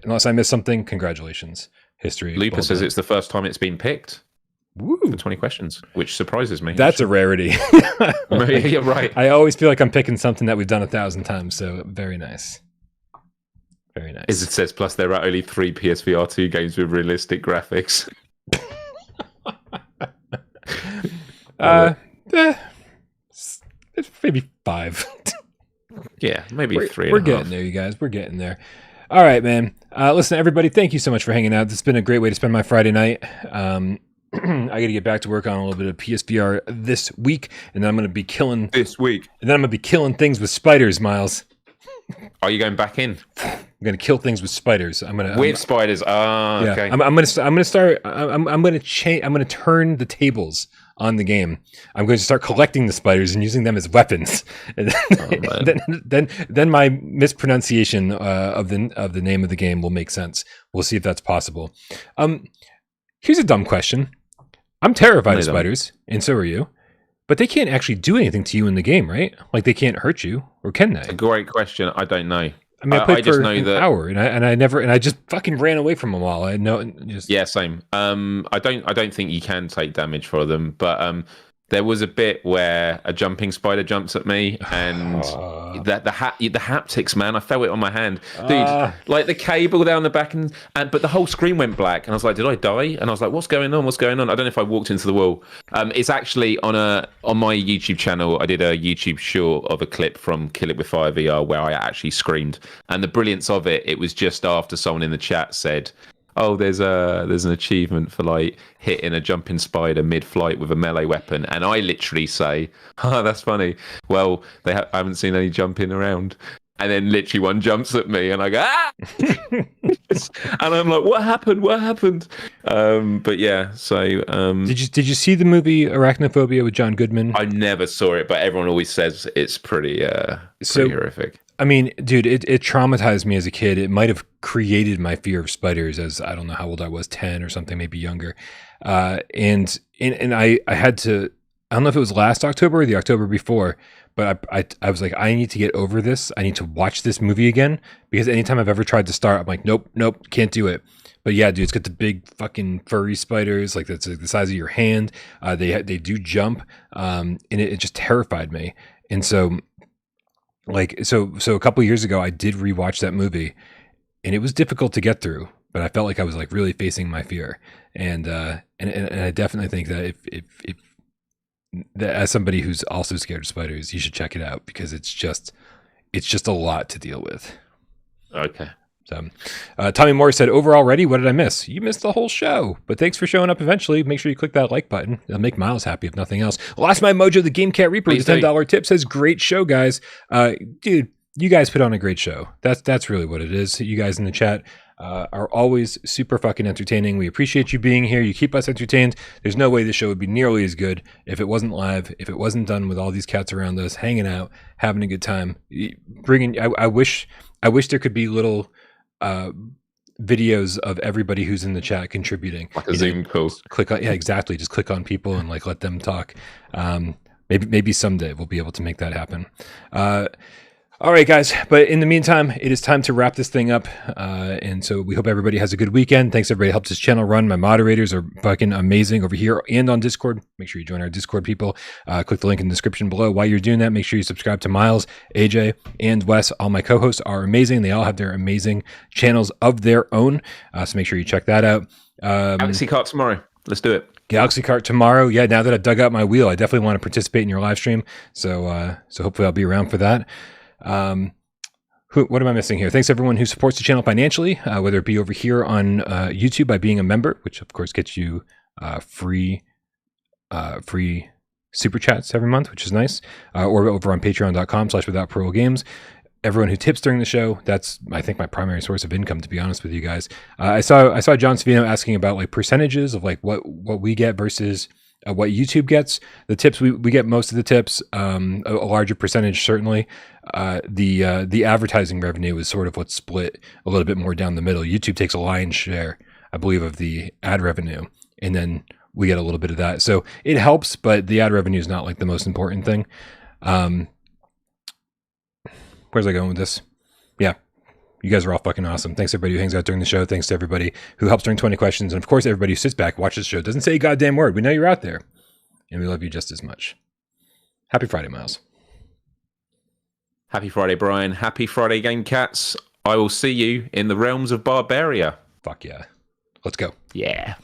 unless I missed something, congratulations, History. Lupa says it's the first time it's been picked. Woo. For 20 questions, which surprises me. That's a rarity. You're right. I always feel like I'm picking something that we've done 1,000 times, so very nice. Very nice. As it says, plus there are only 3 PSVR2 games with realistic graphics. It's maybe 5. Yeah, maybe 3. We're getting there, you guys. We're getting there. All right, man. Listen, everybody, thank you so much for hanging out. This has been a great way to spend my Friday night. I got to get back to work on a little bit of PSVR this week, and then I'm going to be killing this week. And then I'm going to be killing things with spiders, Myles. Are you going back in? I'm going to kill things with spiders. With spiders. Ah, yeah. Okay. I'm going to turn the tables on the game. I'm going to start collecting the spiders and using them as weapons. And then my mispronunciation of the name of the game will make sense. We'll see if that's possible. Here's a dumb question. I'm terrified of spiders, and so are you. But they can't actually do anything to you in the game, right? Like they can't hurt you, or can they? It's a great question. I don't know. I mean, I played for an hour, and I just fucking ran away from them all. I know. Yeah, same. I don't think you can take damage for them, but there was a bit where a jumping spider jumps at me, and the haptics, man, I felt it on my hand, dude. Like the cable down the back, but the whole screen went black, and I was like, did I die? And I was like, what's going on? What's going on? I don't know if I walked into the wall. It's actually on my YouTube channel. I did a YouTube short of a clip from Kill It With Fire VR where I actually screamed, and the brilliance of it was just after someone in the chat said, oh, there's an achievement for like hitting a jumping spider mid-flight with a melee weapon, and I literally say, oh, that's funny. Well, I haven't seen any jumping around, and then literally one jumps at me, and I go, ah! And I'm like, what happened? But yeah, so did you see the movie Arachnophobia with John Goodman? I never saw it, but everyone always says it's pretty horrific. I mean, dude, it traumatized me as a kid. It might have created my fear of spiders as I don't know how old I was, 10 or something, maybe younger. And I had to, I don't know if it was last October or the October before, but I was like, I need to get over this. I need to watch this movie again because anytime I've ever tried to start, I'm like, nope, can't do it. But yeah, dude, it's got the big fucking furry spiders, like that's the size of your hand. They do jump, and it just terrified me. And so so a couple years ago I did rewatch that movie and it was difficult to get through, but I felt like I was like really facing my fear. And I definitely think that if that as somebody who's also scared of spiders, you should check it out because it's just a lot to deal with. Okay. So, Tommy Moore said, overall ready? What did I miss? You missed the whole show, but thanks for showing up eventually. Make sure you click that like button. It'll make Myles happy if nothing else. Lost My Mojo, the Game Cat Reaper, with a $10 tip, says, great show, guys. Dude, you guys put on a great show. That's really what it is. You guys in the chat are always super fucking entertaining. We appreciate you being here. You keep us entertained. There's no way the show would be nearly as good if it wasn't live, if it wasn't done with all these cats around us, hanging out, having a good time. I wish there could be little videos of everybody who's in the chat contributing, like a Zoom call. Click on, yeah, exactly. Just click on people and like let them talk. Maybe someday we'll be able to make that happen. All right, guys. But in the meantime, it is time to wrap this thing up. And so we hope everybody has a good weekend. Thanks everybody who helps this channel run. My moderators are fucking amazing over here and on Discord. Make sure you join our Discord, people. Click the link in the description below. While you're doing that, make sure you subscribe to Myles, AJ, and Wes. All my co-hosts are amazing. They all have their amazing channels of their own. So make sure you check that out. Galaxy Kart tomorrow. Let's do it. Galaxy Kart tomorrow. Yeah, now that I've dug out my wheel, I definitely want to participate in your live stream. So hopefully I'll be around for that. What am I missing here? Thanks everyone who supports the channel financially, whether it be over here on YouTube by being a member, which of course gets you free super chats every month, which is nice, or over on patreon.com/withoutparolegames. Everyone who tips during the show, that's I think my primary source of income, to be honest with you guys. I saw John Savino asking about like percentages of like what we get versus what YouTube gets. The tips, we get most of the tips, a larger percentage certainly. The advertising revenue is sort of what's split a little bit more down the middle. YouTube takes a lion's share, I believe, of the ad revenue, and then we get a little bit of that. So it helps, but the ad revenue is not like the most important thing. Where's I going with this? Yeah. You guys are all fucking awesome. Thanks everybody who hangs out during the show. Thanks to everybody who helps during 20 questions. And of course, everybody who sits back, watches the show, doesn't say a goddamn word. We know you're out there. And we love you just as much. Happy Friday, Myles. Happy Friday, Brian. Happy Friday, Game Cats. I will see you in the realms of Barbaria. Fuck yeah. Let's go. Yeah.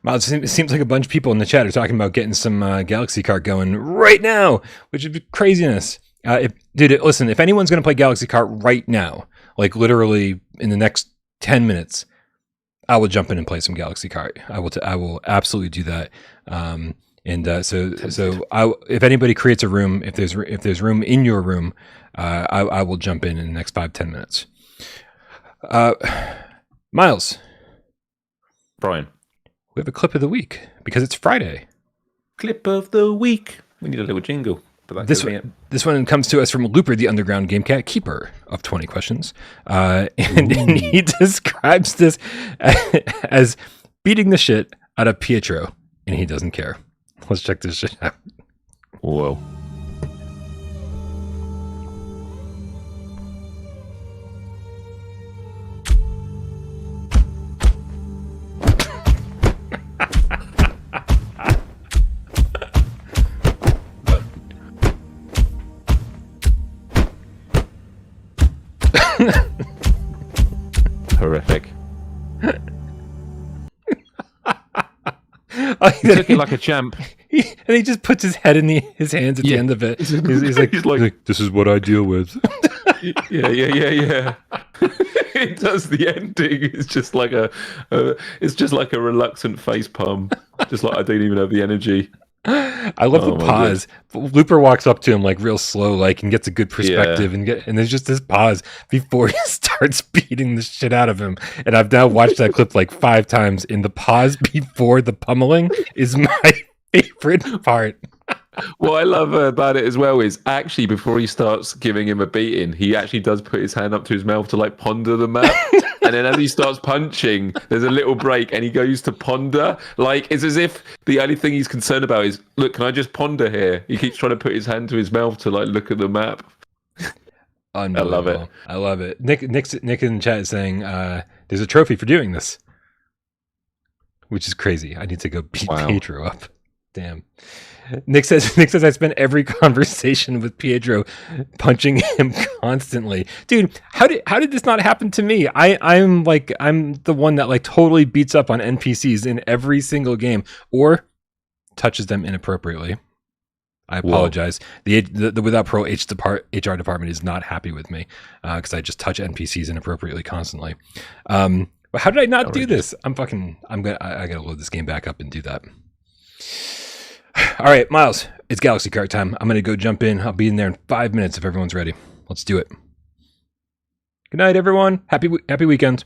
Myles, it seems like a bunch of people in the chat are talking about getting some Galaxy Kart going right now, which would be craziness. Listen, if anyone's going to play Galaxy Kart right now, like literally in the next 10 minutes, I will jump in and play some Galaxy Kart. I will absolutely do that. If anybody creates a room, if there's room in your room, I will jump in the next 5-10 minutes. Myles. Brian. We have a clip of the week because it's Friday. Clip of the week. We need a little jingle. This one comes to us from Looper, the underground game cat, keeper of 20 questions. And he describes this as beating the shit out of Pietro, and he doesn't care. Let's check this shit out. Whoa. Horrific. He took it like a champ. And he just puts his head in his hands at the end of it. He's like, this is what I deal with. Yeah. It does the ending. It's just like a reluctant face palm. Just like I don't even have the energy. I love Oh the my pause. Looper walks up to him like real slow, like, and gets a good perspective, and there's just this pause before he starts beating the shit out of him. And I've now watched that clip like 5 times. And the pause before the pummeling is my favorite part. What I love about it as well is actually before he starts giving him a beating, he actually does put his hand up to his mouth to like ponder the map. And then as he starts punching, there's a little break and he goes to ponder. Like, it's as if the only thing he's concerned about is, look, can I just ponder here? He keeps trying to put his hand to his mouth to like look at the map. I love it. I love it. Nick in the chat is saying there's a trophy for doing this, which is crazy. I need to go beat Pedro up. Damn. Nick says I spent every conversation with Pedro punching him constantly. Dude, how did this not happen to me? I'm the one that like totally beats up on NPCs in every single game or touches them inappropriately. I apologize. Whoa. The Without Parole HR department is not happy with me because I just touch NPCs inappropriately constantly. But how did I not do this? I gotta load this game back up and do that. All right, Myles, it's Galaxy Kart time. I'm going to go jump in. I'll be in there in 5 minutes if everyone's ready. Let's do it. Good night, everyone. Happy weekend.